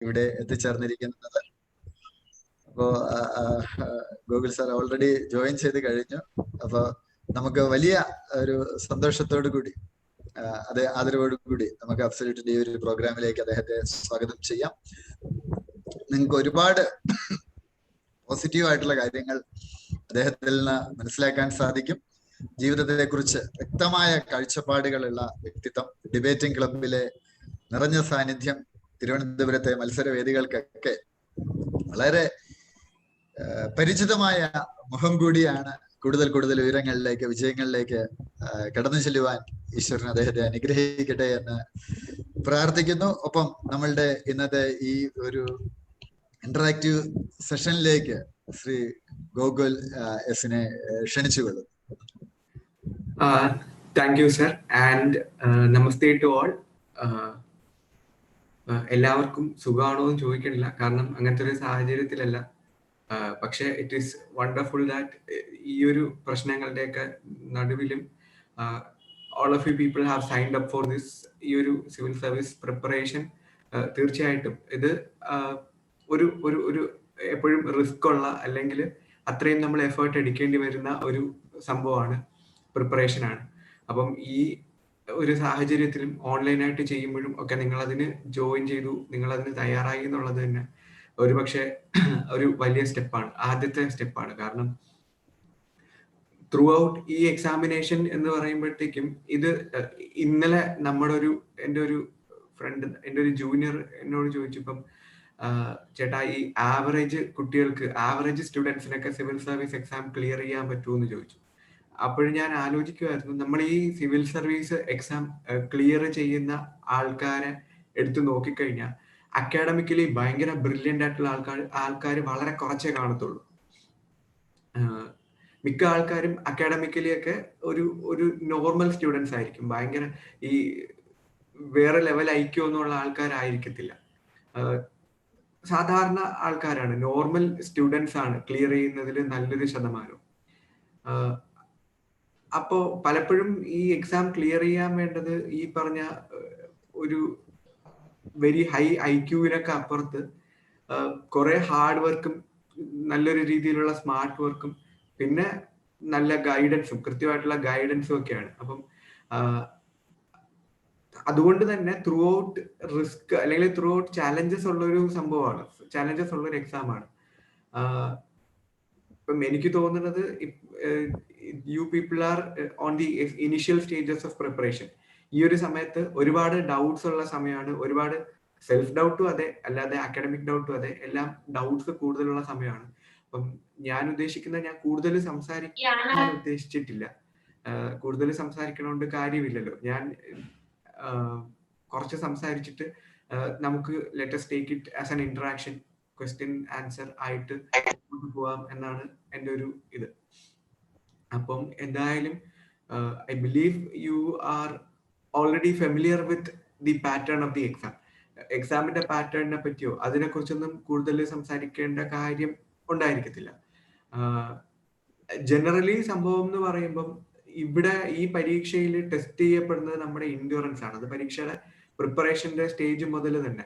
ഇവിടെ എത്തിച്ചേർന്നിരിക്കുന്നത്. അപ്പോ Google sir already join ചെയ്ത് കഴിഞ്ഞു. അപ്പൊ നമുക്ക് വലിയ ഒരു സന്തോഷത്തോടു കൂടി ആദരവോടു കൂടി നമുക്ക് അബ്സല്യൂട്ടിന്റെ ഈ ഒരു പ്രോഗ്രാമിലേക്ക് അദ്ദേഹത്തെ സ്വാഗതം ചെയ്യാം. നിങ്ങൾക്ക് ഒരുപാട് പോസിറ്റീവ് ആയിട്ടുള്ള കാര്യങ്ങൾ അദ്ദേഹത്തിൽ നിന്ന് മനസ്സിലാക്കാൻ സാധിക്കും. ജീവിതത്തെ കുറിച്ച് വ്യക്തമായ കാഴ്ചപ്പാടുകളുള്ള വ്യക്തിത്വം, ഡിബേറ്റിംഗ് ക്ലബിലെ നിറഞ്ഞ സാന്നിധ്യം, തിരുവനന്തപുരത്തെ മത്സരവേദികൾക്കൊക്കെ വളരെ പരിചിതമായ മുഖം കൂടിയാണ്. കൂടുതൽ കൂടുതൽ ഉയരങ്ങളിലേക്ക്, വിജയങ്ങളിലേക്ക് കടന്നു ചെല്ലുവാൻ ഈശ്വരൻ അദ്ദേഹത്തെ അനുഗ്രഹിക്കട്ടെ എന്ന് പ്രാർത്ഥിക്കുന്നു. ഒപ്പം നമ്മളുടെ ഇന്നത്തെ ഈ ഒരു ഇന്ററാക്റ്റീവ് സെഷനിലേക്ക് ശ്രീ ഗോകുൽ എസിനെ ക്ഷണിച്ചുകൊള്ളും. Thank you sir and namaste to all. എല്ലാവർക്കും സുഖമാണോ എന്ന് ചോദിക്കണില്ല, കാരണം അങ്ങനത്തെ ഒരു സാഹചര്യത്തിലല്ല. പക്ഷെ ഇറ്റ് ഈസ് വണ്ടർഫുൾ ദാറ്റ് ഈ ഒരു പ്രശ്നങ്ങളുടെയൊക്കെ നടുവിലും all of you people have signed up for this ഈ ഒരു സിവിൽ സർവീസ് പ്രിപ്പറേഷൻ. തീർച്ചയായിട്ടും ഇത് ഒരു ഒരു ഒരു എപ്പോഴും റിസ്ക് ഉള്ള, അല്ലെങ്കിൽ അത്രയും നമ്മൾ എഫേർട്ട് എടുക്കേണ്ടി വരുന്ന ഒരു സംഭവമാണ്, പ്രിപ്പറേഷനാണ്. അപ്പം ഈ ഒരു സാഹചര്യത്തിലും ഓൺലൈനായിട്ട് ചെയ്യുമ്പോഴും ഒക്കെ നിങ്ങളതിന് ജോയിൻ ചെയ്തു, നിങ്ങളതിന് തയ്യാറായി എന്നുള്ളത് തന്നെ ഒരുപക്ഷെ ഒരു വലിയ സ്റ്റെപ്പാണ്, ആദ്യത്തെ സ്റ്റെപ്പാണ്. കാരണം ത്രൂ ഔട്ട് ഈ എക്സാമിനേഷൻ എന്ന് പറയുമ്പോഴത്തേക്കും ഇത് ഇന്നലെ എൻ്റെ ഒരു ഫ്രണ്ട്, എൻ്റെ ഒരു ജൂനിയർ എന്നോട് ചോദിച്ചപ്പം, ചേട്ടാ ഈ ആവറേജ് കുട്ടികൾക്ക്, ആവറേജ് സ്റ്റുഡൻസിനൊക്കെ സിവിൽ സർവീസ് എക്സാം ക്ലിയർ ചെയ്യാൻ പറ്റുമെന്ന് ചോദിച്ചു. അപ്പോഴും ഞാൻ ആലോചിക്കുമായിരുന്നു, നമ്മൾ ഈ സിവിൽ സർവീസ് എക്സാം ക്ലിയർ ചെയ്യുന്ന ആൾക്കാരെ എടുത്തു നോക്കിക്കഴിഞ്ഞാൽ അക്കാഡമിക്കലി ഭയങ്കര ബ്രില്യൻ്റ് ആയിട്ടുള്ള ആൾക്കാർ വളരെ കുറച്ചേ കാണത്തുള്ളൂ. മിക്ക ആൾക്കാരും അക്കാഡമിക്കലി ഒക്കെ ഒരു നോർമൽ സ്റ്റുഡൻസ് ആയിരിക്കും, ഭയങ്കര ഈ വേറെ ലെവൽ ഐക്യമൊന്നുള്ള ആൾക്കാരായിരിക്കത്തില്ല. സാധാരണ ആൾക്കാരാണ്, നോർമൽ സ്റ്റുഡൻസ് ആണ് ക്ലിയർ ചെയ്യുന്നതിൽ നല്ലൊരു ശതമാനം. അപ്പോ പലപ്പോഴും ഈ എക്സാം ക്ലിയർ ചെയ്യാൻ വേണ്ടത് ഈ പറഞ്ഞ ഒരു വെരി ഹൈ ഐക്യുവിനൊക്കെ അപ്പുറത്ത് കുറെ ഹാർഡ് വർക്കും നല്ലൊരു രീതിയിലുള്ള സ്മാർട്ട് വർക്കും പിന്നെ നല്ല ഗൈഡൻസും, കൃത്യമായിട്ടുള്ള ഗൈഡൻസും ഒക്കെയാണ്. അപ്പം അതുകൊണ്ട് തന്നെ ത്രൂ ഔട്ട് റിസ്ക് അല്ലെങ്കിൽ ത്രൂ ഔട്ട് ചാലഞ്ചസ് ഉള്ളൊരു സംഭവമാണ്, ചാലഞ്ചസ് ഉള്ളൊരു എക്സാമാണ്. ഇപ്പം എനിക്ക് തോന്നുന്നത് you people are on the initial stages of preparation. ഈ ഒരു സമയത്ത് ഒരുപാട് ഡൗട്ട്സ് ഉള്ള സമയമാണ്, ഒരുപാട് സെൽഫ് ഡൗട്ടും അതെ, അല്ലാതെ അക്കാഡമിക് ഡൗട്ടും അതെ, എല്ലാം ഡൗട്ട്സ് കൂടുതലുള്ള സമയമാണ്. അപ്പം ഞാൻ കൂടുതൽ സംസാരിക്കാൻ ഉദ്ദേശിച്ചിട്ടില്ല. കൂടുതൽ സംസാരിക്കണോണ്ട് കാര്യമില്ലല്ലോ. ഞാൻ കുറച്ച് സംസാരിച്ചിട്ട് നമുക്ക് let's take it as an interaction, question answer ആയിട്ട് പോവാം എന്നാണ് എൻ്റെ ഒരു ഇത്. അപ്പം എന്തായാലും I believe you are already familiar with the pattern of the exam. എക്സാമിന്റെ പാറ്റേണിനെ പറ്റിയോ അതിനെക്കുറിച്ചൊന്നും കൂടുതൽ സംസാരിക്കേണ്ട കാര്യം ഉണ്ടായിരിക്കത്തില്ല. ജനറലി സംഭവം എന്ന് പറയുമ്പം ഇവിടെ ഈ പരീക്ഷയിൽ ടെസ്റ്റ് ചെയ്യപ്പെടുന്നത് നമ്മുടെ ഇൻഡ്യൂറൻസ് ആണ്. അത് പരീക്ഷയുടെ പ്രിപ്പറേഷന്റെ സ്റ്റേജ് മുതൽ തന്നെ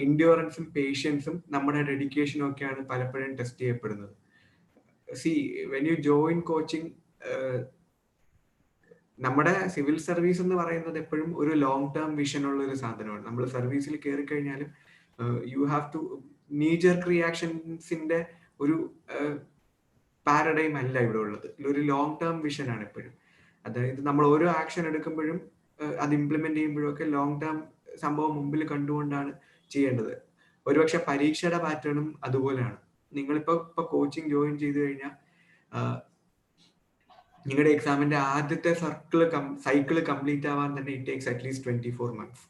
ഇൻഡ്യൂറൻസും പേഷ്യൻസും നമ്മുടെ ഡെഡിക്കേഷനും ഒക്കെയാണ് പലപ്പോഴും ടെസ്റ്റ് ചെയ്യപ്പെടുന്നത്. വെൻ യു ജോയിൻ കോച്ചിങ്, നമ്മുടെ സിവിൽ സർവീസ് എന്ന് പറയുന്നത് എപ്പോഴും ഒരു ലോങ് ടേം വിഷൻ ഉള്ള ഒരു സാധനമാണ്. നമ്മൾ സർവീസിൽ കയറി കഴിഞ്ഞാലും യു ഹാവ് ടു നീജർക്ക് റിയാക്ഷൻസിന്റെ ഒരു പാരഡൈം അല്ല ഇവിടെ ഉള്ളത്. ഒരു ലോങ് ടേം വിഷൻ ആണ് എപ്പോഴും. അതായത് നമ്മൾ ഓരോ ആക്ഷൻ എടുക്കുമ്പോഴും അത് ഇംപ്ലിമെന്റ് ചെയ്യുമ്പോഴും ഒക്കെ ലോങ് ടേം സംഭവം മുമ്പിൽ കണ്ടുകൊണ്ടാണ് ചെയ്യേണ്ടത്. ഒരുപക്ഷെ പരീക്ഷയുടെ പാറ്റേണും അതുപോലെയാണ്. നിങ്ങളിപ്പോ കോച്ചിങ് ജോയിൻ ചെയ്ത് കഴിഞ്ഞാൽ നിങ്ങളുടെ എക്സാമിന്റെ ആദ്യത്തെ സൈക്കിള് കംപ്ലീറ്റ് ആവാൻ തന്നെ ഇറ്റ് ടേക്സ് അറ്റ്ലീസ്റ്റ് 24 months.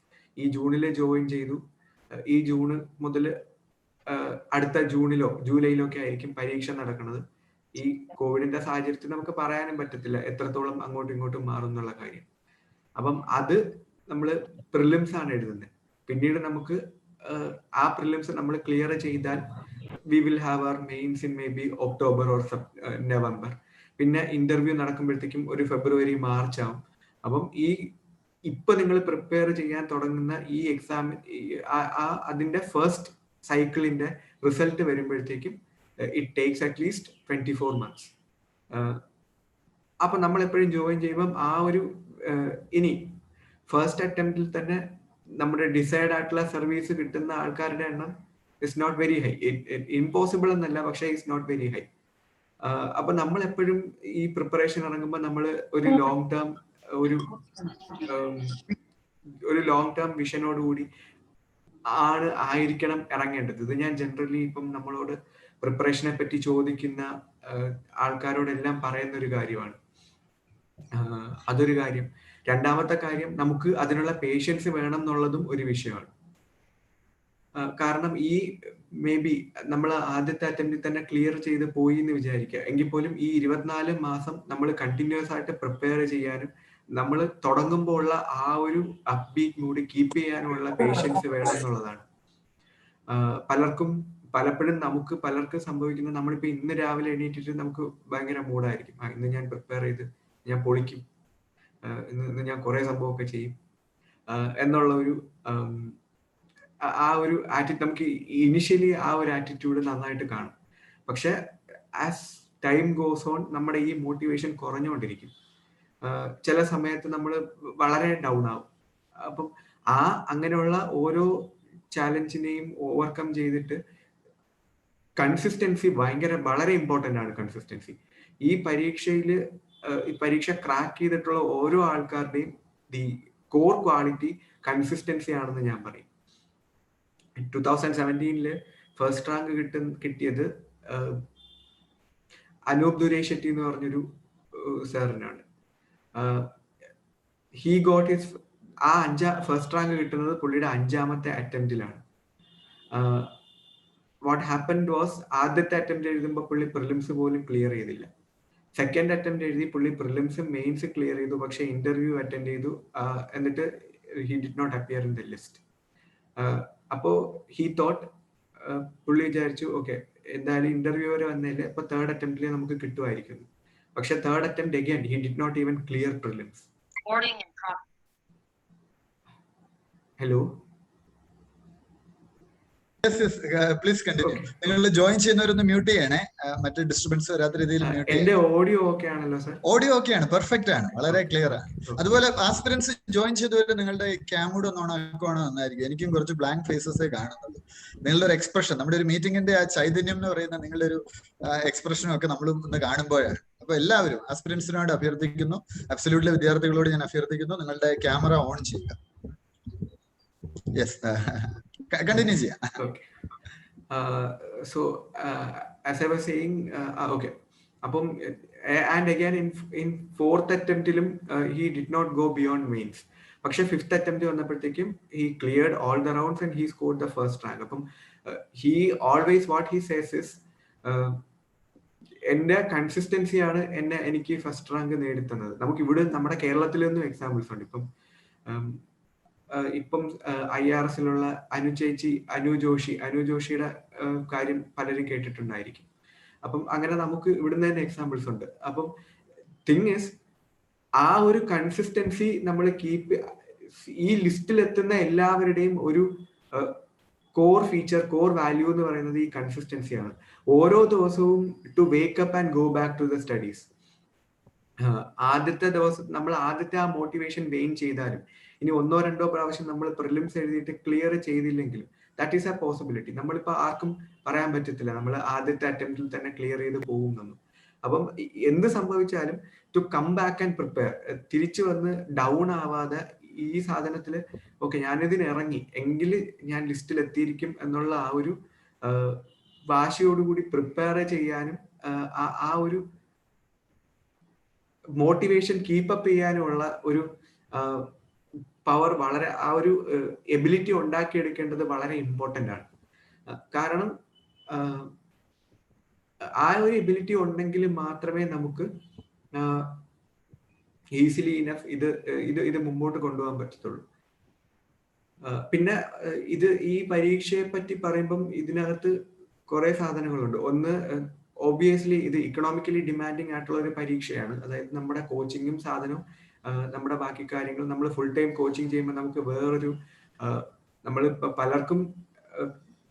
ഈ ജൂണിൽ ജോയിൻ ചെയ്തു, ഈ ജൂണ് മുതൽ അടുത്ത ജൂണിലോ ജൂലൈയിലോ ഒക്കെ ആയിരിക്കും പരീക്ഷ നടക്കുന്നത്. ഈ കോവിഡിന്റെ സാഹചര്യത്തിൽ നമുക്ക് പറയാനും പറ്റത്തില്ല എത്രത്തോളം അങ്ങോട്ടും ഇങ്ങോട്ടും മാറും എന്നുള്ള കാര്യം. അപ്പം അത് നമ്മൾ പ്രിലിംസ് ആണ് എഴുതുന്നത്. പിന്നീട് നമുക്ക് ആ പ്രിലിംസ് നമ്മൾ ക്ലിയർ ചെയ്താൽ we will have our mains in may be October or November. പിന്നെ ഇന്റർവ്യൂ നടക്കുമ്പോഴത്തേക്കും ഒരു ഫെബ്രുവരി മാർച്ച് ആവും. അപ്പം ഈ ഇപ്പൊ നിങ്ങൾ പ്രിപ്പയർ ചെയ്യാൻ തുടങ്ങുന്ന ഈ എക്സാം അതിന്റെ ഫസ്റ്റ് സൈക്കിളിന്റെ റിസൾട്ട് വരുമ്പോഴത്തേക്കും ഇറ്റ് ടേക്സ് അറ്റ്ലീസ്റ്റ് 24 months. അപ്പൊ നമ്മൾ എപ്പോഴും ജോയിൻ ചെയ്യുമ്പം ആ ഒരു ഇനി ഫസ്റ്റ് അറ്റംപ്റ്റിൽ തന്നെ നമ്മുടെ ഡിസൈഡ് ആയിട്ടുള്ള സർവീസ് കിട്ടുന്ന ആൾക്കാരുടെ എണ്ണം is not very high. Impossible എന്നല്ല, പക്ഷേ ഇസ് നോട്ട് വെരി ഹൈ. അപ്പൊ നമ്മൾ എപ്പോഴും ഈ പ്രിപ്പറേഷൻ ഇറങ്ങുമ്പോൾ നമ്മൾ ഒരു ലോങ് ടേം ഒരു ലോങ് ടേം വിഷനോടുകൂടി ആയിരിക്കണം ഇറങ്ങേണ്ടത്. ഇത് ഞാൻ ജനറലി ഇപ്പം നമ്മളോട് പ്രിപ്പറേഷനെ പറ്റി ചോദിക്കുന്ന ആൾക്കാരോടെല്ലാം പറയുന്ന ഒരു കാര്യമാണ്. അതൊരു കാര്യം. രണ്ടാമത്തെ കാര്യം, നമുക്ക് അതിനുള്ള പേഷ്യൻസ് വേണം എന്നുള്ളതും ഒരു വിഷയമാണ്. കാരണം ഈ മേ ബി നമ്മൾ ആദ്യത്തെ അറ്റംപ്റ്റിൽ തന്നെ ക്ലിയർ ചെയ്ത് പോയി എന്ന് വിചാരിക്കുക, എങ്കിൽ പോലും ഈ 24 മാസം നമ്മൾ കണ്ടിന്യൂസ് ആയിട്ട് പ്രിപ്പയർ ചെയ്യാനും നമ്മൾ തുടങ്ങുമ്പോൾ ഉള്ള ആ ഒരു അപ്ബീറ്റ് മൂഡ് കീപ്പ് ചെയ്യാനുള്ള പേഷ്യൻസ് വേണം എന്നുള്ളതാണ്. പലർക്കും സംഭവിക്കുന്നത്, നമ്മളിപ്പോ ഇന്ന് രാവിലെ എണീറ്റിട്ട് നമുക്ക് ഭയങ്കര മൂഡായിരിക്കും, ഇന്ന് ഞാൻ പ്രിപ്പയർ ചെയ്ത് ഞാൻ പൊളിക്കും, ഇന്ന് ഞാൻ കുറെ സംഭവമൊക്കെ ചെയ്യും എന്നുള്ള ഒരു ആ ഒരു ആറ്റിറ്റ്യൂഡ് നമുക്ക് ഇനിഷ്യലി ആ ഒരു ആറ്റിറ്റ്യൂഡ് നന്നായിട്ട് കാണും. പക്ഷെ ആസ് ടൈം ഗോസ് ഓൺ നമ്മുടെ ഈ മോട്ടിവേഷൻ കുറഞ്ഞുകൊണ്ടിരിക്കും. ചില സമയത്ത് നമ്മൾ വളരെ ഡൗൺ ആവും. അപ്പം അങ്ങനെയുള്ള ഓരോ ചാലഞ്ചിനെയും ഓവർകം ചെയ്തിട്ട് കൺസിസ്റ്റൻസി വളരെ ഇമ്പോർട്ടൻ്റ് ആണ്. കൺസിസ്റ്റൻസി ഈ പരീക്ഷ ക്രാക്ക് ചെയ്തിട്ടുള്ള ഓരോ ആൾക്കാരുടെയും ദി കോർ ക്വാളിറ്റി കൺസിസ്റ്റൻസി ആണെന്ന് ഞാൻ പറയും. 2017 ഫസ്റ്റ് റാങ്ക് കിട്ടിയത് അനൂപ് ദുരൈ ഷെട്ടി എന്ന് പറഞ്ഞൊരു സാറിനാണ്. He got his first rank കിട്ടുന്നത് പുള്ളിയുടെ 5ാമത്തെ അറ്റംപ്റ്റിലാണ്. വാട്ട് ഹാപ്പൻഡ് വാസ്, ആദ്യത്തെ അറ്റംപ്റ്റ് എഴുതുമ്പോൾ പുള്ളി പ്രിലിംസ് പോലും ക്ലിയർ ചെയ്തില്ല. സെക്കൻഡ് അറ്റംപ്റ്റ് എഴുതി പുള്ളി പ്രിലിംസും മെയിൻസ് ക്ലിയർ ചെയ്തു, പക്ഷെ ഇന്റർവ്യൂ അറ്റൻഡ് ചെയ്തു. എന്നിട്ട് he did not appear in the list. അപ്പോ ഹി തോട്ട്, പുള്ളി വിചാരിച്ചു ഓക്കെ എന്തായാലും ഇന്റർവ്യൂ വരെ വന്നേലേ, അപ്പൊ തേർഡ് അറ്റംപ്റ്റിൽ നമുക്ക് കിട്ടുമായിരിക്കും. പക്ഷെ third attempt again he did not even clear prelims. Hello, please continue. നിങ്ങൾ ജോയിൻ ചെയ്യുന്നവരൊന്ന് മ്യൂട്ട് ചെയ്യണേ, മറ്റു ഡിസ്റ്റർബൻസ് വരാത്ത രീതിയിൽ മ്യൂട്ട് ചെയ്യണം. എന്റെ ഓഡിയോ ഓക്കെ ആണല്ലോ സർ? ഓഡിയോ ഓക്കെ ആണ്, പെർഫെക്റ്റ് ആണ്, വളരെ ക്ലിയർ ആണ്. അതുപോലെ ആസ്പിരൻസ് ജോയിൻ ചെയ്തവര് നിങ്ങളുടെ ക്യാമറ ഒന്ന് ഓണാക്കുവാണോ നന്നായിരിക്കും. എനിക്കും കുറച്ച് ബ്ലാങ്ക് ഫേസസേ കാണുന്നുള്ളൂ. നിങ്ങളുടെ ഒരു എക്സ്പ്രഷൻ, നമ്മുടെ ഒരു മീറ്റിംഗിന്റെ ആ ചൈതന്യം എന്ന് പറയുന്ന നിങ്ങളുടെ ഒരു എക്സ്പ്രഷനും ഒക്കെ നമ്മൾ ഒന്ന് കാണുമ്പോഴാണ്. അപ്പൊ എല്ലാവരും ആസ്പിരൻസിനോട് അഭ്യർത്ഥിക്കുന്നു, അബ്സല്യൂട്ട്ലി വിദ്യാർത്ഥികളോട് ഞാൻ അഭ്യർത്ഥിക്കുന്നു, നിങ്ങളുടെ ക്യാമറ ഓൺ ചെയ്യുക. യെസ്, കണ്ടിന്യൂ ചെയ്യാം. So as I was saying, okay, അപ്പം and again in fourth attemptലും he did not go beyond mains. പക്ഷെ ഫിഫ്ത്ത് അറ്റംപ്റ്റ് വന്നപ്പോഴത്തേക്കും he cleared all the rounds and he scored the first rank. അപ്പം he always what he says is, എന്റെ കൺസിസ്റ്റൻസിയാണ് എനിക്ക് first rank നേടിത്തന്നത്. നമുക്ക് ഇവിടെ നമ്മുടെ കേരളത്തിലൊന്നും examples ഉണ്ട്. ഇപ്പം IRSലുള്ള അനു ജോഷിയുടെ കാര്യം പലരും കേട്ടിട്ടുണ്ടായിരിക്കും. അപ്പം അങ്ങനെ നമുക്ക് ഇവിടുന്ന് തന്നെ എക്സാമ്പിൾസ് ഉണ്ട്. അപ്പം തിങ് ഈസ്, ആ ഒരു കൺസിസ്റ്റൻസി നമ്മൾ കീപ്പ്, ഈ ലിസ്റ്റിൽ എത്തുന്ന എല്ലാവരുടെയും ഒരു കോർ ഫീച്ചർ, കോർ വാല്യൂ എന്ന് പറയുന്നത് ഈ കൺസിസ്റ്റൻസിയാണ്. ഓരോ ദിവസവും to wake up and go back to the studies. ആദ്യത്തെ ദിവസം നമ്മൾ ആദ്യത്തെ ആ മോട്ടിവേഷൻ വെയിൻ ചെയ്താലും ഇനി 1-2 പ്രാവശ്യം നമ്മൾ പ്രിലിംസ് എഴുതിയിട്ട് ക്ലിയർ ചെയ്തില്ലെങ്കിലും ദാറ്റ് ഈസ് എ പോസിബിലിറ്റി. നമ്മളിപ്പോൾ ആർക്കും പറയാൻ പറ്റത്തില്ല നമ്മൾ ആദ്യത്തെ അറ്റംപ്റ്റിൽ തന്നെ ക്ലിയർ ചെയ്ത് പോകുമെന്നും. അപ്പം എന്ത് സംഭവിച്ചാലും to come back and prepare, തിരിച്ചു വന്ന് ഡൗൺ ആവാതെ ഈ സാധനത്തിൽ ഓക്കെ ഞാനിതിന് ഇറങ്ങി എങ്കിൽ ഞാൻ ലിസ്റ്റിൽ എത്തിയിരിക്കും എന്നുള്ള ആ ഒരു വാശിയോടുകൂടി പ്രിപ്പയർ ചെയ്യാനും ആ ഒരു മോട്ടിവേഷൻ കീപ്പപ്പ് ചെയ്യാനുള്ള ഒരു പവർ, വളരെ ആ ഒരു എബിലിറ്റി ഉണ്ടാക്കിയെടുക്കേണ്ടത് വളരെ ഇമ്പോർട്ടൻ്റ് ആണ്. കാരണം ആ ഒരു എബിലിറ്റി ഉണ്ടെങ്കിൽ മാത്രമേ നമുക്ക് ഈസിലി ഇനഫ് ഇത് മുമ്പോട്ട് കൊണ്ടുപോകാൻ പറ്റത്തുള്ളൂ. പിന്നെ ഈ പരീക്ഷയെ പറ്റി പറയുമ്പം ഇതിനകത്ത് കുറെ സാധനങ്ങളുണ്ട്. ഒന്ന്, ഒബ്വിയസ്ലി ഇത് ഇക്കണോമിക്കലി ഡിമാൻഡിങ് ആയിട്ടുള്ള ഒരു പരീക്ഷയാണ്. അതായത് നമ്മുടെ കോച്ചിങ്ങും സാധനവും നമ്മുടെ ബാക്കി കാര്യങ്ങൾ നമ്മൾ ഫുൾ ടൈം കോച്ചിങ് ചെയ്യുമ്പോൾ നമുക്ക് വേറൊരു നമ്മളിപ്പോൾ പലർക്കും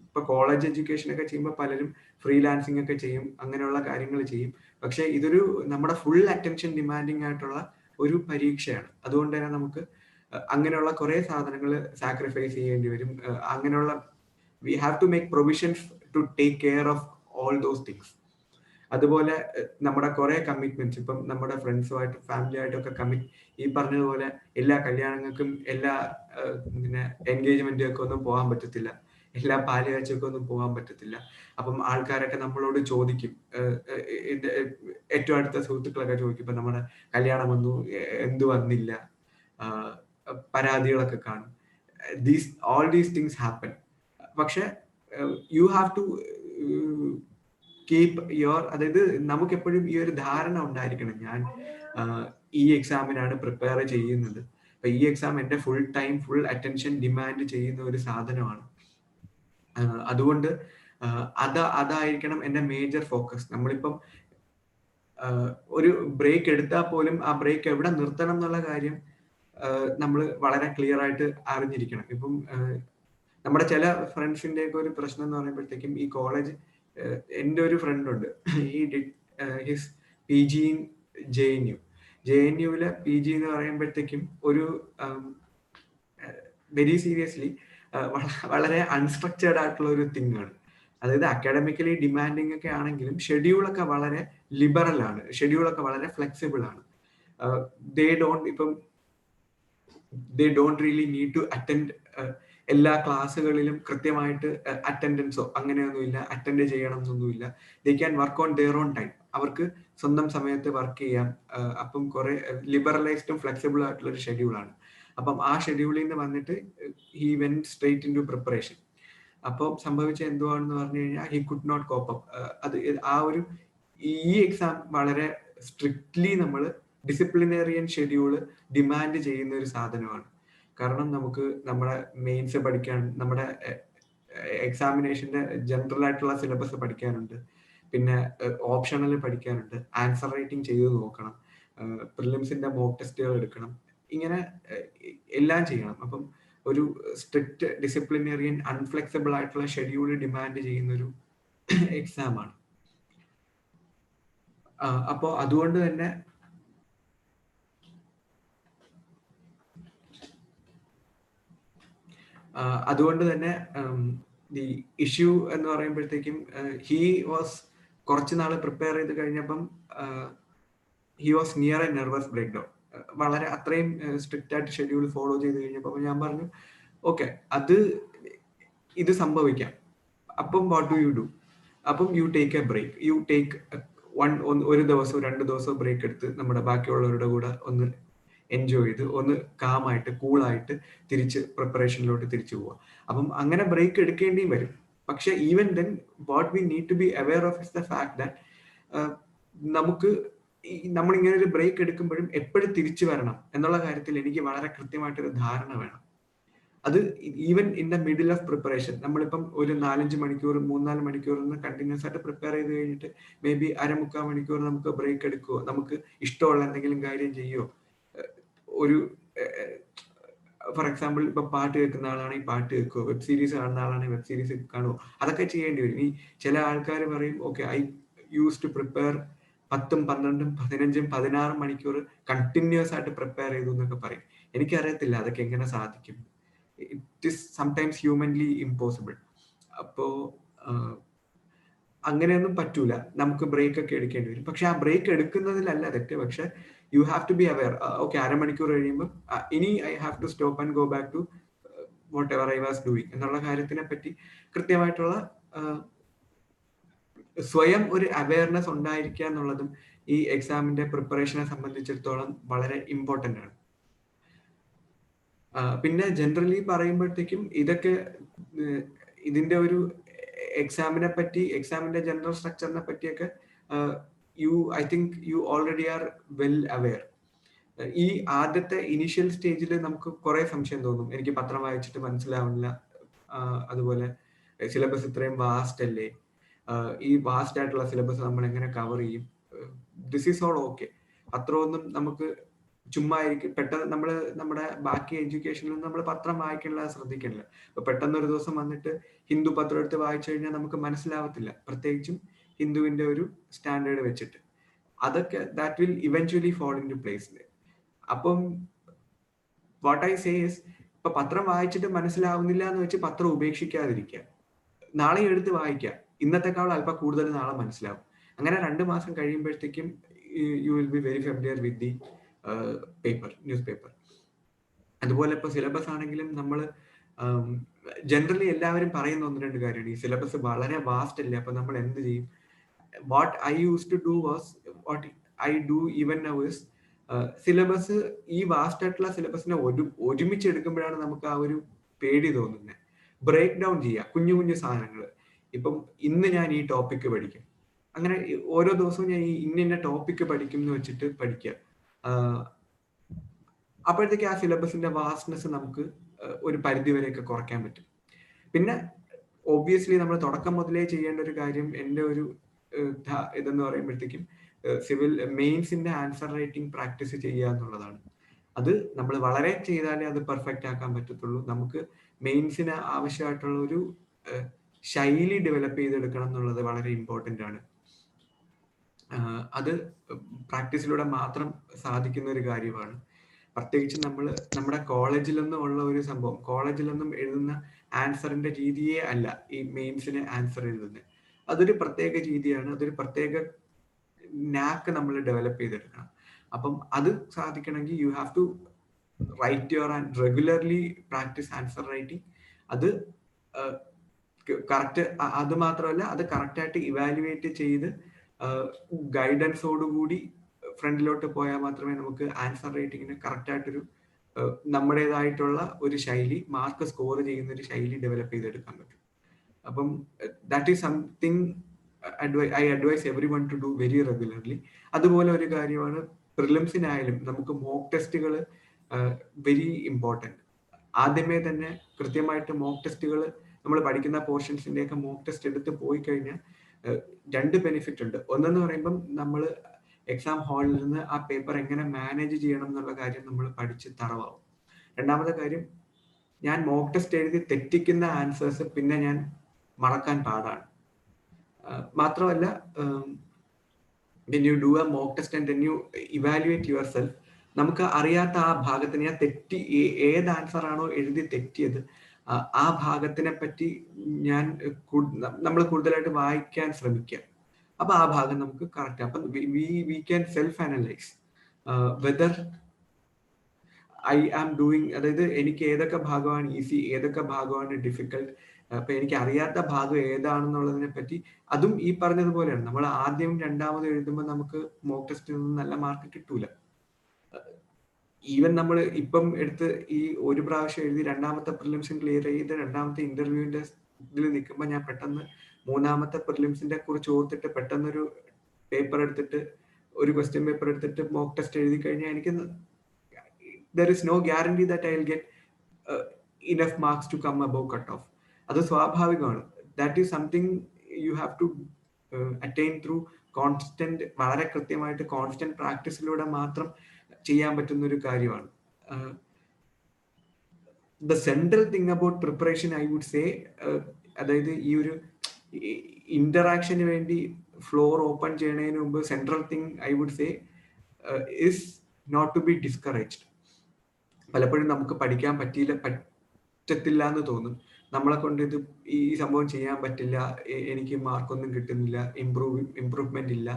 ഇപ്പൊ കോളേജ് എഡ്യൂക്കേഷൻ ഒക്കെ ചെയ്യുമ്പോൾ പലരും ഫ്രീലാൻസിങ് ഒക്കെ ചെയ്യും, അങ്ങനെയുള്ള കാര്യങ്ങൾ ചെയ്യും. പക്ഷെ ഇതൊരു നമ്മുടെ ഫുൾ അറ്റൻഷൻ ഡിമാൻഡിങ് ആയിട്ടുള്ള ഒരു പരീക്ഷയാണ്. അതുകൊണ്ട് തന്നെ നമുക്ക് അങ്ങനെയുള്ള കുറെ സാധനങ്ങൾ സാക്രിഫൈസ് ചെയ്യേണ്ടി വരും. അങ്ങനെയുള്ള we have to make provisions to take care of all those things. അതുപോലെ നമ്മുടെ കുറെ കമ്മിറ്റ്മെന്റ്സ്, ഇപ്പം നമ്മുടെ ഫ്രണ്ട്സുമായിട്ട് ഫാമിലി ആയിട്ടൊക്കെ ഈ പറഞ്ഞതുപോലെ എല്ലാ കല്യാണങ്ങൾക്കും എല്ലാ പിന്നെ എൻഗേജ്മെന്റുകൾക്കും ഒന്നും പോകാൻ പറ്റത്തില്ല, എല്ലാ പാലുകാഴ്ചയൊക്കെ ഒന്നും പോകാൻ പറ്റത്തില്ല. അപ്പം ആൾക്കാരൊക്കെ നമ്മളോട് ചോദിക്കും, ഏറ്റവും അടുത്ത സുഹൃത്തുക്കളൊക്കെ ചോദിക്കും, ഇപ്പൊ നമ്മുടെ കല്യാണം വന്നു എന്തു വന്നില്ല, പരാതികളൊക്കെ കാണും. All these things happen. പക്ഷെ you have to keep your, അതായത് നമുക്ക് എപ്പോഴും ഈ ഒരു ധാരണ ഉണ്ടായിരിക്കണം, ഞാൻ ഈ എക്സാമിനാണ് പ്രിപ്പയർ ചെയ്യുന്നത്, അപ്പൊ ഈ എക്സാം എന്റെ full time full attention demand ചെയ്യുന്ന ഒരു സാധനമാണ്. അതുകൊണ്ട് അതായിരിക്കണം എന്റെ മേജർ ഫോക്കസ്. നമ്മളിപ്പം ഒരു ബ്രേക്ക് എടുത്താൽ പോലും ആ ബ്രേക്ക് എവിടെ നിർത്തണം എന്നുള്ള കാര്യം നമ്മൾ വളരെ ക്ലിയർ ആയിട്ട് അറിഞ്ഞിരിക്കണം. ഇപ്പം നമ്മുടെ ചില ഫ്രണ്ട്സിന്റെ ഒക്കെ ഒരു പ്രശ്നം എന്ന് പറയുമ്പോഴത്തേക്കും, ഈ കോളേജ്, എൻ്റെ ഒരു ഫ്രണ്ട് ഉണ്ട്, ഈ his PG in JNU. JNUവിലെ PG എന്ന് പറയുമ്പോഴത്തേക്കും ഒരു വെരി സീരിയസ്ലി വളരെ അൺസ്ട്രക്ചേർഡ് ആയിട്ടുള്ള ഒരു തിങ് ആണ്. അതായത് അക്കാഡമിക്കലി ഡിമാൻഡിങ് ഒക്കെ ആണെങ്കിലും ഷെഡ്യൂളൊക്കെ വളരെ ലിബറൽ ആണ്, ഷെഡ്യൂളൊക്കെ വളരെ ഫ്ലെക്സിബിൾ ആണ്. They don't really need to attend എല്ലാ ക്ലാസ്സുകളിലും കൃത്യമായിട്ട് അറ്റൻഡൻസോ അങ്ങനെയൊന്നുമില്ല, അറ്റൻഡ് ചെയ്യണം എന്നൊന്നുമില്ല. They can work on their own time. അവർക്ക് സ്വന്തം സമയത്ത് വർക്ക് ചെയ്യാം. അപ്പം കുറെ ലിബറലൈസ്ഡും ഫ്ലെക്സിബിൾ ആയിട്ടുള്ള ഒരു ഷെഡ്യൂളാണ്. അപ്പം ആ ഷെഡ്യൂളിൽ നിന്ന് വന്നിട്ട് he went straight into preparation. അപ്പോൾ സംഭവിച്ച എന്തുവാണെന്ന് പറഞ്ഞു കഴിഞ്ഞാൽ he could not cope up. അത് ആ ഒരു ഈ എക്സാം വളരെ സ്ട്രിക്ട്ലി നമ്മൾ ഡിസിപ്ലിനറിയൻ ഷെഡ്യൂള് ഡിമാൻഡ് ചെയ്യുന്ന ഒരു സാധനമാണ്. കാരണം നമുക്ക് നമ്മുടെ മെയിൻസ് പഠിക്കാൻ, നമ്മുടെ എക്സാമിനേഷന്റെ ജനറൽ ആയിട്ടുള്ള സിലബസ് പഠിക്കാനുണ്ട്, പിന്നെ ഓപ്ഷണൽ പഠിക്കാനുണ്ട്, ആൻസർ റൈറ്റിംഗ് ചെയ്ത് നോക്കണം, പ്രിലിംസിന്റെ മോക്ക് ടെസ്റ്റുകൾ എടുക്കണം, ഇങ്ങനെ എല്ലാം ചെയ്യണം. അപ്പം ഒരു സ്ട്രിക്റ്റ് ഡിസിപ്ലിനറിയൻ അൺഫ്ലെക്സിബിൾ ആയിട്ടുള്ള ഷെഡ്യൂൾ ഡിമാൻഡ് ചെയ്യുന്നൊരു എക്സാം ആണ്. അപ്പോൾ അതുകൊണ്ട് തന്നെ ദി ഇഷ്യൂ എന്ന് പറയുമ്പോഴത്തേക്കും ഹി വാസ് കുറച്ച് നാൾ പ്രിപ്പയർ ചെയ്ത് കഴിഞ്ഞപ്പം he was near a nervous breakdown. വളരെ അത്രയും സ്ട്രിക്റ്റ് ആയിട്ട് ഷെഡ്യൂൾ ഫോളോ ചെയ്ത് കഴിഞ്ഞപ്പോൾ ഞാൻ പറഞ്ഞു, ഓക്കെ, ഇത് സംഭവിക്കാം, അപ്പം വാട്ട് ഡു യു ഡു? അപ്പം you take a break, you take ഒരു ദിവസം 2 ദിവസം ബ്രേക്ക് എടുത്ത് നമ്മുടെ ബാക്കിയുള്ളവരുടെ കൂടെ ഒന്ന് എൻജോയ് ചെയ്ത് ഒന്ന് കാമായിട്ട് കൂളായിട്ട് തിരിച്ച് പ്രിപ്പറേഷനിലോട്ട് തിരിച്ചു പോവാം. അപ്പം അങ്ങനെ ബ്രേക്ക് എടുക്കേണ്ടിയും വരും. പക്ഷെ even then what we need to be aware of is the fact that നമുക്ക് നമ്മളിങ്ങനെ ഒരു ബ്രേക്ക് എടുക്കുമ്പോഴും എപ്പോഴും തിരിച്ചു വരണം എന്നുള്ള കാര്യത്തിൽ എനിക്ക് വളരെ കൃത്യമായിട്ടൊരു ധാരണ വേണം. അത് even in the middle of preparation, നമ്മളിപ്പം ഒരു 4-5 മണിക്കൂർ 3-4 മണിക്കൂർ കണ്ടിന്യൂസ് ആയിട്ട് പ്രിപ്പയർ ചെയ്ത് കഴിഞ്ഞിട്ട് മേ ബി 1/4 മണിക്കൂർ നമുക്ക് ബ്രേക്ക് എടുക്കുവോ, നമുക്ക് ഇഷ്ടമുള്ള എന്തെങ്കിലും കാര്യം ചെയ്യുമോ, ഒരു ഫോർ എക്സാമ്പിൾ ഇപ്പൊ പാട്ട് കേൾക്കുന്ന ആളാണെങ്കിൽ പാട്ട് കേൾക്കുമോ, വെബ് സീരീസ് കാണുന്ന ആളാണെങ്കിൽ വെബ് സീരീസ് കാണുമോ, അതൊക്കെ ചെയ്യേണ്ടി വരും. ഈ ചില ആൾക്കാർ പറയും, okay, I use to prepare 10, 12, 15, 16 മണിക്കൂർ കണ്ടിന്യൂസ് ആയിട്ട് പ്രിപ്പയർ ചെയ്തു എന്നൊക്കെ പറയും. എനിക്കറിയത്തില്ല അതൊക്കെ എങ്ങനെ സാധിക്കും. It is sometimes humanly impossible. അപ്പോ അങ്ങനെയൊന്നും പറ്റൂല, നമുക്ക് ബ്രേക്ക് ഒക്കെ എടുക്കേണ്ടി വരും. പക്ഷെ ആ ബ്രേക്ക് എടുക്കുന്നതിലല്ല തെറ്റ്, പക്ഷെ you have to be aware. Okay, 1/2 മണിക്കൂർ കഴിയുമ്പോൾ ഇനി I have to stop and go back to whatever I was doing എന്നുള്ള കാര്യത്തിനെ പറ്റി കൃത്യമായിട്ടുള്ള സ്വയം ഒരു അവെയർനെസ് ഉണ്ടായിരിക്കുക എന്നുള്ളതും ഈ എക്സാമിന്റെ പ്രിപ്പറേഷനെ സംബന്ധിച്ചിടത്തോളം വളരെ ഇമ്പോർട്ടന്റ് ആണ്. പിന്നെ ജനറലി പറയുമ്പോഴത്തേക്കും ഇതൊക്കെ ഇതിന്റെ ഒരു എക്സാമിനെ പറ്റി, എക്സാമിന്റെ ജനറൽ സ്ട്രക്ചറിനെ പറ്റിയൊക്കെ I think you already are well aware. ഈ ആദ്യത്തെ ഇനീഷ്യൽ സ്റ്റേജിൽ നമുക്ക് കുറെ സംശയം തോന്നും, എനിക്ക് പത്രം വായിച്ചിട്ട് മനസ്സിലാവുന്നില്ല, അതുപോലെ സിലബസ് ഇത്രയും വാസ്റ്റ് അല്ലേ, ഈ വാസ്റ്റ് ആയിട്ടുള്ള സിലബസ് നമ്മൾ എങ്ങനെ കവർ ചെയ്യും, ദിസ് ഈസ് ഓൾ ഓക്കെ. പത്രമൊന്നും നമുക്ക് ചുമ്മാ ആയിരിക്കും പെട്ടെന്ന് നമ്മുടെ ബാക്കി എഡ്യൂക്കേഷനിൽ നമ്മൾ പത്രം വായിക്കണില്ല, ശ്രദ്ധിക്കണില്ല. അപ്പൊ പെട്ടെന്ന് ഒരു ദിവസം വന്നിട്ട് ഹിന്ദു പത്രം എടുത്ത് വായിച്ചു കഴിഞ്ഞാൽ നമുക്ക് മനസ്സിലാവത്തില്ല, പ്രത്യേകിച്ചും ഹിന്ദുവിന്റെ ഒരു സ്റ്റാൻഡേർഡ് വെച്ചിട്ട്. അതൊക്കെ that will eventually fall into place. അപ്പം വാട്ട് ഐ സേ ഇസ്, ഇപ്പൊ പത്രം വായിച്ചിട്ട് മനസ്സിലാവുന്നില്ല എന്ന് വെച്ച് പത്രം ഉപേക്ഷിക്കാതിരിക്കുക. നാളെ എടുത്ത് വായിക്കുക, ഇന്നത്തെക്കാൾ അല്പം കൂടുതൽ നാളെ മനസ്സിലാവും. അങ്ങനെ 2 മാസം കഴിയുമ്പോഴത്തേക്കും you will be very familiar with the news paper. അതുപോലെ ഇപ്പൊ സിലബസ് ആണെങ്കിലും നമ്മൾ ജനറലി എല്ലാവരും പറയുന്ന 1-2 കാര്യമാണ്, ഈ സിലബസ് വളരെ വാസ്റ്റ് അല്ലേ, അപ്പൊ നമ്മൾ എന്ത് ചെയ്യും. What I use to do was, what I do even now is, syllabus, ഈ വാസ്റ്റ് ആയിട്ടുള്ള സിലബസിനെ ഒരുമിച്ച് എടുക്കുമ്പോഴാണ് നമുക്ക് ആ ഒരു പേടി തോന്നുന്നത്. ബ്രേക്ക് ഡൗൺ ചെയ്യുക, കുഞ്ഞു കുഞ്ഞു സാധനങ്ങൾ. ഇപ്പം ഇന്ന് ഞാൻ ഈ ടോപ്പിക്ക് പഠിക്കും, അങ്ങനെ ഓരോ ദിവസവും ഞാൻ ഈ ഇന്ന ടോപ്പിക്ക് പഠിക്കും എന്ന് വെച്ചിട്ട് പഠിക്കുക. അപ്പോഴത്തേക്ക് ആ സിലബസിന്റെ വാസ്റ്റ്നെസ് നമുക്ക് ഒരു പരിധി വരെയൊക്കെ കുറയ്ക്കാൻ പറ്റും. പിന്നെ ഒബ്വിയസ്ലി നമ്മൾ തുടക്കം മുതലേ ചെയ്യേണ്ട ഒരു കാര്യം, എൻ്റെ ഒരു ഇതെന്ന് പറയുമ്പോഴത്തേക്കും സിവിൽ മെയിൻസിന്റെ ആൻസർ റൈറ്റിംഗ് പ്രാക്ടീസ് ചെയ്യുക എന്നുള്ളതാണ്. അത് നമ്മൾ വളരെ ചെയ്താലേ അത് പെർഫെക്റ്റ് ആക്കാൻ പറ്റത്തുള്ളൂ. നമുക്ക് മെയിൻസിന് ആവശ്യമായിട്ടുള്ള ഒരു ശൈലി ഡെവലപ്പ് ചെയ്തെടുക്കണം എന്നുള്ളത് വളരെ ഇമ്പോർട്ടൻ്റ് ആണ്. അത് പ്രാക്ടീസിലൂടെ മാത്രം സാധിക്കുന്ന ഒരു കാര്യമാണ്. പ്രത്യേകിച്ച് നമ്മുടെ കോളേജിലൊന്നും ഉള്ള ഒരു സംഭവം, കോളേജിലൊന്നും എഴുതുന്ന ആൻസറിന്റെ രീതിയേ അല്ല ഈ മെയിൻസിന് ആൻസർ എഴുതുന്നത്. അതൊരു പ്രത്യേക രീതിയാണ്, അതൊരു പ്രത്യേക നാക്ക് നമ്മൾ ഡെവലപ്പ് ചെയ്തെടുക്കണം. അപ്പം അത് സാധിക്കണമെങ്കിൽ you have to write your and regularly practice answer writing. അത് കറക്റ്റ്, അത് മാത്രമല്ല അത് കറക്റ്റായിട്ട് ഇവാലുവേറ്റ് ചെയ്ത് ഗൈഡൻസോടുകൂടി ഫ്രണ്ടിലോട്ട് പോയാൽ മാത്രമേ നമുക്ക് ആൻസർ റൈറ്റിങ്ങിന് കറക്റ്റായിട്ടൊരു നമ്മുടേതായിട്ടുള്ള ഒരു ശൈലി, മാർക്ക് സ്കോർ ചെയ്യുന്ന ഒരു ശൈലി ഡെവലപ്പ് ചെയ്തെടുക്കാൻ പറ്റും. അപ്പം that is something I advise everyone to do very regularly. അതുപോലെ ഒരു കാര്യമാണ്, പ്രിലിംസിനായാലും നമുക്ക് മോക്ക് ടെസ്റ്റുകൾ വെരി ഇമ്പോർട്ടൻറ്റ്. ആദ്യമേ തന്നെ കൃത്യമായിട്ട് മോക്ക് ടെസ്റ്റുകൾ, നമ്മൾ പഠിക്കുന്ന പോർഷൻസിൻ്റെയൊക്കെ മോക്ക് ടെസ്റ്റ് എടുത്ത് പോയി കഴിഞ്ഞാൽ 2 ബെനിഫിറ്റ് ഉണ്ട്. ഒന്നെന്ന് പറയുമ്പം നമ്മൾ എക്സാം ഹാളിൽ നിന്ന് ആ പേപ്പർ എങ്ങനെ മാനേജ് ചെയ്യണം എന്നുള്ള കാര്യം നമ്മൾ പഠിച്ച് തറവാകും. രണ്ടാമത്തെ കാര്യം, ഞാൻ മോക്ക് ടെസ്റ്റ് എഴുതി തെറ്റിക്കുന്ന ആൻസേഴ്സ് പിന്നെ ഞാൻ മറക്കാൻ പാടാണ്. മാത്രമല്ല, when you do a mock test and then you evaluate yourself, നമുക്ക് അറിയാത്ത ആ ഭാഗത്തിന്, ഞാൻ ഏത് ആൻസർ ആണോ എഴുതി തെറ്റിയത് ആ ഭാഗത്തിനെ പറ്റി നമ്മൾ കൂടുതലായിട്ട് വായിക്കാൻ ശ്രമിക്കുക. അപ്പൊ ആ ഭാഗം നമുക്ക് കറക്റ്റ്. അപ്പൊ we can self analyse whether I am doing, അതായത് എനിക്ക് ഏതൊക്കെ ഭാഗമാണ് ഈസി, ഏതൊക്കെ ഭാഗമാണ് ഡിഫിക്കൽട്ട്. അപ്പൊ എനിക്ക് അറിയാത്ത ഭാഗം ഏതാണെന്നുള്ളതിനെ പറ്റി, അതും ഈ പറഞ്ഞതുപോലെയാണ്. നമ്മൾ ആദ്യം രണ്ടാമത് എഴുതുമ്പോൾ നമുക്ക് മോക്ക് ടെസ്റ്റിൽ നിന്ന് നല്ല മാർക്ക് കിട്ടൂല. ഈവൻ നമ്മൾ ഇപ്പം എടുത്ത് ഈ ഒരു പ്രാവശ്യം എഴുതി രണ്ടാമത്തെ പ്രിലിംസും ക്ലിയർ ചെയ്ത് രണ്ടാമത്തെ ഇന്റർവ്യൂവിന്റെ ഇതിൽ നിൽക്കുമ്പോൾ ഞാൻ പെട്ടെന്ന് മൂന്നാമത്തെ പ്രിലിംസിന്റെ കുറിച്ച് ഓർത്തിട്ട് പെട്ടെന്നൊരു പേപ്പർ എടുത്തിട്ട്, ഒരു ക്വസ്റ്റ്യൻ പേപ്പർ എടുത്തിട്ട് മോക്ക് ടെസ്റ്റ് എഴുതി കഴിഞ്ഞാൽ എനിക്ക് there is no guarantee that I will get enough marks to come above cutoff. അത് സ്വാഭാവികമാണ്. That is something you have to attain through constant, വളരെ കൃത്യമായിട്ട് കോൺസ്റ്റന്റ് പ്രാക്ടീസിലൂടെ മാത്രം ചെയ്യാൻ പറ്റുന്ന ഒരു കാര്യമാണ്. The central thing about preparation I would say, അതായത് ഈ ഒരു ഇന്ററാക്ഷന് വേണ്ടി ഫ്ലോർ ഓപ്പൺ ചെയ്യുന്നതിന് മുമ്പ് central thing I would say is not to be discouraged. പലപ്പോഴും നമുക്ക് പഠിക്കാൻ പറ്റത്തില്ല എന്ന് തോന്നും, നമ്മളെ കൊണ്ട് ഇത് ഈ സംഭവം ചെയ്യാൻ പറ്റില്ല, എനിക്ക് മാർക്കൊന്നും കിട്ടുന്നില്ല, ഇംപ്രൂവ്മെന്റ് ഇല്ല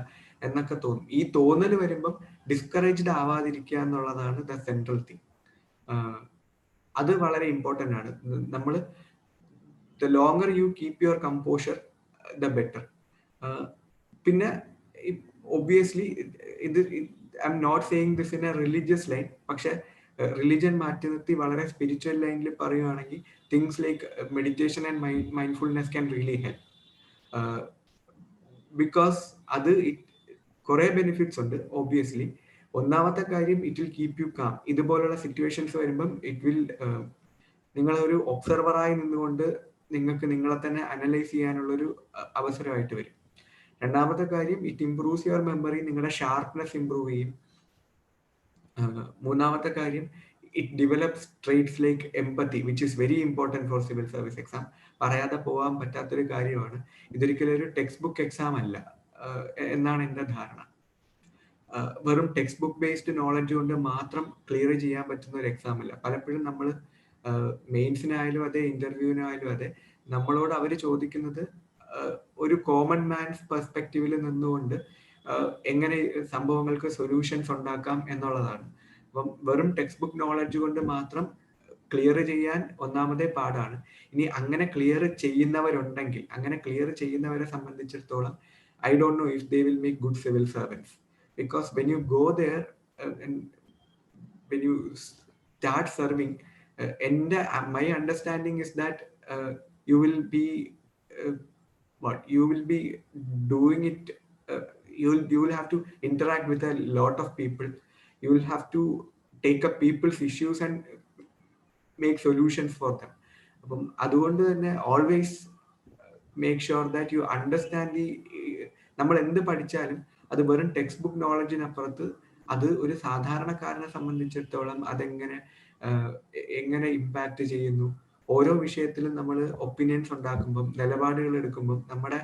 എന്നൊക്കെ തോന്നും. ഈ തോന്നൽ വരുമ്പം ഡിസ്കറേജ്ഡ് ആവാതിരിക്കുക എന്നുള്ളതാണ് ദ സെൻട്രൽ തിങ്. അത് വളരെ ഇമ്പോർട്ടൻ്റ് ആണ്. നമ്മൾ the longer you keep your composure the better. പിന്നെ ഒബ്വിയസ്ലി ഇത് I'm not saying this in a religious line, പക്ഷെ റിലിജൻ മാറ്റി നിർത്തി വളരെ സ്പിരിച്വൽ ലൈനിൽ പറയുകയാണെങ്കിൽ things like meditation and mindfulness can really help. Because അത് കുറെ ബെനിഫിറ്റ്സ് ഉണ്ട്. ഒബ്വിയസ്ലി ഒന്നാമത്തെ കാര്യം, it will keep you calm. ഇതുപോലുള്ള സിറ്റുവേഷൻസ് വരുമ്പം ഇറ്റ് വിൽ, നിങ്ങളൊരു ഒബ്സർവറായി നിന്നുകൊണ്ട് നിങ്ങൾക്ക് നിങ്ങളെ തന്നെ അനലൈസ് ചെയ്യാനുള്ളൊരു അവസരമായിട്ട് വരും. രണ്ടാമത്തെ കാര്യം, ഇറ്റ് ഇംപ്രൂവ്സ് യുവർ മെമ്മറി, നിങ്ങളുടെ ഷാർപ്നെസ് ഇംപ്രൂവ് ചെയ്യും. മൂന്നാമത്തെ കാര്യം, it develops traits like എംപത്തി which is very important for civil service exam. പറയാതെ പോകാൻ പറ്റാത്തൊരു കാര്യമാണ്. ഇതൊരിക്കലും ഒരു ടെക്സ്റ്റ് ബുക്ക് എക്സാം അല്ല എന്നാണ് എൻ്റെ ധാരണ. വെറും ടെക്സ്റ്റ് ബുക്ക് ബേസ്ഡ് നോളജ് കൊണ്ട് മാത്രം ക്ലിയർ ചെയ്യാൻ പറ്റുന്ന ഒരു എക്സാം അല്ല. പലപ്പോഴും നമ്മൾ മെയിൻസിനായാലും അതെ, ഇന്റർവ്യൂവിനായാലും അതെ, നമ്മളോട് അവർ ചോദിക്കുന്നത് ഒരു കോമൺ മാൻസ് പെർസ്പെക്റ്റീവിൽ നിന്നുകൊണ്ട് എങ്ങനെ സംഭവങ്ങൾക്ക് സൊല്യൂഷൻസ് ഉണ്ടാക്കാം എന്നുള്ളതാണ്. അപ്പം വെറും ടെക്സ്റ്റ് ബുക്ക് നോളജ് കൊണ്ട് മാത്രം ക്ലിയർ ചെയ്യാൻ ഒന്നാമതേ പാടാണ്. ഇനി അങ്ങനെ ക്ലിയർ ചെയ്യുന്നവരുണ്ടെങ്കിൽ, അങ്ങനെ ക്ലിയർ ചെയ്യുന്നവരെ സംബന്ധിച്ചിടത്തോളം I don't know if they will make good civil servants, because when you go there and when you start serving, my understanding is that you will be you will be doing it, you will have to interact with a lot of people, you will have to take up people's issues and make solutions for them. അപ്പം അതുകൊണ്ട് തന്നെ always make sure that you understand the, നമ്മൾ എന്ത് പഠിച്ചാലും അത് വെറും text book നോളജിനപ്പുറത്ത് അത് ഒരു സാധാരണക്കാരനെ സംബന്ധിച്ചിടത്തോളം അതെങ്ങനെ എങ്ങനെ ഇമ്പാക്ട് ചെയ്യുന്നു. ഓരോ വിഷയത്തിലും നമ്മൾ ഒപ്പീനിയൻസ് ഉണ്ടാക്കുമ്പം, നിലപാടുകൾ എടുക്കുമ്പം, നമ്മുടെ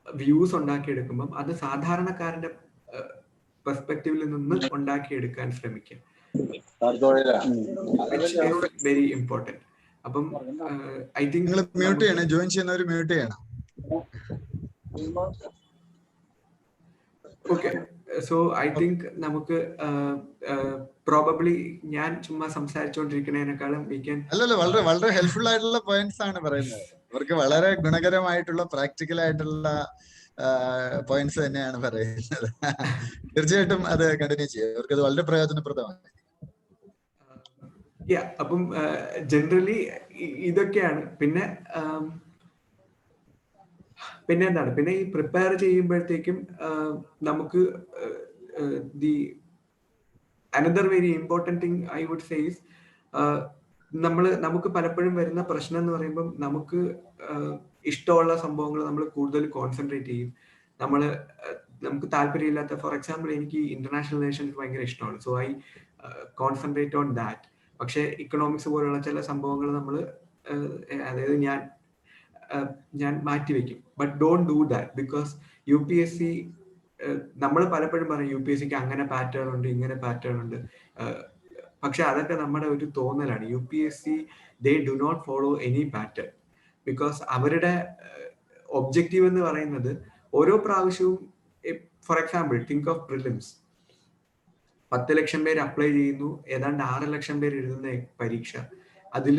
വ്യൂസ് ഉണ്ടാക്കിയെടുക്കുമ്പം അത് സാധാരണക്കാരന്റെ പെർസ്പെക്റ്റീവിൽ നിന്ന് ഉണ്ടാക്കിയെടുക്കാൻ ശ്രമിക്കുക. Very important. അപ്പം ഐ തിങ്ക് മ്യൂട്ട് ചെയ്യണം, ജോയിൻ ചെയ്യുന്നവർ മ്യൂട്ട് ചെയ്യണം. ഓക്കെ, സോ ഐ തിങ്ക് നമുക്ക് പ്രോബബ്ലി ഞാൻ ചുമ്മാ സംസാരിച്ചുകൊണ്ടിരിക്കുന്നതിനേക്കാളും അല്ലല്ലോ, വളരെ വളരെ ഹെൽപ്ഫുൾ ആയിട്ടുള്ള പോയിന്റ്സ് ആണ് പറയുന്നത്. അവർക്ക് വളരെ ഗുണകരമായിട്ടുള്ള പ്രാക്ടിക്കൽ ആയിട്ടുള്ള പോയിന്റ്സ് തന്നെയാണ് പറയുന്നത്. തീർച്ചയായിട്ടും അത് കണ്ടിന്യൂ ചെയ്യും, അവർക്ക് അത് വളരെ പ്രയോജനപ്രദമാണ്. അപ്പം ജനറലി ഇതൊക്കെയാണ്. പിന്നെ എന്താണ്, പിന്നെ ഈ പ്രിപ്പയർ ചെയ്യുമ്പോഴത്തേക്കും നമുക്ക് another very important thing I would say is, നമുക്ക് പലപ്പോഴും വരുന്ന പ്രശ്നം എന്ന് പറയുമ്പം നമുക്ക് ഇഷ്ടമുള്ള സംഭവങ്ങൾ നമ്മൾ കൂടുതൽ കോൺസെൻട്രേറ്റ് ചെയ്യും. നമുക്ക് താല്പര്യമില്ലാത്ത, ഫോർ എക്സാമ്പിൾ എനിക്ക് ഇന്റർനാഷണൽ റിലേഷൻസ് ഭയങ്കര ഇഷ്ടമാണ്, so I concentrate on that. പക്ഷെ ഇക്കണോമിക്സ് പോലുള്ള ചില സംഭവങ്ങൾ നമ്മൾ, അതായത് ഞാൻ മാറ്റിവെക്കും. But don't do that, because UPSC, നമ്മൾ പലപ്പോഴും പറയും UPSCക്ക് അങ്ങനെ പാറ്റേൺ ഉണ്ട്, ഇങ്ങനെ പാറ്റേൺ ഉണ്ട്. പക്ഷെ അതൊക്കെ നമ്മുടെ ഒരു തോന്നലാണ്. UPSC they do not follow any pattern, because അവരുടെ ഒബ്ജക്റ്റീവ് എന്ന് പറയുന്നത് ഓരോ പ്രാവശ്യവും, for example think of prelims, 10 ലക്ഷം പേര് അപ്ലൈ ചെയ്യുന്നു, ഏതാണ്ട് 6 ലക്ഷം പേര് എഴുതുന്ന പരീക്ഷ, അതിൽ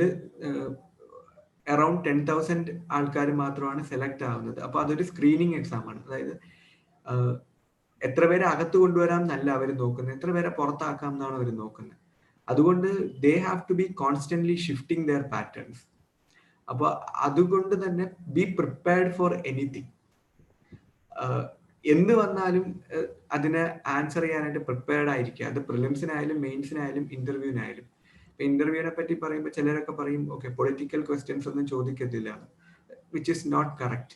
അറൌണ്ട് 10,000 ആൾക്കാർ മാത്രമാണ് സെലക്ട് ആവുന്നത്. അപ്പൊ അതൊരു സ്ക്രീനിങ് എക്സാം ആണ്. അതായത് എത്ര പേരെ അകത്ത് കൊണ്ടുവരാം എന്നല്ല അവർ നോക്കുന്നത്, എത്ര പേരെ പുറത്താക്കാം എന്നാണ് അവർ നോക്കുന്നത്. അതുകൊണ്ട് they have to be constantly shifting their patterns. അപ്പൊ അതുകൊണ്ട് തന്നെ ബി പ്രിപ്പയർഡ് ഫോർ എനിത്തിങ്. എന്ത് വന്നാലും അതിനെ ആൻസർ ചെയ്യാനായിട്ട് പ്രിപ്പയർഡ് ആയിരിക്കുക. അത് പ്രിലിംസിനായാലും മെയിൻസിനായാലും ഇന്റർവ്യൂവിനായാലും. ഇന്റർവ്യൂവിനെ പറ്റി പറയുമ്പോൾ ചിലരൊക്കെ പറയും ഓക്കെ പൊളിറ്റിക്കൽ ക്വസ്റ്റ്യൻസ് ഒന്നും ചോദിക്കത്തില്ല, വിച്ച് ഇസ് നോട്ട് കറക്റ്റ്.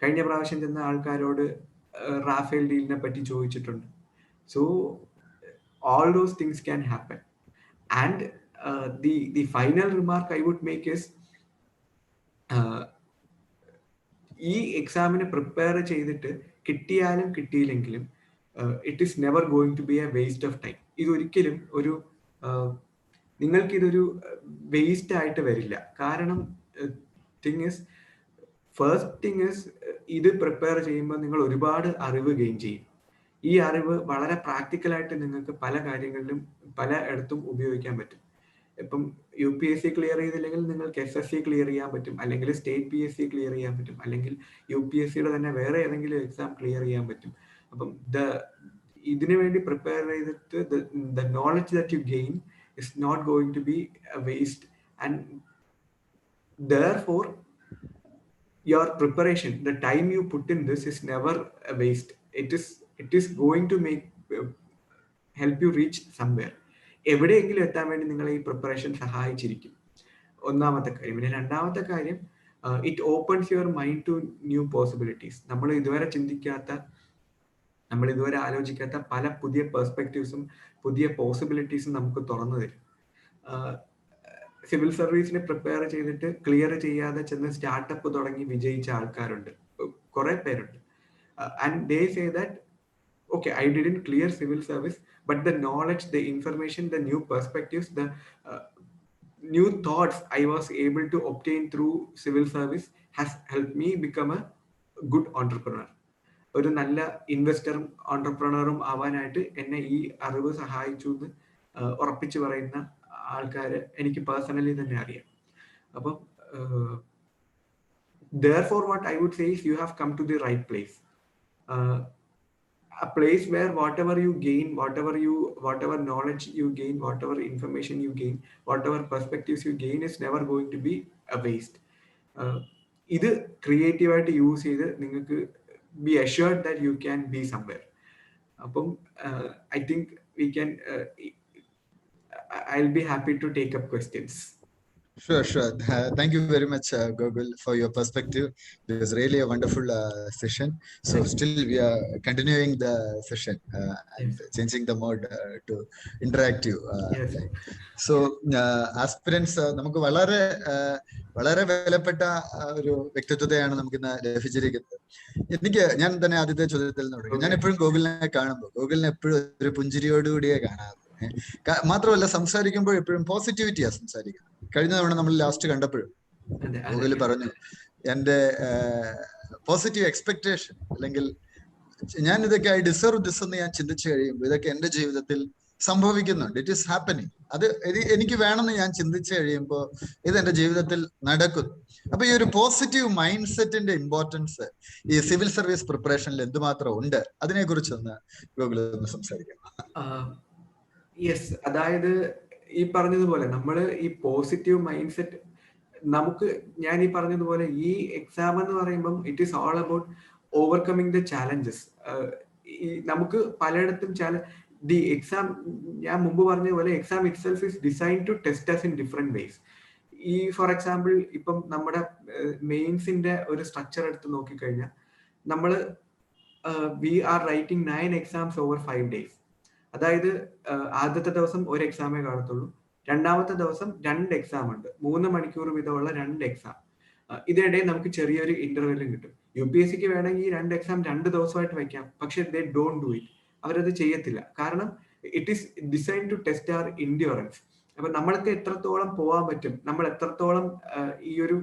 കഴിഞ്ഞ പ്രാവശ്യം ചെന്ന ആൾക്കാരോട് റാഫേൽ ഡീലിനെ പറ്റി ചോദിച്ചിട്ടുണ്ട്. So all those things can happen. And the final remark I would make is, ഈ എക്സാമിന് പ്രിപ്പയർ ചെയ്തിട്ട് കിട്ടിയാലും കിട്ടിയില്ലെങ്കിലും it is never going to be a waste of time. ഇതൊരിക്കലും നിങ്ങൾക്കിതൊരു വേസ്റ്റ് ആയിട്ട് വരില്ല. കാരണം ഫസ്റ്റ് തിങ് ഇസ് ഇത് പ്രിപ്പയർ ചെയ്യുമ്പോൾ നിങ്ങൾ ഒരുപാട് അറിവ് ഗെയിൻ ചെയ്യും. ഈ അറിവ് വളരെ പ്രാക്ടിക്കലായിട്ട് നിങ്ങൾക്ക് പല കാര്യങ്ങളിലും പല ഇടത്തും ഉപയോഗിക്കാൻ പറ്റും. ഇപ്പം UPSC ക്ലിയർ ചെയ്തില്ലെങ്കിൽ നിങ്ങൾക്ക് SSC ക്ലിയർ ചെയ്യാൻ പറ്റും, അല്ലെങ്കിൽ സ്റ്റേറ്റ് PSC ക്ലിയർ ചെയ്യാൻ പറ്റും, അല്ലെങ്കിൽ UPSCയുടെ തന്നെ വേറെ ഏതെങ്കിലും എക്സാം ക്ലിയർ ചെയ്യാൻ പറ്റും. അപ്പം ഇതിനു വേണ്ടി പ്രിപ്പയർ ചെയ്തിട്ട് the knowledge that you gain is not going to be a waste, and therefore your preparation, the time you put in this is never a waste. It is going to help you reach somewhere. എവിടെയെങ്കിലും എത്താൻ വേണ്ടി നിങ്ങളെ ഈ preparation സഹായിച്ചിരിക്കും. ഒന്നാമത്തെ കാര്യം. പിന്നെ രണ്ടാമത്തെ കാര്യം, it opens your mind to new possibilities. നമ്മൾ ഇതുവരെ ചിന്തിക്കാത്ത നമ്മൾ ഇതുവരെ ആലോചിക്കാത്ത പല പുതിയ പെർസ്പെക്റ്റീവ്സും പുതിയ പോസിബിലിറ്റീസും നമുക്ക് തുറന്നു തരും. സിവിൽ സർവീസിന് പ്രിപ്പയർ ചെയ്തിട്ട് ക്ലിയർ ചെയ്യാതെ ചെന്ന് സ്റ്റാർട്ടപ്പ് തുടങ്ങി വിജയിച്ച ആൾക്കാരുണ്ട്, കുറെ പേരുണ്ട്. And they say that okay, I didn't clear civil service, but the knowledge, the information, the new perspectives, the new thoughts I was able to obtain through civil service has helped me become a good entrepreneur. ഒരു നല്ല ഇൻവെസ്റ്ററും ഓണ്ടർപ്രണറും ആവാനായിട്ട് എന്നെ ഈ അറിവ് സഹായിച്ചു എന്ന് ഉറപ്പിച്ചു പറയുന്ന ആൾക്കാര് എനിക്ക് പേഴ്സണലി തന്നെ അറിയാം. അപ്പം therefore what I would say is you have come to the right place. A place where whatever you gain, whatever knowledge you gain, whatever information you gain, whatever perspectives you gain is never going to be a waste. ഇത് creative ആയിട്ട് use ചെയ്ത് നിങ്ങൾക്ക് be assured that you can be somewhere. അപ്പം I think we can I'll be happy to take up questions. Sure. Thank you very much, Gogul, for your perspective. It was really a wonderful session. So still we are continuing the session and changing the mode to interactive. Yes. So aspirants, നമുക്ക് വളരെ വിലപ്പെട്ട ഒരു വ്യക്തിത്വത്തെയാണ് നമുക്ക് ഇന്ന് ലഭിച്ചിരിക്കുന്നത്. ഞാൻ തന്നെ ആദ്യത്തെ ചോദ്യത്തിൽ നിന്ന് തുടങ്ങി. ഞാൻ എപ്പോഴും ഗോകുലിനെ കാണുമ്പോൾ ഗോകുലിനെ എപ്പോഴും ഒരു പുഞ്ചിരിയോടുകൂടിയേ കാണാറ്. മാത്രമല്ല സംസാരിക്കുമ്പോൾ എപ്പോഴും പോസിറ്റിവിറ്റിയാ സംസാരിക്കുന്നത്. കഴിഞ്ഞ തവണ നമ്മൾ ലാസ്റ്റ് കണ്ടപ്പോഴും ഗോകുൽ പറഞ്ഞു എന്റെ പോസിറ്റീവ് എക്സ്പെക്ടേഷൻ, അല്ലെങ്കിൽ ഞാൻ ഇതൊക്കെ ഐ ഡിസർവ് ദിസ് എന്ന് ഞാൻ ചിന്തിച്ചു കഴിയുമ്പോൾ ഇതൊക്കെ എന്റെ ജീവിതത്തിൽ സംഭവിക്കുന്നുണ്ട്. It is happening. അത് എനിക്ക് വേണമെന്ന് ഞാൻ ചിന്തിച്ചു കഴിയുമ്പോൾ ഇത് എന്റെ ജീവിതത്തിൽ നടക്കുന്നു. അപ്പൊ ഈ ഒരു പോസിറ്റീവ് മൈൻഡ് സെറ്റിന്റെ ഇമ്പോർട്ടൻസ് ഈ സിവിൽ സർവീസ് പ്രിപ്പറേഷനിൽ എന്തുമാത്രം ഉണ്ട്, അതിനെ കുറിച്ചൊന്ന് ഗോകുൽ ഒന്ന് സംസാരിക്കണം. യെസ്, അതായത് ഈ പറഞ്ഞതുപോലെ നമ്മൾ ഈ പോസിറ്റീവ് മൈൻഡ് സെറ്റ് നമുക്ക്, ഞാൻ ഈ പറഞ്ഞതുപോലെ ഈ എക്സാം എന്ന് പറയുമ്പം it is all about overcoming the challenges. നമുക്ക് പലയിടത്തും ദി എക്സാം, ഞാൻ മുമ്പ് പറഞ്ഞതുപോലെ exam itself is design to test us in different ways. ഈ ഫോർ എക്സാമ്പിൾ ഇപ്പം നമ്മുടെ മെയിൻസിന്റെ ഒരു സ്ട്രക്ചർ എടുത്ത് നോക്കിക്കഴിഞ്ഞാൽ നമ്മൾ we are writing 9 exams over 5 days. അതായത് ആദ്യത്തെ ദിവസം ഒരു എക്സാമേ കാണത്തുള്ളൂ, രണ്ടാമത്തെ ദിവസം 2 എക്സാം ഉണ്ട്, 3 മണിക്കൂർ വീതമുള്ള 2 എക്സാം. ഇതിനിടയിൽ നമുക്ക് ചെറിയൊരു ഇന്റർവെല്ലും കിട്ടും. UPSC വേണമെങ്കിൽ 2 എക്സാം 2 ദിവസമായിട്ട് വയ്ക്കാം, പക്ഷെ ദേ ഡോണ്ട് ഡു ഇറ്റ്. അവരത് ചെയ്യത്തില്ല. കാരണം it is design to test അവർ ഇൻഡ്യൂറൻസ്. അപ്പൊ നമ്മൾക്ക് എത്രത്തോളം പോകാൻ പറ്റും, നമ്മൾ എത്രത്തോളം ഈ ഒരു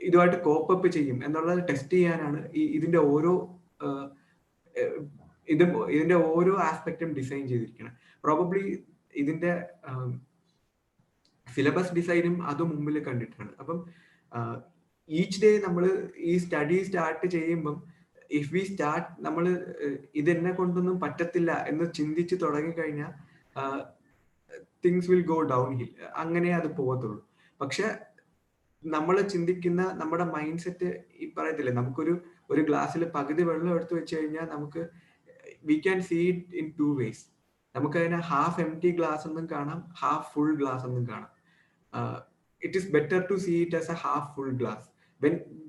ഇതുമായിട്ട് കോപ്പപ്പ് ചെയ്യും എന്നുള്ളത് ടെസ്റ്റ് ചെയ്യാനാണ് ഇതിന്റെ ഓരോ ആസ്പെക്റ്റും ഡിസൈൻ ചെയ്തിരിക്കണം. പ്രോബബ്ലി ഇതിന്റെ സിലബസ് ഡിസൈനും അതും മുമ്പിൽ കണ്ടിട്ടാണ്. അപ്പം ഈച്ച് ഡേ നമ്മൾ ഈ സ്റ്റഡി സ്റ്റാർട്ട് ചെയ്യുമ്പം ഇഫ് വി സ്റ്റാർട്ട് നമ്മൾ ഇതെന്നെ കൊണ്ടൊന്നും പറ്റത്തില്ല എന്ന് ചിന്തിച്ച് തുടങ്ങിക്കഴിഞ്ഞാൽ things will go down hill. അങ്ങനെ അത് പോകത്തുള്ളൂ. പക്ഷെ നമ്മൾ ചിന്തിക്കുന്ന നമ്മുടെ മൈൻഡ് സെറ്റ് ഈ പറയത്തില്ലേ, നമുക്കൊരു ഗ്ലാസ്സിൽ പകുതി വെള്ളം എടുത്ത് വെച്ച് കഴിഞ്ഞാൽ നമുക്ക് we can see it in 2 ways. നമുക്ക് അതിനെ ഹാഫ് എംപ്റ്റി ഗ്ലാസ് എന്നും കാണാം, ഹാഫ് ഫുൾ ഗ്ലാസ് എന്നും കാണാം. It is better to see it as a half full glass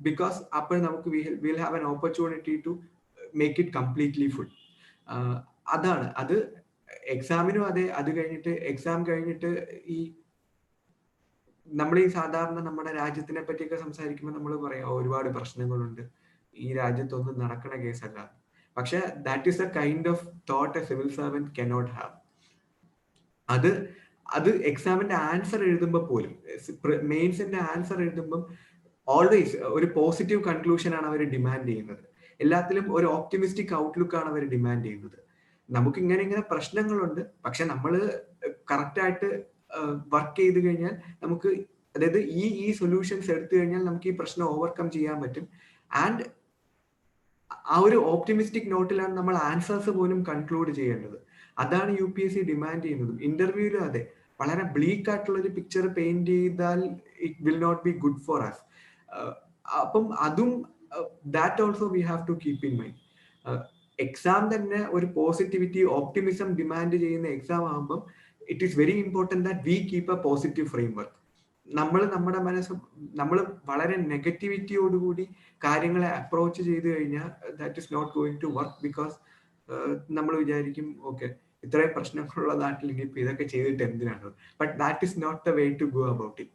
because അപ്പോൾ നമുക്ക് we'll have an opportunity to make it completely full. അതാണ് അത് എക്സാമിനും അതെ. അത് കഴിഞ്ഞിട്ട് എക്സാം കഴിഞ്ഞിട്ട് ഈ നമ്മൾ ഈ സാധാരണ നമ്മുടെ രാജ്യത്തിനെ പറ്റിയൊക്കെ സംസാരിക്കുമ്പോൾ നമ്മൾ പറയാം ഒരുപാട് പ്രശ്നങ്ങളുണ്ട്, ഈ രാജ്യത്തൊന്നും നടക്കണ കേസല്ല. പക്ഷെ that is A kind of thought A civil servant cannot have. അത് എക്സാമിന്റെ ആൻസർ എഴുതുമ്പോൾ പോലും, മെയിൻസിന്റെ ആൻസർ എഴുതുമ്പോൾ ഓൾവേസ് ഒരു പോസിറ്റീവ് കൺക്ലൂഷൻ ആണ് അവർ ഡിമാൻഡ് ചെയ്യുന്നത്. എല്ലാത്തിലും ഒരു ഓപ്റ്റിമിസ്റ്റിക് ഔട്ട്ലുക്ക് ആണ് അവർ ഡിമാൻഡ് ചെയ്യുന്നത്. നമുക്ക് ഇങ്ങനെ പ്രശ്നങ്ങളുണ്ട്, പക്ഷെ നമ്മൾ കറക്റ്റ് ആയിട്ട് വർക്ക് ചെയ്ത് കഴിഞ്ഞാൽ നമുക്ക്, അതായത് ഈ സൊല്യൂഷൻസ് എടുത്തു കഴിഞ്ഞാൽ നമുക്ക് ഈ പ്രശ്നം ഓവർകം ചെയ്യാൻ പറ്റും. ആൻഡ് ആ ഒരു ഓപ്റ്റിമിസ്റ്റിക് നോട്ടിലാണ് നമ്മൾ ആൻസേഴ്സ് പോലും കൺക്ലൂഡ് ചെയ്യേണ്ടത്. അതാണ് UPSC ഡിമാൻഡ് ചെയ്യുന്നത്. ഇന്റർവ്യൂവിലും അതെ, വളരെ ബ്ലീക്ക് ആയിട്ടുള്ള ഒരു പിക്ചർ പെയിന്റ് ചെയ്താൽ it will not be good for us. അപ്പം അതും that also we have to keep in mind. Exam തന്നെ ഒരു പോസിറ്റിവിറ്റി ഓപ്റ്റിമിസം ഡിമാൻഡ് ചെയ്യുന്ന എക്സാം ആകുമ്പം it is very important that we keep a positive framework. നമ്മുടെ മനസ്സ് നമ്മൾ വളരെ നെഗറ്റിവിറ്റിയോടുകൂടി കാര്യങ്ങളെ അപ്രോച്ച് ചെയ്ത് കഴിഞ്ഞാൽ that is not going to work. Because നമ്മൾ വിചാരിക്കും ഓക്കെ ഇത്രയും പ്രശ്നങ്ങളുള്ള നാട്ടിൽ ഇനിയിപ്പോൾ ഇതൊക്കെ ചെയ്തിട്ട് എന്തിനാണ്. But that is not the way to go about it.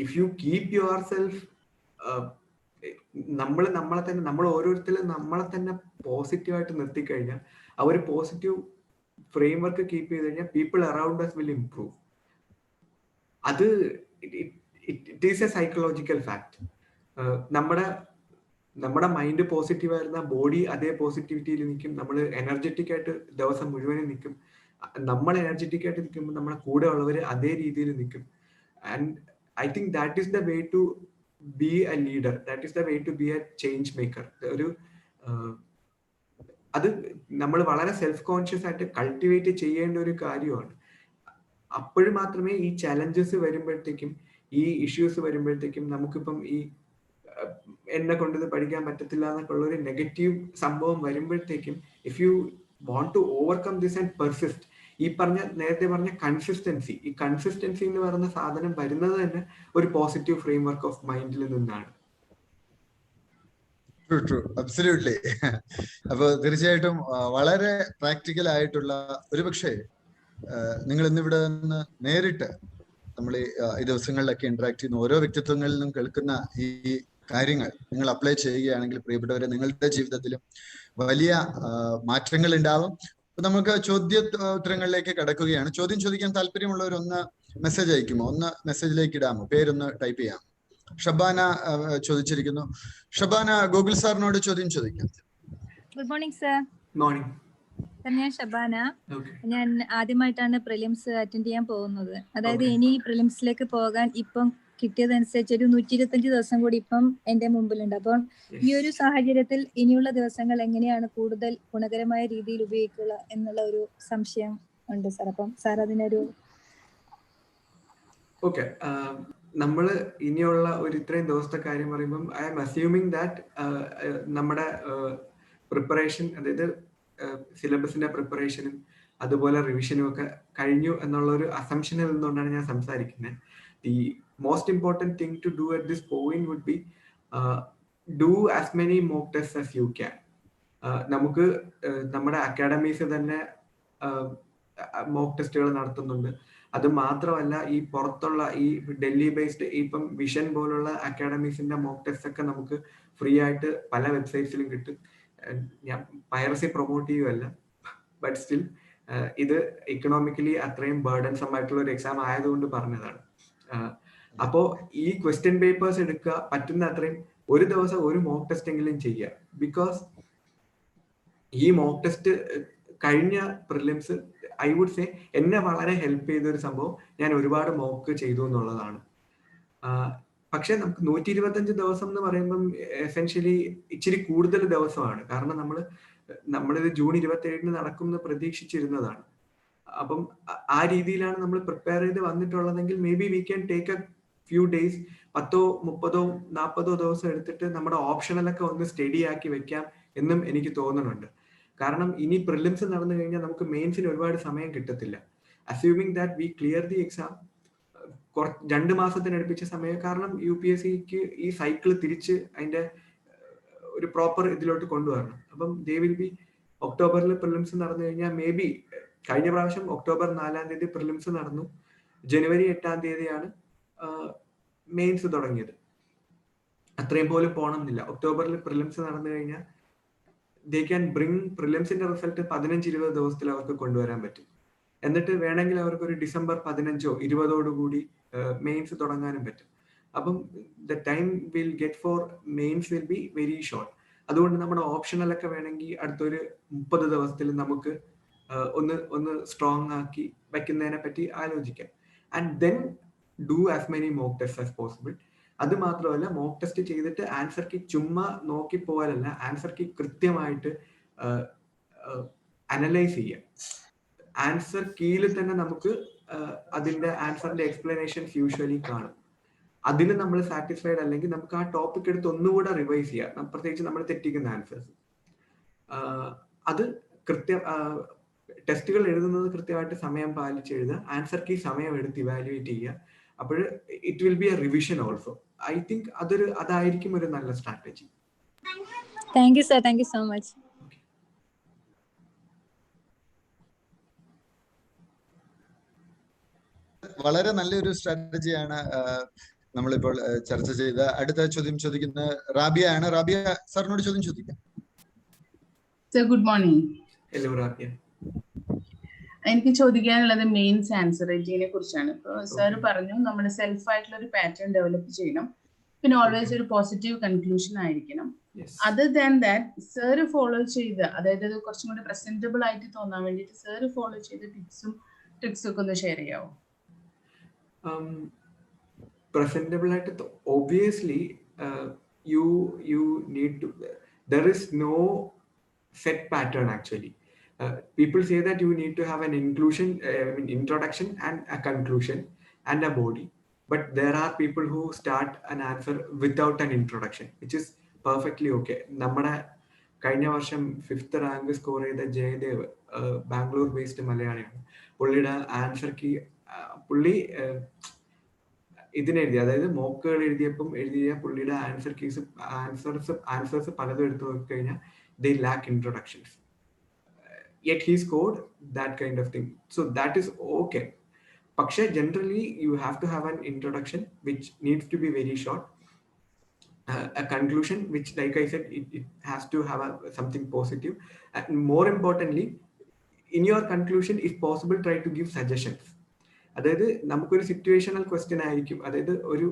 If you keep yourself, നമ്മൾ ഓരോരുത്തരും നമ്മളെ തന്നെ പോസിറ്റീവായിട്ട് നിർത്തിക്കഴിഞ്ഞാൽ ആ ഒരു പോസിറ്റീവ് ഫ്രെയിം വർക്ക് കീപ്പ് ചെയ്ത് കഴിഞ്ഞാൽ people around us will improve. അത് it is a psychological fact. നമ്മുടെ മൈൻഡ് പോസിറ്റീവ് ആയിരുന്ന ബോഡി അതേ പോസിറ്റിവിറ്റിയിൽ നിൽക്കും. നമ്മൾ എനർജറ്റിക് ആയിട്ട് ദിവസം മുഴുവനും നിൽക്കും. നമ്മൾ എനർജറ്റിക് ആയിട്ട് നിൽക്കുമ്പോൾ നമ്മുടെ കൂടെ ഉള്ളവർ അതേ രീതിയിൽ നിൽക്കും. And I think that is the way to be a leader. That is the way to be a change maker. അത് നമ്മൾ വളരെ സെൽഫ് കോൺഷ്യസ് ആയിട്ട് കൾട്ടിവേറ്റ് ചെയ്യേണ്ട ഒരു കാര്യമാണ്. അപ്പോഴും മാത്രമേ ഈ ചലഞ്ചസ് വരുമ്പോഴത്തേക്കും, ഈ ഇഷ്യൂസ് വരുമ്പോഴത്തേക്കും, നമുക്കിപ്പം ഈ എന്നെ കൊണ്ട് ഇത് പഠിക്കാൻ പറ്റത്തില്ല എന്നൊക്കെ ഉള്ള ഒരു നെഗറ്റീവ് സംഭവം വരുമ്പോഴത്തേക്കും, if you want to overcome this and persist, ഈ നേരത്തെ പറഞ്ഞ കൺസിസ്റ്റൻസി, ഈ കൺസിസ്റ്റൻസി എന്ന് പറയുന്ന സാധനം വരുന്നത് തന്നെ ഒരു പോസിറ്റീവ് ഫ്രെയിം വർക്ക് ഓഫ് മൈൻഡിൽ നിന്നാണ്. True absolutely. അപ്പൊ തീർച്ചയായിട്ടും വളരെ പ്രാക്ടിക്കൽ ആയിട്ടുള്ള, ഒരുപക്ഷെ നിങ്ങൾ ഇന്നിവിടെ നിന്ന് നേരിട്ട് നമ്മൾ ഈ ദിവസങ്ങളിലൊക്കെ ഇന്ററാക്ട് ചെയ്യുന്ന ഓരോ വ്യക്തിത്വങ്ങളിൽ നിന്നും കേൾക്കുന്ന ഈ കാര്യങ്ങൾ നിങ്ങൾ അപ്ലൈ ചെയ്യുകയാണെങ്കിൽ പ്രിയപ്പെട്ടവരെ, നിങ്ങളുടെ ജീവിതത്തിലും വലിയ മാറ്റങ്ങൾ ഉണ്ടാവും. നമുക്ക് ചോദ്യോത്തരങ്ങളിലേക്ക് കടക്കുകയാണ്. ചോദ്യം ചോദിക്കാൻ താല്പര്യമുള്ളവർ ഒന്ന് മെസ്സേജ് അയക്കുമോ? ഒന്ന് മെസ്സേജിലേക്ക് ഇടാമോ? പേരൊന്ന് ടൈപ്പ് ചെയ്യാം. ഷബാന ചോദിച്ചിരിക്കുന്നു. ഷബാന ഗൂഗിൾ സാറിനോട് ചോദ്യം ചോദിക്കാം. Good morning sir. മോർണിംഗ്. ഞാൻ ഷബാന. ഞാൻ ആദ്യമായിട്ടാണ് പ്രിലിംസ് അറ്റൻഡ് ചെയ്യാൻ പോകുന്നത്. അതായത് ഇനി പ്രിലിംസിലേക്ക് പോകാൻ ഇപ്പം കിട്ടിയതനുസരിച്ച് ഒരു 125 ദിവസം കൂടി ഇപ്പം എന്റെ മുമ്പിലുണ്ട്. അപ്പം ഈ ഒരു സാഹചര്യത്തിൽ ഇനിയുള്ള ദിവസങ്ങൾ എങ്ങനെയാണ് കൂടുതൽ ഗുണകരമായ രീതിയിൽ ഉപയോഗിക്കുക എന്നുള്ള ഒരു സംശയം ഉണ്ട് സാർ. അപ്പം സാർ അതിനൊരു ഓക്കെ. നമ്മൾ ഇനിയുള്ള ഒരു ഇത്രയും ദിവസത്തെ കാര്യം പറയുമ്പം ഐ ആം അസ്യൂമിങ് ദാറ്റ് നമ്മുടെ പ്രിപ്പറേഷൻ, അതായത് സിലബസിന്റെ പ്രിപ്പറേഷനും അതുപോലെ റിവിഷനും ഒക്കെ കഴിഞ്ഞു എന്നുള്ള ഒരു അസംഷനിൽ നിന്നുകൊണ്ടാണ് ഞാൻ സംസാരിക്കുന്നത്. The most important thing to do at this point would be do as many mock test as you can. നമുക്ക് നമ്മുടെ അക്കാഡമീസ് തന്നെ മോക്ക് ടെസ്റ്റുകൾ നടത്തുന്നുണ്ട്. അത് മാത്രമല്ല, ഈ പുറത്തുള്ള ഈ ഡൽഹി ബേസ്ഡ് ഇപ്പം വിഷൻ പോലുള്ള അക്കാഡമീസിന്റെ മോക്ക് ടെസ്റ്റ് ഒക്കെ നമുക്ക് ഫ്രീ ആയിട്ട് പല വെബ്സൈറ്റ്സിലും കിട്ടും. ഞാൻ പൈറസി പ്രൊമോട്ട് ചെയ്യുകയല്ല, ബട്ട് സ്റ്റിൽ ഇത് ഇക്കണോമിക്കലി അത്രയും ബേർഡൻസം ആയിട്ടുള്ള ഒരു എക്സാം ആയതുകൊണ്ട് പറഞ്ഞതാണ്. അപ്പോ ഈ ക്വസ്റ്റ്യൻ പേപ്പേഴ്സ് എടുക്കുക, പറ്റുന്ന അത്രയും ഒരു ദിവസം ഒരു മോക്ക് ടെസ്റ്റ് എങ്കിലും ചെയ്യുക. ബിക്കോസ് ഈ മോക്ക് ടെസ്റ്റ് കഴിഞ്ഞ പ്രിലിംസ് ഐ വുഡ് സേ എന്നെ വളരെ ഹെൽപ്പ് ചെയ്ത ഒരു സംഭവം, ഞാൻ ഒരുപാട് മോക്ക് ചെയ്തു എന്നുള്ളതാണ്. പക്ഷെ നമുക്ക് 125 ദിവസം എന്ന് പറയുമ്പം എസെൻഷ്യലി ഇച്ചിരി കൂടുതൽ ദിവസമാണ്. കാരണം നമ്മളിത് ജൂൺ 27 നടക്കും എന്ന് പ്രതീക്ഷിച്ചിരുന്നതാണ്. അപ്പം ആ രീതിയിലാണ് നമ്മൾ പ്രിപ്പയർ ചെയ്ത് വന്നിട്ടുള്ളതെങ്കിൽ maybe we can take a few days, 10, 30, 40 ദിവസം എടുത്തിട്ട് നമ്മുടെ ഓപ്ഷണലൊക്കെ ഒന്ന് സ്റ്റഡി ആക്കി വെക്കാം എന്നും എനിക്ക് തോന്നുന്നുണ്ട്. കാരണം ഇനി പ്രിലിംസ് നടന്നു കഴിഞ്ഞാൽ നമുക്ക് മെയിൻസിന് ഒരുപാട് സമയം കിട്ടത്തില്ല. Assuming that we clear the exam, 2 മാസത്തിനടുപ്പിച്ച സമയം. കാരണം UPSCക്ക് ഈ സൈക്കിൾ തിരിച്ച് അതിന്റെ ഒരു പ്രോപ്പർ ഇതിലോട്ട് കൊണ്ടുവരണം. അപ്പം ദേ വിൽ ബി ഒക്ടോബറിൽ പ്രിലിംസ് നടന്നു കഴിഞ്ഞാൽ മേ ബി കഴിഞ്ഞ പ്രാവശ്യം ഒക്ടോബർ 4-ാം തീയതി പ്രിലിംസ് നടന്നു, ജനുവരി 8-ാം തീയതിയാണ് മെയിൻസ് തുടങ്ങിയത്. അത്രയും പോലും പോകണമെന്നില്ല. ഒക്ടോബറിൽ പ്രിലിംസ് നടന്നു കഴിഞ്ഞാൽ ദേ ക്യാൻ ബ്രിങ് പ്രിലിംസിന്റെ റിസൾട്ട് 15-20 ദിവസത്തിൽ അവർക്ക് കൊണ്ടുവരാൻ പറ്റും. എന്നിട്ട് വേണമെങ്കിൽ അവർക്ക് ഒരു ഡിസംബർ 15-ഓ 20ഓടുകൂടി മെയിൻസ് തുടങ്ങാനും പറ്റും. അപ്പം the time will get for mains will be very short. അതുകൊണ്ട് നമ്മുടെ ഓപ്ഷണലൊക്കെ വേണമെങ്കിൽ അടുത്തൊരു 30 ദിവസത്തിൽ നമുക്ക് ഒന്ന് സ്ട്രോങ് ആക്കി വയ്ക്കുന്നതിനെ പറ്റി ആലോചിക്കാം. And then do as many mock test as possible. അത് മാത്രമല്ല, മോക്ക് ടെസ്റ്റ് ചെയ്തിട്ട് ആൻസർ കീ ചുമ്മാ നോക്കി പോകാനല്ല, ആൻസർ കീ കൃത്യമായിട്ട് അനലൈസ് ചെയ്യാം. ആൻസർ കീയിൽ തന്നെ നമുക്ക് അതിന്റെ ആൻസറിന്റെ എക്സ്പ്ലനേഷൻസ് യൂഷ്വലി കാണും. അതിൽ നമ്മൾ സാറ്റിസ്ഫൈഡ് അല്ലെങ്കിൽ നമുക്ക് ആ ടോപ്പിക് എടുത്ത് ഒന്നുകൂടെ റിവൈസ് ചെയ്യാം, പ്രത്യേകിച്ച് നമ്മൾ തെറ്റിക്കുന്ന ആൻസേഴ്സ്. അത് ടെസ്റ്റുകൾ എഴുതുന്നത് കൃത്യമായിട്ട് സമയം പാലിച്ച് എഴുതുക, ആൻസർ കീ സമയം എടുത്ത് ഇവാലുവേറ്റ് ചെയ്യുക. അപ്പോൾ it will be A revision also. I think അതായിരിക്കും ഒരു നല്ല strategy. Thank you sir, thank you so much. വളരെ നല്ലൊരു സ്ട്രാറ്റജിയാണ് നമ്മളിപ്പോൾ ചർച്ച ചെയ്ത. അടുത്ത ചോദ്യം ചോദിക്കുന്ന റാബിയ ആണ്. റാബിയ സാറിനോട് ചോദ്യം ചോദിക്കാം. Sir good morning. Hello Rabia. എനിക്ക് ചോദിക്കാനുള്ളത് മെയിൻസ് ആൻസർ റൈറ്റിങ്ങിനെ കുറിച്ചാണ്. ഇപ്പോൾ സാർ പറഞ്ഞു നമ്മുടെ സെൽഫ് ആയിട്ടുള്ള ഒരു പാറ്റേൺ ഡെവലപ്പ് ചെയ്യണം, പിന്നെ ഓൾവേസ് ഒരു പോസിറ്റീവ് കൺക്ലൂഷൻ ആയിരിക്കണം. Other than that sir follow ചെയ്ത, അതായത് അത് കുറച്ചും കൂടി പ്രസന്റബിൾ ആയിട്ട് തോന്നാൻ വേണ്ടിയിട്ട് സാർ ഫോളോ ചെയ്ത ടിപ്സും ട്രിക്സും ഒക്കെ ഒന്ന് ഷെയർ ചെയ്യാമോ? Presentable at obviously you need to, there is no set pattern actually. People say that you need to have an introduction and a conclusion and a body, but there are people who start an answer without an introduction, which is perfectly okay. നമ്മുടെ കഴിഞ്ഞ വർഷം 5th rank score ചെയ്ത Jayadev Bangalore based മലയാളിയാണ്. പുള്ളിയുടെ answer key ഇതിനെഴുതി, അതായത് മോക്കുകൾ എഴുതിയ പുള്ളിയുടെ answers പലതും എടുത്തു നോക്കിക്കഴിഞ്ഞാൽ they lack introductions, yet he scored that kind of thing. So that is okay. പക്ഷേ generally you have to have an introduction which needs to be very short, a conclusion which, like I said, it has to have something positive, and more importantly in your conclusion if possible try to give suggestions. അതായത് നമുക്കൊരു situational question ആയിരിക്കും, അതായത് ഒരു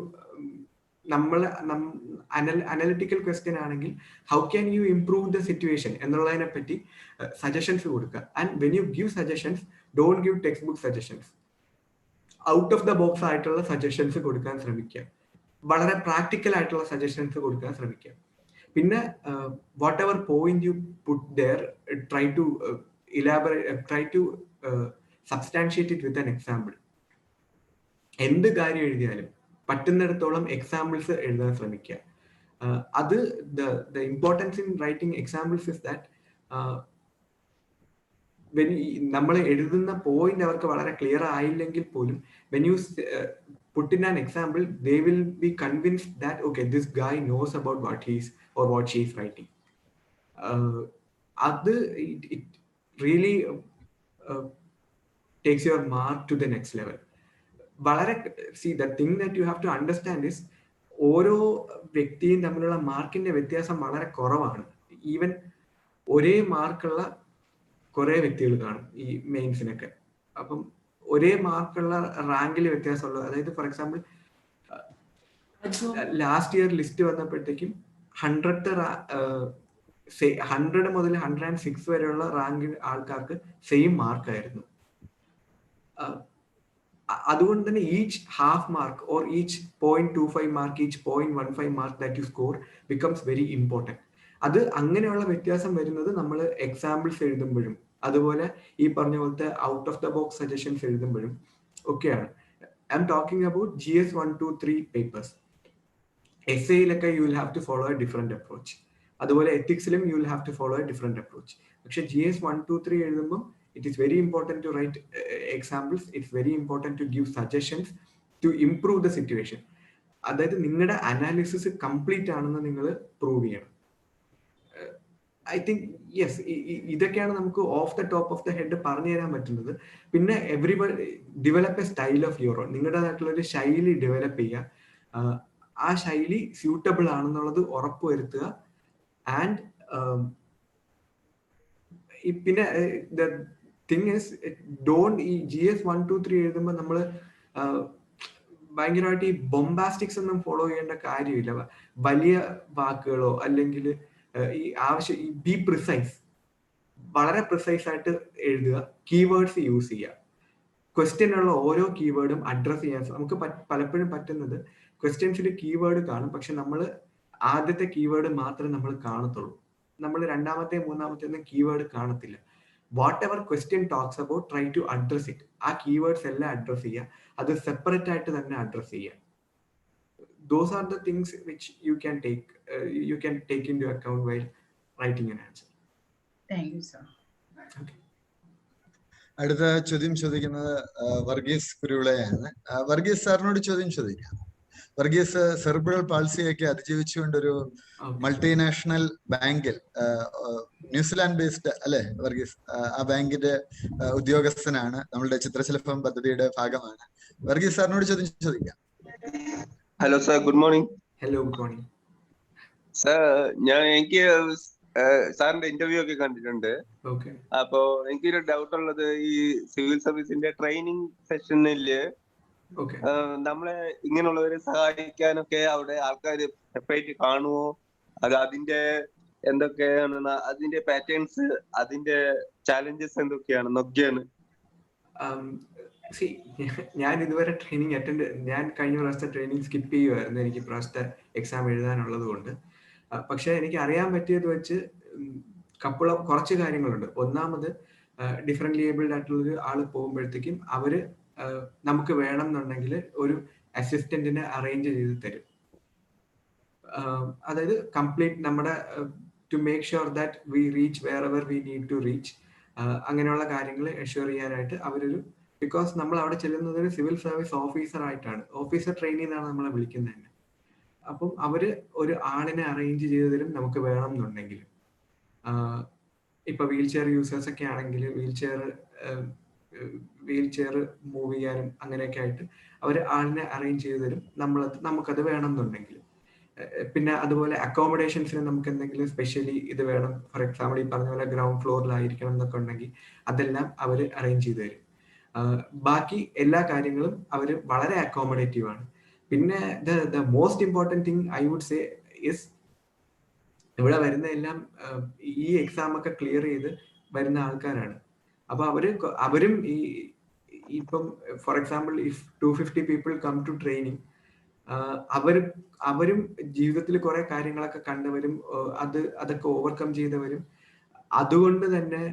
analytical question ആണെങ്കിൽ how can you improve the situation എന്നുള്ളതിനെ പറ്റി suggestions കൊടുക്കുക. And when you give suggestions don't give textbook suggestions, out of the box ആയിട്ടുള്ള സജഷൻസ് കൊടുക്കാൻ ശ്രമിക്കുക, വളരെ പ്രാക്ടിക്കൽ ആയിട്ടുള്ള സജഷൻസ് കൊടുക്കാൻ ശ്രമിക്കുക. പിന്നെ whatever point you put there try to try to substantiate it with an example. എന്ത് കാര്യം എഴുതിയാലും പറ്റുന്നിടത്തോളം എക്സാമ്പിൾസ് എഴുതാൻ ശ്രമിക്കുക. അത് the importance in writing examples is that നമ്മൾ എഴുതുന്ന പോയിന്റ് അവർക്ക് വളരെ ക്ലിയർ ആയില്ലെങ്കിൽ പോലും when you put in an example, they will be convinced that okay, this guy knows about what he's or what she is writing. It really takes your mark to the next level. See, the thing that you have to understand is ഓരോ വ്യക്തിയും തമ്മിലുള്ള മാർക്കിന്റെ വ്യത്യാസം വളരെ കുറവാണ്. Even ഒരേ മാർക്കുള്ള കുറെ വ്യക്തികൾ കാണും ഈ മെയിൻസിനൊക്കെ. അപ്പം ഒരേ മാർക്കുള്ള റാങ്കിൽ വ്യത്യാസമുള്ളത്, അതായത് for example last year list വന്നപ്പോഴത്തേക്കും 100 മുതൽ 106 വരെയുള്ള റാങ്കിൽ ആൾക്കാർക്ക് സെയിം മാർക്കായിരുന്നു. അതുകൊണ്ട് തന്നെ each half mark or each 0.25 mark, each 0.15 mark that you score becomes very important. അത് അങ്ങനെയുള്ള വ്യത്യാസം വരുന്നത് നമ്മൾ എക്സാമ്പിൾസ് എഴുതുമ്പോഴും അതുപോലെ ഈ പറഞ്ഞ പോലത്തെ out of the box suggestions എഴുതുമ്പോഴും ഒക്കെയാണ്. I'm talking about GS 1, 2, 3 papers. എസ്സേയിലൊക്കെ you will have to follow a different approach, അതുപോലെ എത്തിക്സിലും you will have to follow a different approach. പക്ഷെ GS 1, 2, 3 എഴുതുമ്പോൾ it is very important to write examples. It's very important to give suggestions to improve the situation. അതായത് നിങ്ങളുടെ analysis complete ആണെന്ന് നിങ്ങൾ prove ചെയ്യണം. I think yes, ഇതൊക്കെയാണ് നമുക്ക് off the top of the head പറഞ്ഞു തരാൻ പറ്റുന്നത്. പിന്നെ everybody develop a style of your own. നിങ്ങളുടേതായിട്ടുള്ള ഒരു ശൈലി ഡെവലപ്പ് ചെയ്യുക. ആ ശൈലി സ്യൂട്ടബിൾ ആണെന്നുള്ളത് ഉറപ്പുവരുത്തുക. ആൻഡ് പിന്നെ തിങ് ഇസ് ഡോണ്ട് ഈ GS 1, 2, 3 എഴുതുമ്പോൾ നമ്മൾ ഭയങ്കരമായിട്ട് ഈ ബൊംബാസ്റ്റിക്സ് ഒന്നും ഫോളോ ചെയ്യേണ്ട കാര്യമില്ല. വലിയ വാക്കുകളോ അല്ലെങ്കിൽ ഈ ബി പ്രിസൈസ്, വളരെ പ്രിസൈസ് ആയിട്ട് എഴുതുക. കീവേഡ്സ് യൂസ് ചെയ്യുക. ക്വസ്റ്റ്യനുള്ള ഓരോ കീവേഡും അഡ്രസ് ചെയ്യാൻ നമുക്ക് പലപ്പോഴും പറ്റുന്നത് ക്വസ്റ്റ്യൻസിൽ കീവേഡ് കാണും, പക്ഷെ നമ്മൾ ആദ്യത്തെ കീവേഡ് മാത്രമേ നമ്മൾ കാണത്തുള്ളൂ. നമ്മൾ രണ്ടാമത്തെ മൂന്നാമത്തെ ഒന്നും കീവേഡ് കാണത്തില്ല. Whatever question talks about try to address it. ആ കീവേഡ്സ് എല്ലാം അഡ്രസ് ചെയ്യുക. അത് സെപ്പറേറ്റ് ആയിട്ട് തന്നെ അഡ്രസ് ചെയ്യുക. Those are the things which you can take into account while writing an answer. Thank you, sir. Okay. അടുത്ത ചോദ്യം ചോദിക്കുന്നത് വർഗീസ് കുരുവിളയാണ്. വർഗീസ് സാറിനോട് ചോദ്യം ചോദിക്കാം. വർഗീസ് സെറിബ്രൽ പാൾസിയൊക്കെ അതിജീവിച്ചുകൊണ്ട് ഒരു മൾട്ടിനാഷണൽ ബാങ്കിൽ, ന്യൂസിലാൻഡ് ബേസ്ഡ് അല്ലെ വർഗീസ്, ആ ബാങ്കിന്റെ ഉദ്യോഗസ്ഥനാണ്, നമ്മളുടെ ചിത്രശലഭം പദ്ധതിയുടെ ഭാഗമാണ്. വർഗീസ് സാറിനോട് ചോദ്യം ചോദിക്കാം. Hello sir, good morning. Hello, good morning sir. എനിക്ക് സാറിന്റെ ഇന്റർവ്യൂ ഒക്കെ കണ്ടിട്ടുണ്ട്. അപ്പോ എനിക്കൊരു ഡൗട്ട് ഉള്ളത്, ഈ സിവിൽ സർവീസിന്റെ ട്രെയിനിങ് സെഷനില് നമ്മളെ ഇങ്ങനെയുള്ളവരെ സഹായിക്കാനൊക്കെ അവിടെ ആൾക്കാർ സെപ്പറേറ്റ് കാണുമോ? അത് അതിന്റെ എന്തൊക്കെയാണ്, അതിന്റെ പാറ്റേൺസ്, അതിന്റെ ചാലഞ്ചസ് എന്തൊക്കെയാണ്? ഞാൻ ഇതുവരെ ട്രെയിനിങ് ഞാൻ കഴിഞ്ഞ പ്രാവശ്യത്തെ ട്രെയിനിങ് സ്കിപ്പ് ചെയ്യുമായിരുന്നു, എനിക്ക് പ്രാവശ്യത്തെ എക്സാം എഴുതാനുള്ളത് കൊണ്ട്. പക്ഷെ എനിക്ക് അറിയാൻ പറ്റിയത് വെച്ച് കുറച്ച് കാര്യങ്ങളുണ്ട്. ഒന്നാമത്, ഡിഫറെന്റ്ലി ഏബിൾഡ് ആയിട്ടുള്ളൊരു ആള് പോകുമ്പോഴത്തേക്കും അവര് നമുക്ക് വേണം എന്നുണ്ടെങ്കിൽ ഒരു അസിസ്റ്റന്റിനെ അറേഞ്ച് ചെയ്ത് തരും. അതായത് കംപ്ലീറ്റ് നമ്മുടെ to make sure that we reach wherever we need to reach, അങ്ങനെയുള്ള കാര്യങ്ങൾ എഷ്യൂർ ചെയ്യാനായിട്ട് അവരൊരു, ബിക്കോസ് നമ്മൾ അവിടെ ചെല്ലുന്നത് ഒരു സിവിൽ സർവീസ് ഓഫീസർ ആയിട്ടാണ്, ഓഫീസർ ട്രെയിനിങ് എന്നാണ് നമ്മളെ വിളിക്കുന്നത് തന്നെ. അപ്പം അവര് ഒരു ആളിനെ അറേഞ്ച് ചെയ്ത് തരും നമുക്ക് വേണം എന്നുണ്ടെങ്കിൽ. ഇപ്പൊ വീൽ ചെയർ യൂസേഴ്സ് ഒക്കെ ആണെങ്കിൽ വീൽ ചെയർ മൂവ് ചെയ്യാനും അങ്ങനെയൊക്കെ ആയിട്ട് അവർ ആളിനെ അറേഞ്ച് ചെയ്ത് തരും നമുക്കത് വേണം എന്നുണ്ടെങ്കിൽ. പിന്നെ അതുപോലെ അക്കോമഡേഷൻസിന് നമുക്ക് എന്തെങ്കിലും സ്പെഷ്യലി ഇത് വേണം, ഫോർ എക്സാമ്പിൾ ഈ പറഞ്ഞ പോലെ ഗ്രൗണ്ട് ഫ്ലോറിലായിരിക്കണം എന്നൊക്കെ ഉണ്ടെങ്കിൽ അതെല്ലാം അവർ അറേഞ്ച് ചെയ്ത് തരും. ബാക്കി എല്ലാ കാര്യങ്ങളും അവർ വളരെ അക്കോമഡേറ്റീവ് ആണ്. പിന്നെ the most important thing I would say is, ഇവിടെ വരുന്ന എല്ലാം ഈ എക്സാം ഒക്കെ ക്ലിയർ ചെയ്ത് വരുന്ന ആൾക്കാരാണ്. അപ്പൊ അവരും ഇപ്പം for example if 250 people come to training, അവരും ജീവിതത്തിൽ കുറെ കാര്യങ്ങളൊക്കെ കണ്ടവരും അതൊക്കെ ഓവർകം ചെയ്തവരും, അതുകൊണ്ട് തന്നെ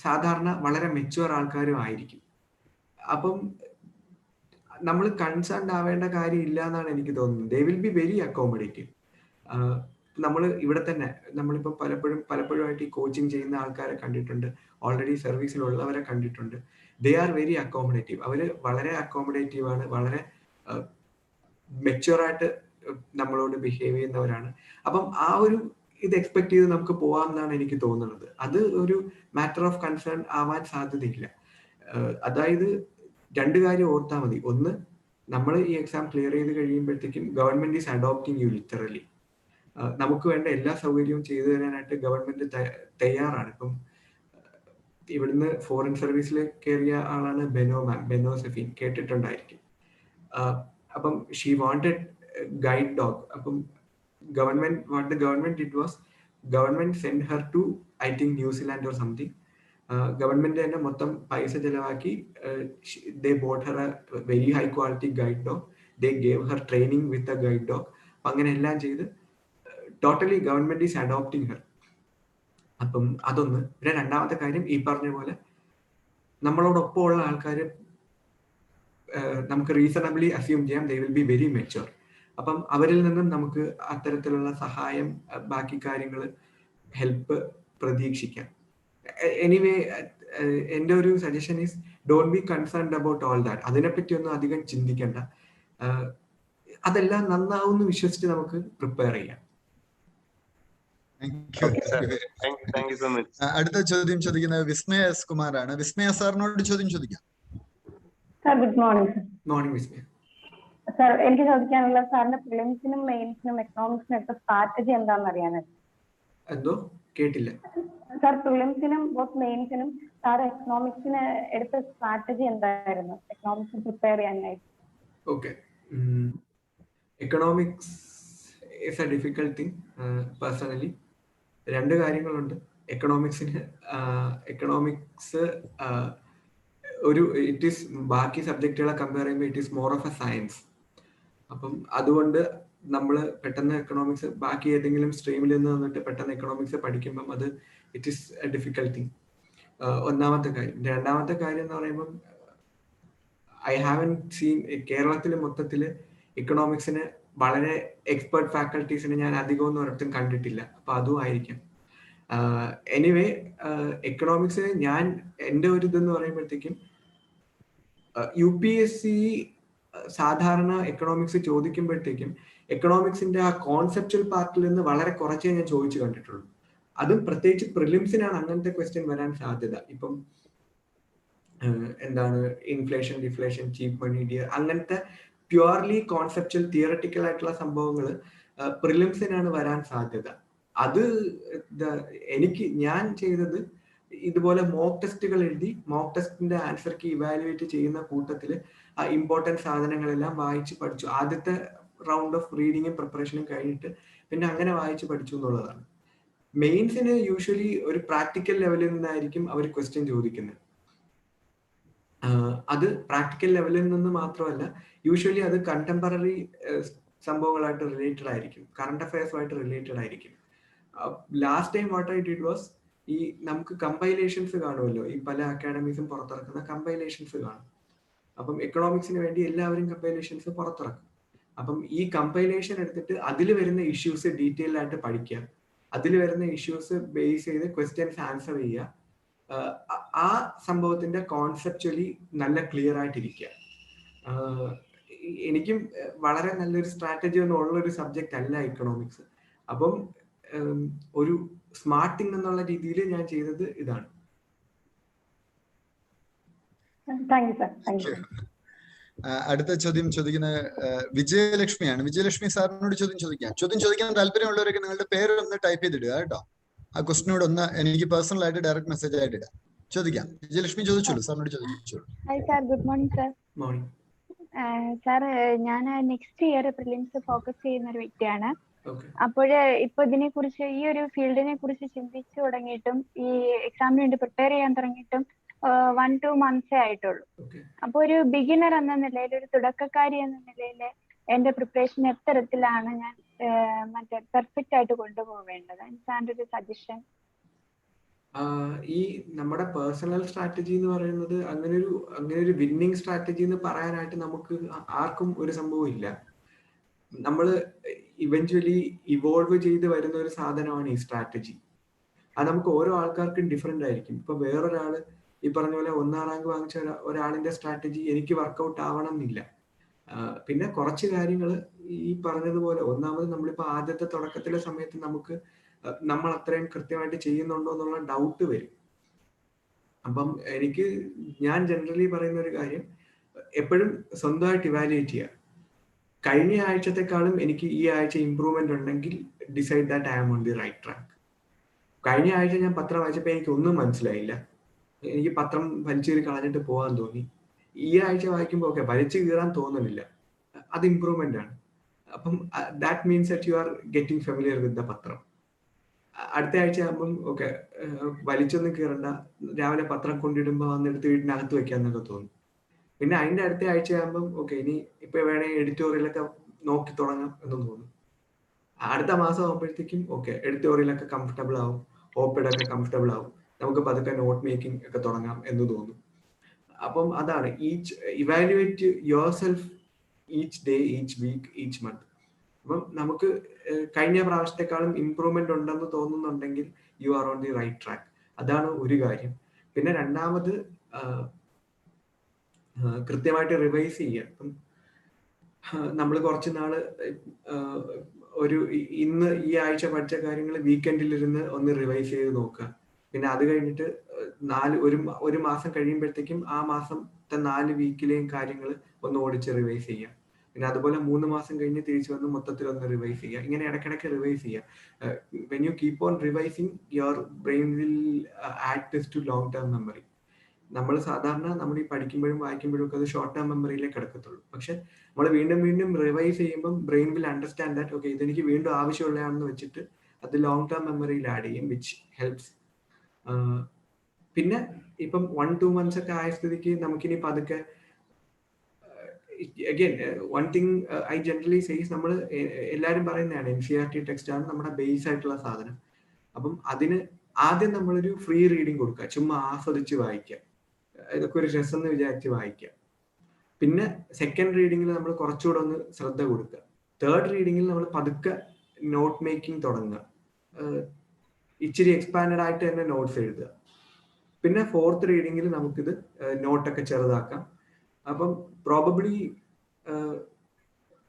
സാധാരണ വളരെ മെച്യൂർ ആൾക്കാരും ആയിരിക്കും. അപ്പം നമ്മൾ കൺസേൺഡ് ആവേണ്ട കാര്യം ഇല്ല എന്നാണ് എനിക്ക് തോന്നുന്നത്. They will be very accommodative. നമ്മൾ ഇവിടെ തന്നെ നമ്മളിപ്പോൾ പലപ്പോഴുമായിട്ട് ഈ കോച്ചിങ് ചെയ്യുന്ന ആൾക്കാരെ കണ്ടിട്ടുണ്ട്, ഓൾറെഡി സർവീസിലുള്ളവരെ കണ്ടിട്ടുണ്ട്. They are very accommodative. അവർ വളരെ അക്കോമഡേറ്റീവ് ആണ്, വളരെ മെച്യൂർ ആയിട്ട് നമ്മളോട് ബിഹേവ് ചെയ്യുന്നവരാണ്. അപ്പം ആ ഒരു ഇത് എക്സ്പെക്ട് ചെയ്ത് നമുക്ക് പോവാം എന്നാണ് എനിക്ക് തോന്നുന്നത്. അത് ഒരു മാറ്റർ ഓഫ് കൺസേൺ ആവാൻ സാധ്യതയില്ല. അതായത് രണ്ട് കാര്യം ഓർത്താൽ മതി. ഒന്ന്, നമ്മൾ ഈ എക്സാം ക്ലിയർ ചെയ്ത് കഴിയുമ്പോഴത്തേക്കും government is adopting you literally. നമുക്ക് വേണ്ട എല്ലാ സൗകര്യവും ചെയ്തു തരാനായിട്ട് ഗവൺമെന്റ് തയ്യാറാണ്. ഇപ്പം ഇവിടുന്ന് ഫോറിൻ സർവീസിൽ കയറിയ ആളാണ് ബെനോ സെഫീൻ, കേട്ടിട്ടുണ്ടായിരിക്കും. അപ്പം ഷീ വാണ്ടഡ് ഗൈഡ് ഡോഗ്. അപ്പം what the government did was, government sent her to I think New Zealand or something. Government തന്നെ മൊത്തം പൈസ ചെലവാക്കി, they bought her a very high quality guide dog, they gave her training with a guide dog. അങ്ങനെ എല്ലാം ചെയ്ത് totally government is adopting Har. അപ്പം അതൊന്ന്. പിന്നെ രണ്ടാമത്തെ കാര്യം, ഈ പറഞ്ഞ പോലെ നമ്മളോടൊപ്പം ഉള്ള ആൾക്കാർ നമുക്ക് റീസണബിളി അസ്യൂം ചെയ്യാം they will be very mature. അപ്പം അവരിൽ നിന്നും നമുക്ക് അത്തരത്തിലുള്ള സഹായം, ബാക്കി കാര്യങ്ങൾ, ഹെൽപ്പ് പ്രതീക്ഷിക്കാം. എനിവേ, എൻ്റെ ഒരു suggestion is don't be concerned about all that. അതിനെപ്പറ്റി ഒന്നും അധികം ചിന്തിക്കേണ്ട. അതെല്ലാം നന്നാവും വിശ്വസിച്ച് നമുക്ക് പ്രിപ്പയർ ചെയ്യാം. അടുത്ത ചോദ്യം ചോദിക്കുന്നത് വിസ്മയ എസ് കുമാറാണ്. വിസ്മയ സാറിനോട് ചോദ്യം ചോദിക്കാം. Good morning. മോർണിംഗ് വിസ്മയ. സാർ, എനിക്ക് ചോദിക്കാനുള്ള സാറിന്റെ പ്രിലിംസിനും മെയിൻസിനും എക്കണോമിക്സിനും എടുത്ത സ്ട്രാറ്റജി എന്താണെന്ന് അറിയാനായിട്ട്. എന്തോ കേട്ടില്ല സാർ. പ്രിലിംസിനും മെയിൻസിനും സാർ എക്കണോമിക്സിന് എടുത്ത സ്ട്രാറ്റജി എന്തായിരുന്നു എക്കണോമിക്സ് പ്രിപ്പയർ ചെയ്യാനായിട്ട്? Okay, economics is A difficult thing. Personally രണ്ട് കാര്യങ്ങളുണ്ട് എക്കണോമിക്സിന്. എക്കണോമിക്സ് ഒരു ഇറ്റ് ഈസ് ബാക്കി സബ്ജക്റ്റുകളെ കമ്പയർ ചെയ്യുമ്പോൾ it is more of A science. അപ്പം അതുകൊണ്ട് നമ്മൾ പെട്ടെന്ന് എക്കണോമിക്സ് ബാക്കി ഏതെങ്കിലും സ്ട്രീമിൽ നിന്ന് വന്നിട്ട് പെട്ടെന്ന് എക്കണോമിക്സ് പഠിക്കുമ്പം അത് it is A difficult thing. ഒന്നാമത്തെ കാര്യം. രണ്ടാമത്തെ കാര്യം എന്ന് പറയുമ്പം ഐ ഹാവൻ സീൻ കേരളത്തിൽ മൊത്തത്തിൽ എക്കണോമിക്സിന് വളരെ എക്സ്പെർട്ട് ഫാക്കൽറ്റീസിന് ഞാൻ അധികമൊന്നും ഒരിടത്തും കണ്ടിട്ടില്ല. അപ്പൊ അതും ആയിരിക്കാം. എനിവേ എക്കണോമിക്സ് ഞാൻ എൻ്റെ ഒരു ഇതെന്ന് പറയുമ്പോഴത്തേക്കും UPSC സാധാരണ എക്കണോമിക്സ് ചോദിക്കുമ്പോഴത്തേക്കും എക്കണോമിക്സിന്റെ ആ കോൺസെപ്ച്വൽ പാർട്ടിൽ നിന്ന് വളരെ കുറച്ചേ ഞാൻ ചോദിച്ചു കണ്ടിട്ടുള്ളൂ. അതും പ്രത്യേകിച്ച് പ്രിലിംസിനാണ് അങ്ങനത്തെ ക്വസ്റ്റ്യൻ വരാൻ സാധ്യത. ഇപ്പം എന്താണ് ഇൻഫ്ലേഷൻ, ഡിഫ്ലേഷൻ, ചീപ്പ് മണി, ഡിയർ, അങ്ങനത്തെ പ്യുവർലി കോൺസെപ്ച്വൽ തിയററ്റിക്കൽ ആയിട്ടുള്ള സംഭവങ്ങൾ പ്രിലിംസിനാണ് വരാൻ സാധ്യത. അത് ഞാൻ ചെയ്തത് ഇതുപോലെ മോക്ക് ടെസ്റ്റുകൾ എഴുതി മോക്ക് ടെസ്റ്റിന്റെ ആൻസർക്ക് ഇവാലുവേറ്റ് ചെയ്യുന്ന കൂട്ടത്തിൽ ആ ഇമ്പോർട്ടൻറ്റ് സാധനങ്ങളെല്ലാം വായിച്ച് പഠിച്ചു. ആദ്യത്തെ റൗണ്ട് ഓഫ് റീഡിങ്ങും പ്രിപ്പറേഷനും കഴിഞ്ഞിട്ട് പിന്നെ അങ്ങനെ വായിച്ച് പഠിച്ചു എന്നുള്ളതാണ്. മെയിൻസിന് യൂഷ്വലി ഒരു പ്രാക്ടിക്കൽ ലെവലിൽ നിന്നായിരിക്കും അവർ ക്വസ്റ്റ്യൻ ചോദിക്കുന്നത്. അത് പ്രാക്ടിക്കൽ ലെവലിൽ നിന്ന് മാത്രമല്ല, യൂഷ്വലി അത് കണ്ടംപററി സംഭവങ്ങളായിട്ട് റിലേറ്റഡ് ആയിരിക്കും, കറണ്ട് അഫയേഴ്സുമായിട്ട് റിലേറ്റഡ് ആയിരിക്കും. Last time what I did was, ഈ നമുക്ക് കമ്പൈലേഷൻസ് കാണുമല്ലോ, ഈ പല അക്കാഡമീസും പുറത്തിറക്കുന്ന കമ്പൈലേഷൻസ് കാണും. അപ്പം എക്കണോമിക്സിന് വേണ്ടി എല്ലാവരും കമ്പൈലേഷൻസ് പുറത്തിറക്കും. അപ്പം ഈ കമ്പൈലേഷൻ എടുത്തിട്ട് അതിൽ വരുന്ന ഇഷ്യൂസ് ഡീറ്റെയിൽ ആയിട്ട് പഠിക്കുക, അതിൽ വരുന്ന ഇഷ്യൂസ് ബേസ് ചെയ്ത് ക്വസ്റ്റ്യൻസ് ആൻസർ ചെയ്യുക. ആ സംഭവത്തിന്റെ കോൺസെപ്ച്വലി നല്ല ക്ലിയർ ആയിട്ടിരിക്കുക. എനിക്കും വളരെ നല്ലൊരു സ്ട്രാറ്റജി ഒന്നും ഉള്ളൊരു സബ്ജക്റ്റ് അല്ല എക്കണോമിക്സ്. അപ്പം ഒരു സ്മാർട്ടിങ് എന്നുള്ള രീതിയിൽ ഞാൻ ചെയ്തത് ഇതാണ്. അടുത്ത ചോദ്യം ചോദിക്കുന്നത് വിജയലക്ഷ്മിയാണ്. വിജയലക്ഷ്മി സാറിനോട് ചോദ്യം ചോദിക്കാൻ താല്പര്യമുള്ളവരൊക്കെ നിങ്ങളുടെ പേരൊന്ന് ടൈപ്പ് ചെയ്തിടുക കേട്ടോ. ആ ക്വസ്റ്റിനോട് ഒന്ന് എനിക്ക് പേഴ്സണൽ ആയിട്ട് ഡയറക്റ്റ് മെസ്സേജ് ആയിട്ട് ഇടാം. ചോദിക്കാം. വിജയലക്ഷ്മി ചോദിച്ചോളൂ, സാറിനോട് ചോദിച്ചോളൂ. Hi sir, good morning sir. Morning sir, ഞാൻ നെക്സ്റ്റ് ഇയർ പ്രിലിംസ് ഫോക്കസ് ചെയ്യുന്ന ഒരു വ്യക്തിയാണ്. അപ്പോൾ ഇപ്പൊ ഇതിനെ കുറിച്ച്, ഈ ഒരു ഫീൽഡിനെ കുറിച്ച് ചിന്തിച്ചു തുടങ്ങിയിട്ടും ഈ എക്സാമിന് വേണ്ടി പ്രിപ്പയർ ചെയ്യാൻ തുടങ്ങിയിട്ടും 1-2 months ആയിട്ടുള്ളൂ. അപ്പൊ ഒരു ബിഗിനർ എന്ന നിലയിൽ, ഒരു തുടക്കക്കാരി എന്ന നിലയിൽ എന്റെ പ്രിപ്പറേഷൻ എത്തരത്തിലാണ് ഞാൻ മറ്റേ പെർഫെക്റ്റ് ആയിട്ട് കൊണ്ടുപോവേണ്ടത്? സാറിന്റെ ഒരു സജഷൻ. ഈ നമ്മുടെ പേഴ്സണൽ സ്ട്രാറ്റജി എന്ന് പറയുന്നത് അങ്ങനെ ഒരു വിന്നിങ് സ്ട്രാറ്റജി എന്ന് പറയാനായിട്ട് നമുക്ക് ആർക്കും ഒരു സംഭവം ഇല്ല. നമ്മൾ ഇവഞ്ച്വലി ഇവോൾവ് ചെയ്ത് വരുന്ന ഒരു സാധനമാണ് ഈ സ്ട്രാറ്റജി. അത് നമുക്ക് ഓരോ ആൾക്കാർക്കും ഡിഫറെന്റ് ആയിരിക്കും. ഇപ്പൊ വേറൊരാള് ഈ പറഞ്ഞ പോലെ 1ാം റാങ്ക് വാങ്ങിച്ച ഒരാളിന്റെ സ്ട്രാറ്റജി എനിക്ക് വർക്കൗട്ട് ആവണം എന്നില്ല. പിന്നെ കുറച്ച് കാര്യങ്ങൾ ഈ പറഞ്ഞതുപോലെ, ഒന്നാമത് നമ്മളിപ്പോ ആദ്യത്തെ തുടക്കത്തിലെ സമയത്ത് നമ്മൾ അത്രയും കൃത്യമായിട്ട് ചെയ്യുന്നുണ്ടോ എന്നുള്ള ഡൗട്ട് വരും. അപ്പം ഞാൻ ജനറലി പറയുന്ന ഒരു കാര്യം, എപ്പോഴും സ്വന്തമായിട്ട് ഇവാലുവേറ്റ് ചെയ്യുക. കഴിഞ്ഞ ആഴ്ചത്തെക്കാളും എനിക്ക് ഈ ആഴ്ച ഇമ്പ്രൂവ്മെന്റ് ഉണ്ടെങ്കിൽ decide that I am on the right track. കഴിഞ്ഞ ആഴ്ച ഞാൻ പത്രം വായിച്ചപ്പോൾ എനിക്ക് ഒന്നും മനസ്സിലായില്ല, എനിക്ക് പത്രം വലിച്ചു കീറി കളഞ്ഞിട്ട് പോകാൻ തോന്നി. ഈ ആഴ്ച വായിക്കുമ്പോൾ ഓക്കെ, വലിച്ചു കീറാൻ തോന്നുന്നില്ല, അത് ഇമ്പ്രൂവ്മെന്റ് ആണ്. അപ്പം that means that you are getting familiar with the പത്രം. അടുത്ത ആഴ്ച ആകുമ്പം ഓക്കെ, വലിച്ചൊന്നും കീറണ്ട, രാവിലെ പത്രം കൊണ്ടിടുമ്പോൾ വന്നെടുത്ത് വീടിനകത്ത് വെക്കാന്നൊക്കെ തോന്നും. പിന്നെ അതിന്റെ അടുത്ത ആഴ്ച ആകുമ്പം ഓക്കെ, ഇനി ഇപ്പൊ വേണമെങ്കിൽ എഡിറ്റോറിയലൊക്കെ നോക്കി തുടങ്ങാം എന്ന് തോന്നും. അടുത്ത മാസം ആകുമ്പോഴത്തേക്കും ഓക്കെ, എഡിറ്റോറിയലൊക്കെ കംഫർട്ടബിൾ ആവും, ഓപ്പഡൊക്കെ കംഫർട്ടബിൾ ആവും, നമുക്ക് പതുക്കെ നോട്ട് മേക്കിംഗ് ഒക്കെ തുടങ്ങാം എന്ന് തോന്നും. അപ്പം അതാണ് evaluate yourself each day, each week, each month. അപ്പം നമുക്ക് കഴിഞ്ഞ പ്രാവശ്യത്തെക്കാളും ഇമ്പ്രൂവ്മെന്റ് ഉണ്ടെന്ന് തോന്നുന്നുണ്ടെങ്കിൽ you are on the right track. അതാണ് ഒരു കാര്യം. പിന്നെ രണ്ടാമത്, കൃത്യമായിട്ട് റിവൈസ് ചെയ്യുക. ഇപ്പം നമ്മൾ കുറച്ച് നാള് ഇന്ന് ഈ ആഴ്ച പഠിച്ച കാര്യങ്ങൾ വീക്കെൻഡിലിരുന്ന് ഒന്ന് റിവൈസ് ചെയ്ത് നോക്കുക. പിന്നെ അത് കഴിഞ്ഞിട്ട് ഒരു മാസം കഴിയുമ്പോഴത്തേക്കും ആ മാസത്തെ 4 വീക്കിലെയും കാര്യങ്ങൾ ഒന്ന് ഓടിച്ച് റിവൈസ് ചെയ്യുക. പിന്നെ അതുപോലെ 3 മാസം കഴിഞ്ഞ് തിരിച്ചു വന്ന് മൊത്തത്തിൽ ഒന്ന് റിവൈസ് ചെയ്യുക. ഇങ്ങനെ ഇടയ്ക്കിടയ്ക്ക് റിവൈസ് ചെയ്യുക. When you keep on revising, your brain will add this to long term memory. നമ്മൾ സാധാരണ നമ്മൾ ഈ പഠിക്കുമ്പോഴും വായിക്കുമ്പോഴും ഒക്കെ അത് ഷോർട്ട് ടേം മെമ്മറിയിലേക്ക് കിടക്കത്തുള്ളൂ. പക്ഷെ നമ്മൾ വീണ്ടും റിവൈസ് ചെയ്യുമ്പോൾ brain will understand that okay, ഇതെനിക്ക് വീണ്ടും ആവശ്യമുള്ളതാണെന്ന് വെച്ചിട്ട് അത് ലോങ് ടേം മെമ്മറിയിൽ ആഡ് ചെയ്യും, വിച്ച് ഹെൽപ്സ്. പിന്നെ ഇപ്പം 1-2 months ഒക്കെ ആയ സ്ഥിതിക്ക് നമുക്കിനി പതുക്കെ, again one thing I generally says, നമ്മൾ എല്ലാവരും പറയുന്നതാണ് NCERT ടെക്സ്റ്റ് ആണ് നമ്മുടെ ബേസ് ആയിട്ടുള്ള സാധനം. അപ്പം അതിന് ആദ്യം നമ്മളൊരു ഫ്രീ റീഡിങ് കൊടുക്കുക, ചുമ്മാ ആസ്വദിച്ച് വായിക്കുക, ഇതൊക്കെ ഒരു രസം എന്ന് വിചാരിച്ച് വായിക്കുക. പിന്നെ സെക്കൻഡ് റീഡിങ്ങിൽ നമ്മൾ കുറച്ചുകൂടെ ഒന്ന് ശ്രദ്ധ കൊടുക്കുക. തേർഡ് റീഡിങ്ങിൽ നമ്മൾ പതുക്കെ നോട്ട് മേക്കിംഗ് തുടങ്ങുക. ഇച്ചിരി എക്സ്പാൻഡഡ് ആയിട്ട് തന്നെ നോട്ട്സ് എഴുതുക. പിന്നെ 4th റീഡിങ്ങിൽ നമുക്കിത് നോട്ടൊക്കെ ചെറുതാക്കാം. അപ്പം probably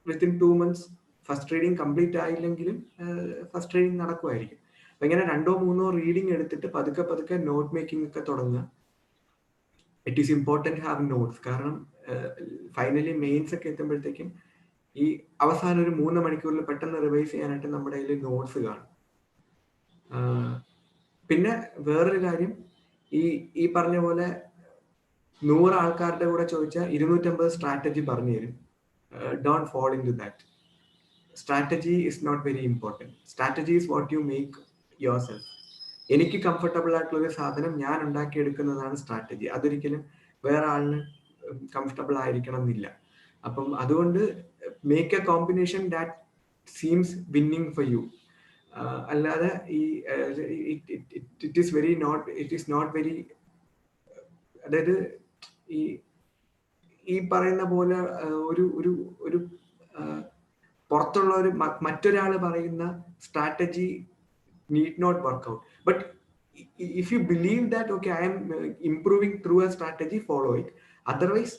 within 2 months first reading complete ആയില്ലെങ്കിലും ഫസ്റ്റ് റീഡിങ് നടക്കുമായിരിക്കും. അപ്പൊ ഇങ്ങനെ 2 or 3 റീഡിങ് എടുത്തിട്ട് പതുക്കെ പതുക്കെ നോട്ട് മേക്കിംഗ് ഒക്കെ തുടങ്ങുക. It is important have notes. കാരണം ഫൈനലി മെയിൻസ് ഒക്കെ എത്തുമ്പോഴത്തേക്കും ഈ അവസാനം ഒരു 3 മണിക്കൂറിൽ പെട്ടെന്ന് റിവൈസ് ചെയ്യാനായിട്ട് നമ്മുടെ കയ്യിൽ നോട്ട്സ് കാണും. പിന്നെ വേറൊരു കാര്യം, ഈ പറഞ്ഞ പോലെ 100 ആൾക്കാരുടെ കൂടെ ചോദിച്ചാൽ 250 സ്ട്രാറ്റജി പറഞ്ഞു തരും. Don't fall in to that. Strategy is not very important. Strategy is what you make yourself. എനിക്ക് കംഫർട്ടബിൾ ആയിട്ടുള്ള ഒരു സാധനം ഞാൻ ഉണ്ടാക്കിയെടുക്കുന്നതാണ് സ്ട്രാറ്റജി. അതൊരിക്കലും വേറെ ആളിന് കംഫർട്ടബിൾ ആയിരിക്കണം എന്നില്ല. അപ്പം അതുകൊണ്ട് make A combination that seems winning for you. അല്ലാതെ ഇറ്റ് ഈസ് നോട്ട് വെരി, അതായത് ഈ പറയുന്ന പോലെ ഒരു പുറത്തുള്ള ഒരു മറ്റൊരാൾ പറയുന്ന strategy need not work out. But if you believe that, okay, I am improving through a strategy, follow it. Otherwise,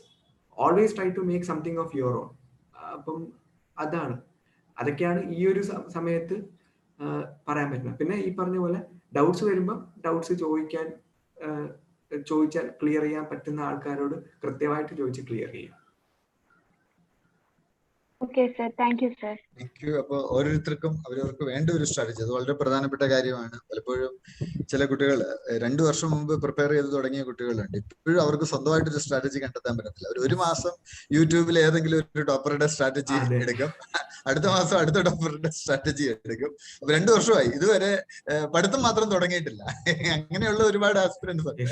always try to make something of your own. അപ്പം അതൊക്കെയാണ് ഈ ഒരു സമയത്ത് പറയാൻ പറ്റുന്നത്. പിന്നെ ഈ പറഞ്ഞ പോലെ ഡൗട്ട്സ് വരുമ്പം ഡൗട്ട്സ് ചോദിച്ചാൽ ക്ലിയർ ചെയ്യാൻ പറ്റുന്ന ആൾക്കാരോട് കൃത്യമായിട്ട് ചോദിച്ച് ക്ലിയർ ചെയ്യാം. Okay sir, thank you sir. Thank U. അപ്പൊ ഓരോരുത്തർക്കും അവരവർക്ക് വേണ്ട ഒരു സ്ട്രാറ്റജി, അത് വളരെ പ്രധാനപ്പെട്ട കാര്യമാണ്. പലപ്പോഴും ചില കുട്ടികൾ 2 വർഷം മുമ്പ് പ്രിപ്പയർ ചെയ്ത് തുടങ്ങിയ കുട്ടികളുണ്ട്. ഇപ്പോഴും അവർക്ക് സ്വന്തമായിട്ടൊരു സ്ട്രാറ്റജി കണ്ടെത്താൻ പറ്റത്തില്ല. ഒരു മാസം യൂട്യൂബിൽ ഏതെങ്കിലും ഒരു ടോപ്പറുടെ സ്ട്രാറ്റജി എടുക്കും, അടുത്ത മാസം അടുത്ത ടോപ്പറുടെ സ്ട്രാറ്റജി എടുക്കും. അപ്പൊ 2 വർഷമായി ഇതുവരെ പഠിത്തം മാത്രം തുടങ്ങിയിട്ടില്ല. അങ്ങനെയുള്ള ഒരുപാട് ആസ്പിരൻസ് ഉണ്ട്.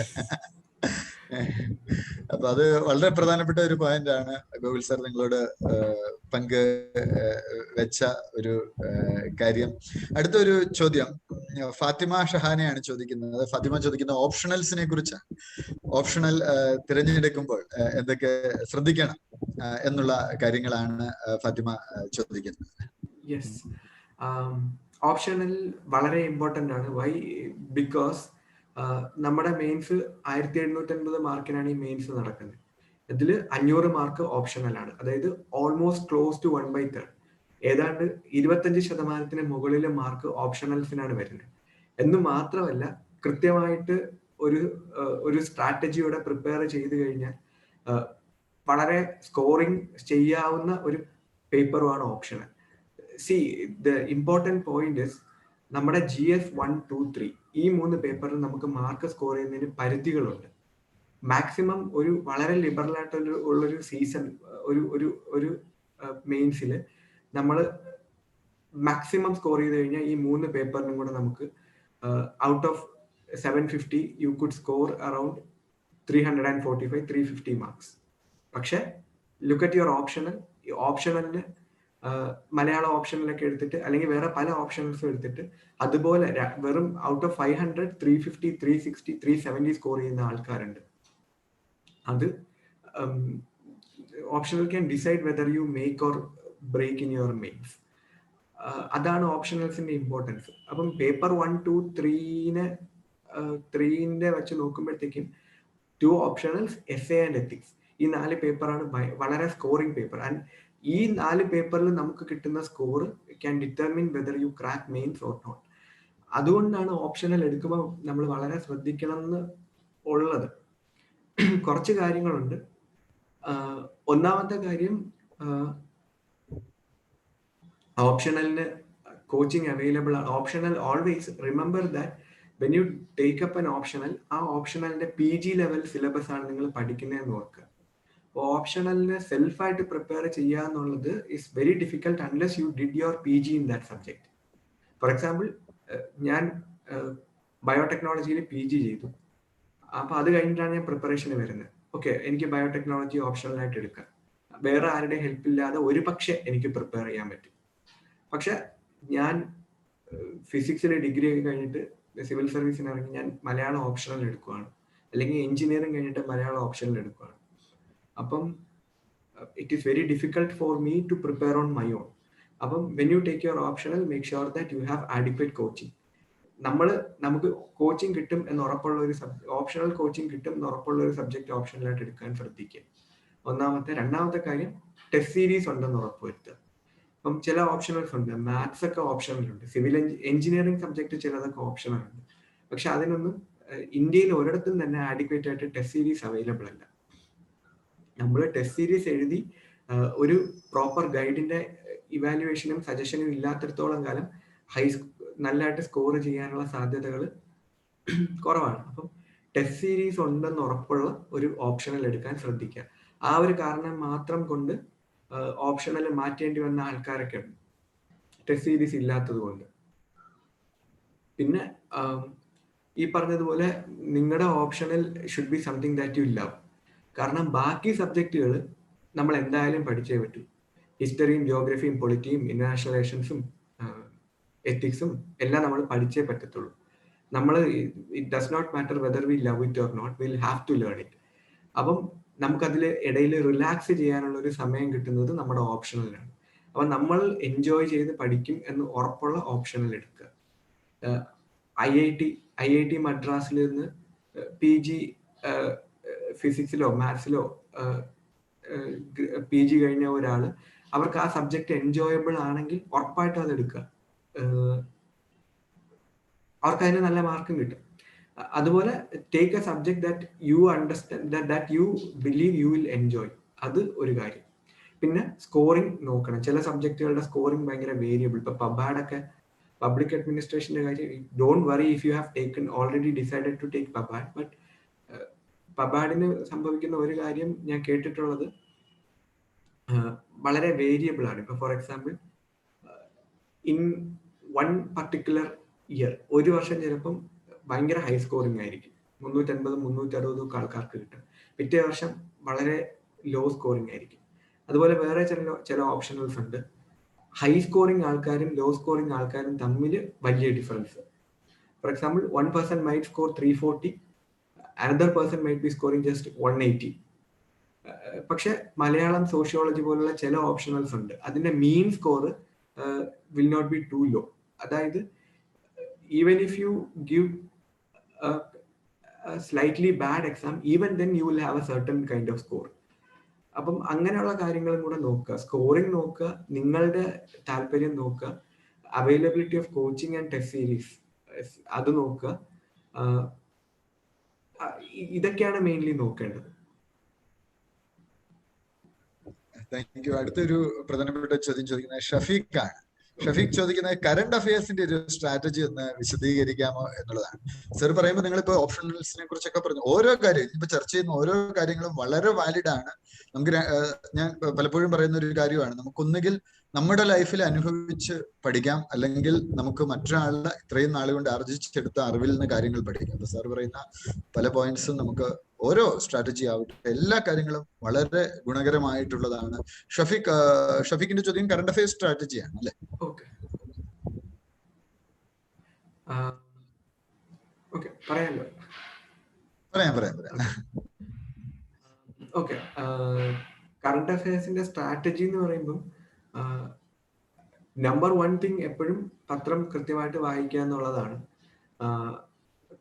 അപ്പൊ അത് വളരെ പ്രധാനപ്പെട്ട ഒരു പോയിന്റ് ആണ് ഗോകുൽ സാർ നിങ്ങളോട് പങ്ക് വെച്ച ഒരു കാര്യം. അടുത്തൊരു ചോദ്യം ഫാത്തിമ ഷഹാനയാണ് ചോദിക്കുന്നത്. ഫാത്തിമ ചോദിക്കുന്ന ഓപ്ഷണൽസിനെ കുറിച്ചാണ്. ഓപ്ഷണൽ തിരഞ്ഞെടുക്കുമ്പോൾ എന്തൊക്കെ ശ്രദ്ധിക്കണം എന്നുള്ള കാര്യങ്ങളാണ് ഫാത്തിമ ചോദിക്കുന്നത്. യെസ്, ഓപ്ഷണൽ വളരെ ഇമ്പോർട്ടൻ്റ് ആണ്. വൈ? ബിക്കോസ് നമ്മുടെ മെയിൻസ് 1750 മാർക്കിനാണ് ഈ മെയിൻസ് നടക്കുന്നത്. ഇതിൽ 500 മാർക്ക് ഓപ്ഷണലാണ്. അതായത് ഓൾമോസ്റ്റ് ക്ലോസ് ടു 1/3, ഏതാണ്ട് 25% മുകളിൽ മാർക്ക് ഓപ്ഷണൽസിനാണ് വരുന്നത്. എന്ന് മാത്രമല്ല, കൃത്യമായിട്ട് ഒരു സ്ട്രാറ്റജിയോടെ പ്രിപ്പയർ ചെയ്ത് കഴിഞ്ഞാൽ വളരെ സ്കോറിംഗ് ചെയ്യാവുന്ന ഒരു പേപ്പറുമാണ് optional. See, the important point is നമ്മുടെ GS 1, 2, 3 ഈ 3 പേപ്പറിൽ നമുക്ക് മാർക്ക് സ്കോർ ചെയ്യുന്നതിന് പരിധികളുണ്ട്. മാക്സിമം ഒരു വളരെ ലിബറൽ ആയിട്ടുള്ളൊരു സീസൺ ഒരു മെയിൻസിൽ നമ്മൾ മാക്സിമം സ്കോർ ചെയ്ത് കഴിഞ്ഞാൽ ഈ 3 പേപ്പറിനും കൂടെ നമുക്ക് out of 750 you could score around 345, 350 marks. പക്ഷെ ലുക്ക് അറ്റ് യുവർ ഓപ്ഷണൽ. ഈ ഓപ്ഷണലിന് മലയാളം ഓപ്ഷനിലൊക്കെ എടുത്തിട്ട് അല്ലെങ്കിൽ വേറെ പല ഓപ്ഷൻസും എടുത്തിട്ട് അതുപോലെ വെറും ഔട്ട് ഓഫ് 500 350, 360, 370 സ്കോർ ചെയ്യുന്ന ആൾക്കാരുണ്ട്. അത് optional can decide whether you make or break in your mains. അതാണ് ഓപ്ഷണൽസിന്റെ ഇമ്പോർട്ടൻസ്. അപ്പം പേപ്പർ 1, 2, 3 വെച്ച് നോക്കുമ്പോഴത്തേക്കും 2 ഓപ്ഷണൽസ്, essay ആൻഡ് എത്തിക്സ്, ഈ 4 പേപ്പറാണ് വളരെ സ്കോറിംഗ് പേപ്പർ. ആൻഡ് ഈ 4 പേപ്പറിൽ നമുക്ക് കിട്ടുന്ന score can determine whether you crack mains or not. അതുകൊണ്ടാണ് ഓപ്ഷണൽ എടുക്കുമ്പോൾ നമ്മൾ വളരെ ശ്രദ്ധിക്കണം എന്ന് ഉള്ളത്. കുറച്ച് കാര്യങ്ങളുണ്ട്. ഒന്നാമത്തെ കാര്യം, ഓപ്ഷണലിന് കോച്ചിങ് അവൈലബിൾ ആണ്. Optional always remember that when you take up an optional, ആ ഓപ്ഷണലിന്റെ PG ലെവൽ സിലബസ് ആണ് നിങ്ങൾ പഠിക്കുന്നതെന്ന് ഓർക്കുക. ഓപ്ഷണലിന് സെൽഫായിട്ട് പ്രിപ്പയർ ചെയ്യുക എന്നുള്ളത് is very difficult unless you did your PG in that subject. For example, ഞാൻ ബയോടെക്നോളജിയിൽ PG ചെയ്തു. അപ്പൊ അത് കഴിഞ്ഞിട്ടാണ് ഞാൻ പ്രിപ്പറേഷന് വരുന്നത്. ഓക്കെ, എനിക്ക് ബയോടെക്നോളജി ഓപ്ഷണലായിട്ട് എടുക്കാം. വേറെ ആരുടെ ഹെൽപ്പ് ഇല്ലാതെ ഒരു പക്ഷെ എനിക്ക് പ്രിപ്പയർ ചെയ്യാൻ പറ്റും. പക്ഷെ ഞാൻ ഫിസിക്സിൽ ഡിഗ്രി ഒക്കെ കഴിഞ്ഞിട്ട് സിവിൽ സർവീസിന് ഇറങ്ങി ഞാൻ മലയാളം ഓപ്ഷണൽ എടുക്കുകയാണ്, അല്ലെങ്കിൽ എഞ്ചിനീയറിംഗ് കഴിഞ്ഞിട്ട് മലയാളം ഓപ്ഷണൽ എടുക്കുകയാണ്. അപ്പം it is very difficult for me to prepare on my own. അപ്പം when you take your optional, make sure that you have adequate coaching. നമുക്ക് കോച്ചിങ് കിട്ടും എന്ന് ഉറപ്പുള്ള ഒരു ഓപ്ഷണൽ കോച്ചിങ് കിട്ടും എന്ന് ഉറപ്പുള്ള ഒരു സബ്ജക്ട് ഓപ്ഷണലായിട്ട് എടുക്കാൻ ശ്രദ്ധിക്കുക. രണ്ടാമത്തെ കാര്യം ടെസ്റ്റ് സീരീസ് ഉണ്ടെന്ന് ഉറപ്പുവരുത്തുക. അപ്പം ചില ഓപ്ഷണൽസ് ഉണ്ട്, മാത്സ് ഒക്കെ ഓപ്ഷണലുണ്ട്, സിവിൽ എഞ്ചിനീയറിംഗ് സബ്ജക്ട് ചിലതൊക്കെ ഓപ്ഷണലുണ്ട്. പക്ഷെ അതിനൊന്നും ഇന്ത്യയിൽ ഒരിടത്തും തന്നെ ആഡിക്വേറ്റ് ആയിട്ട് ടെസ്റ്റ് സീരീസ് അവൈലബിൾ അല്ല. നമ്മൾ ടെസ്റ്റ് സീരീസ് എഴുതി ഒരു പ്രോപ്പർ ഗൈഡിന്റെ ഇവാലുവേഷനും സജഷനും ഇല്ലാത്തിടത്തോളം കാലം നല്ലതായിട്ട് സ്കോർ ചെയ്യാനുള്ള സാധ്യതകൾ കുറവാണ്. അപ്പം ടെസ്റ്റ് സീരീസ് ഉണ്ടെന്ന് ഉറപ്പുള്ള ഒരു ഓപ്ഷണൽ എടുക്കാൻ ശ്രദ്ധിക്കുക. ആ ഒരു കാരണം മാത്രം കൊണ്ട് ഓപ്ഷണൽ മാറ്റേണ്ടി വന്ന ആൾക്കാരൊക്കെ ഉണ്ട്, ടെസ്റ്റ് സീരീസ് ഇല്ലാത്തത് കൊണ്ട്. പിന്നെ ഈ പറഞ്ഞതുപോലെ നിങ്ങളുടെ optional should be something that you love. കാരണം ബാക്കി സബ്ജക്റ്റുകൾ നമ്മൾ എന്തായാലും പഠിച്ചേ പറ്റൂ. ഹിസ്റ്ററിയും ജിയോഗ്രഫിയും പൊളിറ്റിയും ഇന്റർനാഷണൽ റിലേഷൻസും എത്തിക്സും എല്ലാം നമ്മൾ പഠിച്ചേ പറ്റത്തുള്ളൂ. It does not matter whether we love it or not, will have to learn it. അപ്പം നമുക്കതിൽ ഇടയിൽ റിലാക്സ് ചെയ്യാനുള്ള ഒരു സമയം കിട്ടുന്നത് നമ്മുടെ ഓപ്ഷണലാണ്. അപ്പം നമ്മൾ എൻജോയ് ചെയ്ത് പഠിക്കും എന്ന് ഉറപ്പുള്ള ഓപ്ഷണൽ എടുക്കുക. IIT മദ്രാസിൽ നിന്ന് PG ഫിസിക്സിലോ മാത്സിലോ PG കഴിഞ്ഞ ഒരാള് അവർക്ക് ആ സബ്ജക്ട് എൻജോയബിൾ ആണെങ്കിൽ ഉറപ്പായിട്ടും അത് എടുക്കുക. അവർക്ക് അതിന് നല്ല മാർക്കും കിട്ടും. അതുപോലെ take A subject that you understand, that you believe you will enjoy. അത് ഒരു കാര്യം. പിന്നെ സ്കോറിംഗ് നോക്കണം. ചില സബ്ജക്റ്റുകളുടെ സ്കോറിംഗ് ഭയങ്കര വേരിയബിൾ. ഇപ്പൊ പബാഡൊക്കെ, പബ്ലിക് അഡ്മിനിസ്ട്രേഷന്റെ കാര്യം, don't worry if you have taken already decided to take pubad. But പബാഡിന് സംഭവിക്കുന്ന ഒരു കാര്യം ഞാൻ കേട്ടിട്ടുള്ളത്, വളരെ വേരിയബിൾ ആണ്. ഇപ്പൊ for example in one particular year ഒരു വർഷം ചിലപ്പം ഭയങ്കര ഹൈ സ്കോറിംഗ് ആയിരിക്കും, 350-360 ഒക്കെ ആൾക്കാർക്ക് കിട്ടും. പിറ്റേ വർഷം വളരെ ലോ സ്കോറിംഗ് ആയിരിക്കും. അതുപോലെ വേറെ ചില ഓപ്ഷനൽസ് ഉണ്ട്. ഹൈ സ്കോറിംഗ് ആൾക്കാരും ലോ സ്കോറിംഗ് ആൾക്കാരും തമ്മിൽ വലിയ difference. For example 1 person might score 340, another person might be scoring just 180. പക്ഷെ മലയാളം, സോഷ്യോളജി പോലുള്ള ചില ഓപ്ഷനൽസ് ഉണ്ട്, അതിന്റെ mean score will not be too low. അതായത് even if you give slightly bad exam, even then you will have a certain kind of score. അപ്പം അങ്ങനെയുള്ള കാര്യങ്ങളും കൂടെ നോക്കുക. സ്കോറിംഗ് നോക്കുക, നിങ്ങളുടെ താല്പര്യം നോക്കുക, availability of coaching and test series അത് നോക്കുക. ഇതൊക്കെയാണ് മെയിൻലി നോക്കേണ്ടത്. Thank you. അടുത്തൊരു പ്രധാനപ്പെട്ട ചോദ്യം ചോദിക്കുന്നത് ഷഫീഖാണ്. ഷഫീഖ് ചോദിക്കുന്നത് കറണ്ട് അഫയേഴ്സിന്റെ ഒരു സ്ട്രാറ്റജി ഒന്ന് വിശദീകരിക്കാമോ എന്നുള്ളതാണ്. സർ പറയുമ്പോൾ നിങ്ങളിപ്പോ ഓപ്ഷണൽസിനെ കുറിച്ചൊക്കെ പറഞ്ഞു. ഓരോ കാര്യം ഇപ്പൊ ചർച്ച ചെയ്യുന്ന ഓരോ കാര്യങ്ങളും വളരെ വാലിഡ് ആണ്. നമുക്ക് ഞാൻ പലപ്പോഴും പറയുന്ന ഒരു കാര്യമാണ്, നമുക്കൊന്നുകിൽ നമ്മുടെ ലൈഫിൽ അനുഭവിച്ച് പഠിക്കാം, അല്ലെങ്കിൽ നമുക്ക് മറ്റൊരാളുടെ ഇത്രയും നാളുകൊണ്ട് ആർജിച്ചെടുത്ത അറിവിൽ നിന്ന് കാര്യങ്ങൾ പഠിക്കാം. അപ്പൊ സാർ പറയുന്ന പല പോയിന്റ്സും നമുക്ക് ഓരോ സ്ട്രാറ്റജി ആവട്ടെ എല്ലാ കാര്യങ്ങളും വളരെ ഗുണകരമായിട്ടുള്ളതാണ്. ഷഫീഖിന്റെ ചോദ്യം കറണ്ട് അഫയേഴ്സ് സ്ട്രാറ്റജിയാണ് അല്ലെ? പറയാം. ഓക്കെ, കറണ്ട് അഫയേഴ്സിന്റെ സ്ട്രാറ്റജി എന്ന് പറയുമ്പോൾ നമ്പർ 1 തിങ് എപ്പോഴും പത്രം കൃത്യമായിട്ട് വായിക്കുക എന്നുള്ളതാണ്.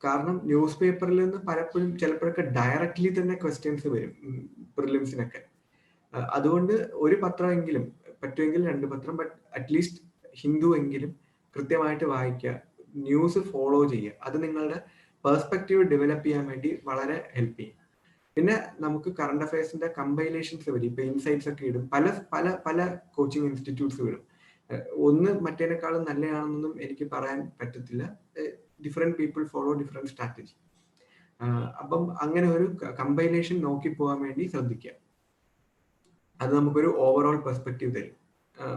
കാരണം ന്യൂസ് പേപ്പറിൽ നിന്ന് പലപ്പോഴും ചിലപ്പോഴൊക്കെ ഡയറക്റ്റ്ലി തന്നെ ക്വസ്റ്റ്യൻസ് വരും പ്രിലിംസിനൊക്കെ. അതുകൊണ്ട് ഒരു പത്രമെങ്കിലും, പറ്റുമെങ്കിൽ 2 പത്രം, ബട്ട് അറ്റ്ലീസ്റ്റ് ഹിന്ദു എങ്കിലും കൃത്യമായിട്ട് വായിക്കുക, ന്യൂസ് ഫോളോ ചെയ്യുക. അത് നിങ്ങളുടെ പെർസ്പെക്റ്റീവ് ഡെവലപ്പ് ചെയ്യാൻ വേണ്ടി വളരെ ഹെൽപ്പ് ചെയ്യും. പിന്നെ നമുക്ക് കറണ്ട് അഫയേഴ്സിന്റെ കമ്പൈലേഷൻസ് വരും. ഇപ്പൊ ഇൻസൈറ്റ്സ് ഒക്കെ ഇടും, പല പല പല കോച്ചിങ് ഇൻസ്റ്റിറ്റ്യൂട്ട്സ് വിടും. ഒന്ന് മറ്റേനേക്കാളും നല്ലതാണെന്നൊന്നും എനിക്ക് പറയാൻ പറ്റത്തില്ല. Different people follow different strategy. അപ്പം അങ്ങനെ ഒരു കമ്പൈലേഷൻ നോക്കി പോകാൻ വേണ്ടി ശ്രദ്ധിക്കുക. അത് നമുക്കൊരു ഓവറോൾ പെർസ്പെക്റ്റീവ് തരും.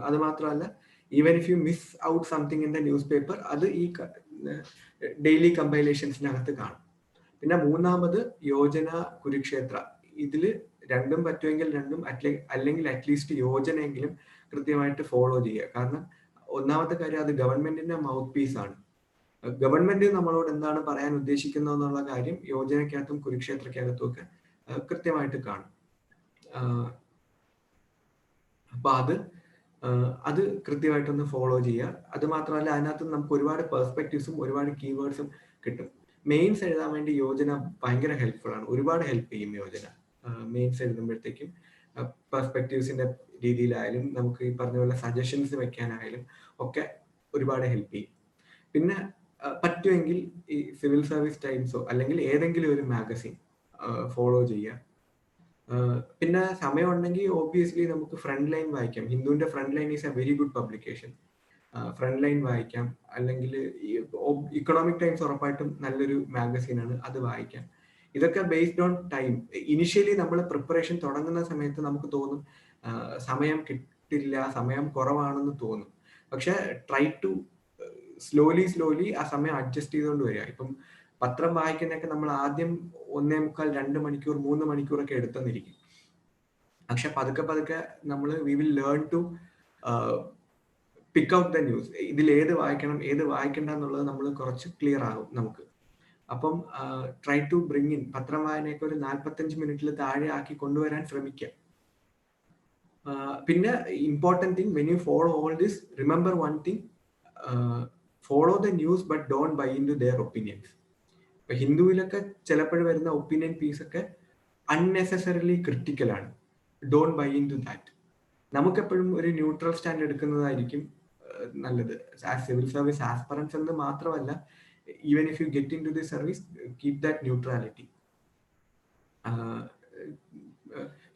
അത് മാത്രമല്ല, even if you miss out something in the news paper, അത് ഈ ഡെയിലി കമ്പൈലേഷൻസിനകത്ത് കാണും. പിന്നെ മൂന്നാമത് യോജന, കുരുക്ഷേത്ര. ഇതില് രണ്ടും പറ്റുമെങ്കിൽ രണ്ടും, അല്ലെങ്കിൽ അറ്റ്ലീസ്റ്റ് യോജനയെങ്കിലും കൃത്യമായിട്ട് ഫോളോ ചെയ്യുക. കാരണം ഒന്നാമത്തെ കാര്യം, അത് ഗവൺമെന്റിന്റെ മൗത്ത് പീസ് ആണ്. ഗവൺമെന്റ് നമ്മളോട് എന്താണ് പറയാൻ ഉദ്ദേശിക്കുന്നത് എന്നുള്ള കാര്യം യോജനയ്ക്കകത്തും കുരുക്ഷേത്രക്കകത്തും ഒക്കെ കൃത്യമായിട്ട് കാണും. അപ്പൊ അത് അത് കൃത്യമായിട്ടൊന്ന് ഫോളോ ചെയ്യുക. അത് മാത്രമല്ല, അതിനകത്ത് നമുക്ക് ഒരുപാട് പെർസ്പെക്റ്റീവ്സും ഒരുപാട് കീവേഡ്സും കിട്ടും. മെയിൻസ് എഴുതാൻ വേണ്ടി യോജന ഭയങ്കര ഹെൽപ്ഫുൾ ആണ്, ഒരുപാട് ഹെൽപ്പ് ചെയ്യും യോജന. മെയിൻസ് എഴുതുമ്പോഴത്തേക്കും പെർസ്പെക്റ്റീവ്സിന്റെ രീതിയിലായാലും നമുക്ക് ഈ പറഞ്ഞ പോലെ സജഷൻസ് വെക്കാനായാലും ഒക്കെ ഒരുപാട് ഹെൽപ്പ് ചെയ്യും. പിന്നെ പറ്റുമെങ്കിൽ ഈ സിവിൽ സർവീസ് ടൈംസോ അല്ലെങ്കിൽ ഏതെങ്കിലും ഒരു മാഗസിൻ ഫോളോ ചെയ്യുക. പിന്നെ സമയമുണ്ടെങ്കിൽ ഓബ്വിയസ്ലി നമുക്ക് ഫ്രണ്ട് ലൈൻ വായിക്കാം. ഹിന്ദുവിന്റെ Frontline is a very good publication. Frontline വായിക്കാം. അല്ലെങ്കിൽ ഇക്കണോമിക് ടൈംസ് ഉറപ്പായിട്ടും നല്ലൊരു മാഗസീനാണ്, അത് വായിക്കാം. ഇതൊക്കെ ബേസ്ഡ് ഓൺ ടൈം. ഇനിഷ്യലി നമ്മൾ പ്രിപ്പറേഷൻ തുടങ്ങുന്ന സമയത്ത് നമുക്ക് തോന്നും സമയം കിട്ടില്ല, സമയം കുറവാണെന്ന് തോന്നും. പക്ഷെ ട്രൈ ടു സ്ലോലി ആ സമയം അഡ്ജസ്റ്റ് ചെയ്തുകൊണ്ട് വരിക. ഇപ്പം പത്രം വായിക്കുന്നതൊക്കെ നമ്മൾ ആദ്യം 1.25 2 മണിക്കൂർ 3 മണിക്കൂറൊക്കെ എടുത്തെന്നിരിക്കും. പക്ഷെ പതുക്കെ നമ്മൾ we will learn to pick out the news. ഇതിൽ ഏത് വായിക്കണം ഏത് വായിക്കണ്ട എന്നുള്ളത് നമ്മൾ കുറച്ച് ക്ലിയർ ആകും നമുക്ക്. അപ്പം ട്രൈ ടു ബ്രിങ് ഇൻ പത്രം വായനയൊക്കെ ഒരു 45 മിനിറ്റിൽ താഴെ ആക്കി കൊണ്ടുവരാൻ ശ്രമിക്കുക. പിന്നെ important thing, when you follow all this, remember one thing, follow the news but don't buy in to their opinions. ഇപ്പൊ ഹിന്ദുവിലൊക്കെ ചിലപ്പോൾ വരുന്ന ഒപ്പീനിയൻ പീസ് ഒക്കെ അൺനെസസറിലി ക്രിട്ടിക്കലാണ്. Don't buy in to that. നമുക്കെപ്പോഴും ഒരു ന്യൂട്രൽ സ്റ്റാൻഡ് എടുക്കുന്നതായിരിക്കും നല്ലത്. ആസ് സിവിൽ സർവീസ് ആസ്പറൻസ് എന്ന് മാത്രമല്ല, even if you get into the service, keep that neutrality.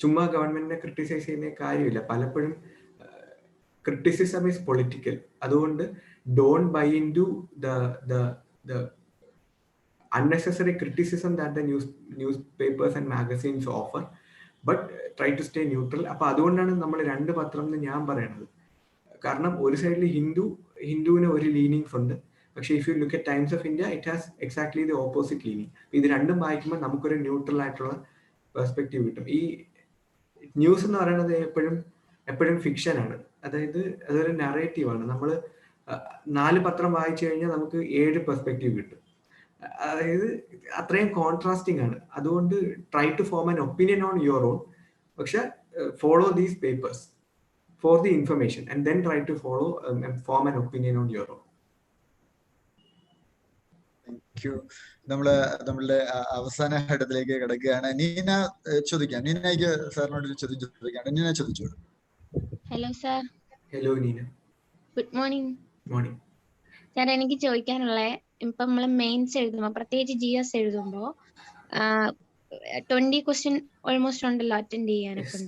ചുമ്മാ ഗവൺമെന്റിനെ ക്രിട്ടിസൈസ് ചെയ്യുന്ന കാര്യമില്ല. പലപ്പോഴും ക്രിട്ടിസിസം ഈസ് പൊളിറ്റിക്കൽ. അതുകൊണ്ട് don't buy in to the unnecessary criticism that the newspapers and magazines offer, but try to stay neutral. അപ്പൊ അതുകൊണ്ടാണ് നമ്മൾ 2 പത്രം എന്ന് ഞാൻ പറയണത്. കാരണം ഒരു സൈഡിൽ ഹിന്ദുവിന് ഒരു ലീനിങ്സ് ഉണ്ട്, പക്ഷെ if you look at times of India, it has exactly the opposite leaning. ഇത് രണ്ടും വായിക്കുമ്പോൾ നമുക്കൊരു ന്യൂട്രൽ ആയിട്ടുള്ള പെർസ്പെക്റ്റീവ് കിട്ടും. ഈ ന്യൂസ് എന്ന് പറയുന്നത് എപ്പോഴും ഫിക്ഷൻ ആണ്. അതായത് അതൊരു നറേറ്റീവാണ്. നമ്മൾ 4 പത്രം വായിച്ചു കഴിഞ്ഞാൽ നമുക്ക് 7 പെർസ്പെക്റ്റീവ് കിട്ടും. അതായത് അത്രയും കോൺട്രാസ്റ്റിംഗ് ആണ്. അതുകൊണ്ട് try to form an opinion on your own, പക്ഷെ follow these papers for the information and then try to form an opinion on your own. Thank you. നമ്മളുടെ അവസാന ഘട്ടത്തിലേക്ക് കിടക്കുകയാണ്. നീന ചോദിക്കാം. നീനയ്ക്ക് സാറിനോട് ഒരു ചോദ്യം ചോദിക്കാണ്. നീന ചോദിച്ചോളൂ. Hello sir. Hello Neena. Good morning. Morning sir, എനിക്ക് ചോദിക്കാനുള്ള, ഇപ്പൊ നമ്മള് മെയിൻസ് എഴുതുമ്പോ, പ്രത്യേകിച്ച് GS എഴുതുമ്പോ 20 ക്വസ്റ്റ്യൻ ഓൾമോസ്റ്റ് ഉണ്ടല്ലോ അറ്റൻഡ് ചെയ്യാനൊക്കെ.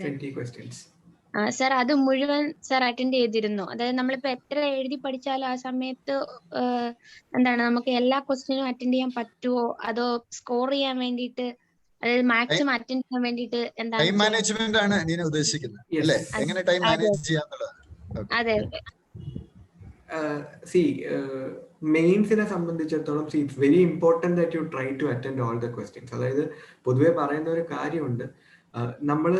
സാർ, അത് മുഴുവൻ സാർ അറ്റൻഡ് ചെയ്തിരുന്നു? അതായത് നമ്മളിപ്പോ എത്ര എഴുതി പഠിച്ചാലും ആ സമയത്ത് എന്താണ് നമുക്ക് എല്ലാ ക്വസ്റ്റ്യനും അറ്റൻഡ് ചെയ്യാൻ പറ്റുമോ, അതോ സ്കോർ ചെയ്യാൻ വേണ്ടിയിട്ട്, അതായത് മാക്സിമം അറ്റൻഡ് ചെയ്യാൻ വേണ്ടിയിട്ട് എന്താണ് ടൈം മാനേജ്മെന്റ് ആണ് നീന ഉദ്ദേശിക്കുന്നത് അല്ലേ? എങ്ങനെ ടൈം മാനേജ് ചെയ്യാന്നുള്ളത്. അതെ. മെയിൻസിനെ സംബന്ധിച്ചിടത്തോളം it's very important that you try to attend all the questions. അതായത് പൊതുവെ പറയുന്ന ഒരു കാര്യമുണ്ട്, നമ്മൾ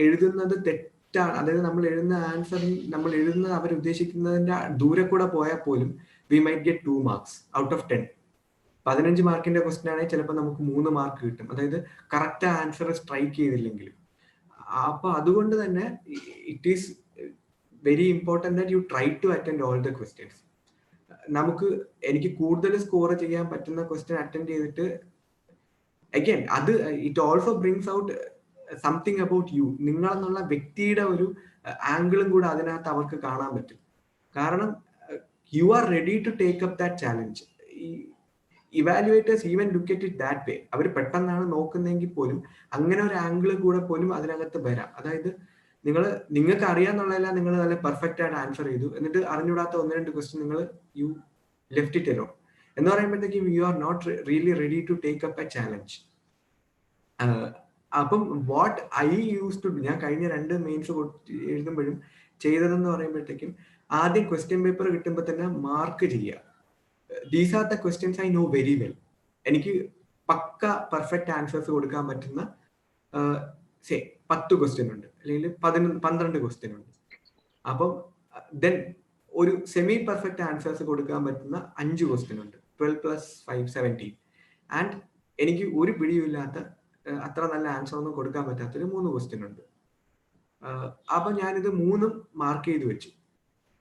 എഴുതുന്നത് തെറ്റാണ്. അതായത് നമ്മൾ എഴുതുന്ന ആൻസർ, നമ്മൾ എഴുതുന്നത് അവരുദ്ദേശിക്കുന്നതിന്റെ ദൂരെ കൂടെ പോയാൽ പോലും V might get 2 marks out of 10. 15 മാർക്കിന്റെ ക്വസ്റ്റ്യൻ ആണെങ്കിൽ ചിലപ്പോൾ നമുക്ക് 3 മാർക്ക് കിട്ടും. അതായത് കറക്റ്റ് ആൻസർ സ്ട്രൈക്ക് ചെയ്തില്ലെങ്കിലും. അപ്പൊ അതുകൊണ്ട് തന്നെ it is very important that you try to attend all the questions. എനിക്ക് കൂടുതൽ സ്കോർ ചെയ്യാൻ പറ്റുന്ന ക്വസ്റ്റ്യൻ അറ്റൻഡ് ചെയ്തിട്ട്, അഗൈൻ അത് it also brings out something about you. നിങ്ങളെന്നുള്ള വ്യക്തിയുടെ ഒരു ആംഗിളും കൂടെ അതിനകത്ത് അവർക്ക് കാണാൻ പറ്റും. കാരണം you are ready to take up that challenge. Evaluators even look at it that way. അവർ പെട്ടെന്നാണ് നോക്കുന്നതെങ്കിൽ പോലും അങ്ങനെ ഒരു ആംഗിൾ കൂടെ പോലും അതിനകത്ത് വരാം. അതായത് നിങ്ങൾക്ക് അറിയാന്നുള്ളതെല്ലാം നിങ്ങൾ നല്ല പെർഫെക്റ്റ് ആയിട്ട് ആൻസർ ചെയ്തു, എന്നിട്ട് അറിഞ്ഞൂടാത്ത 1-2 ക്വസ്റ്റ്യൻ നിങ്ങൾ യു ലെഫ്റ്റ് ഇറ്റ് അലോൺ എന്ന് പറയുമ്പോഴത്തേക്കും you are not really ready to take up a challenge. അപ്പം what I use to do, ഞാൻ കഴിഞ്ഞ 2 മെയിൻസ് എഴുതുമ്പോഴും ചെയ്തതെന്ന് പറയുമ്പോഴത്തേക്കും, ആദ്യം ക്വസ്റ്റ്യൻ പേപ്പർ കിട്ടുമ്പോൾ തന്നെ മാർക്ക് ചെയ്യുക. These are the questions I know very well. എനിക്ക് പക്ക പെർഫെക്റ്റ് ആൻസേഴ്സ് കൊടുക്കാൻ പറ്റുന്ന 10 ക്വസ്റ്റ്യൻ ഉണ്ട്, അല്ലെങ്കിൽ 12 ക്വസ്റ്റ്യൻ ഉണ്ട്. അപ്പം ദെൻ ഒരു സെമി പെർഫെക്റ്റ് ആൻസേഴ്സ് കൊടുക്കാൻ പറ്റുന്ന 5 ക്വസ്റ്റ്യൻ ഉണ്ട്. 12 + 5 17. ആൻഡ് എനിക്ക് ഒരു പിടിയുമില്ലാത്ത, അത്ര നല്ല ആൻസർ ഒന്നും കൊടുക്കാൻ പറ്റാത്തൊരു 3 ക്വസ്റ്റ്യൻ ഉണ്ട്. അപ്പൊ ഞാനിത് 3 മാർക്ക് ചെയ്ത് വെച്ചു.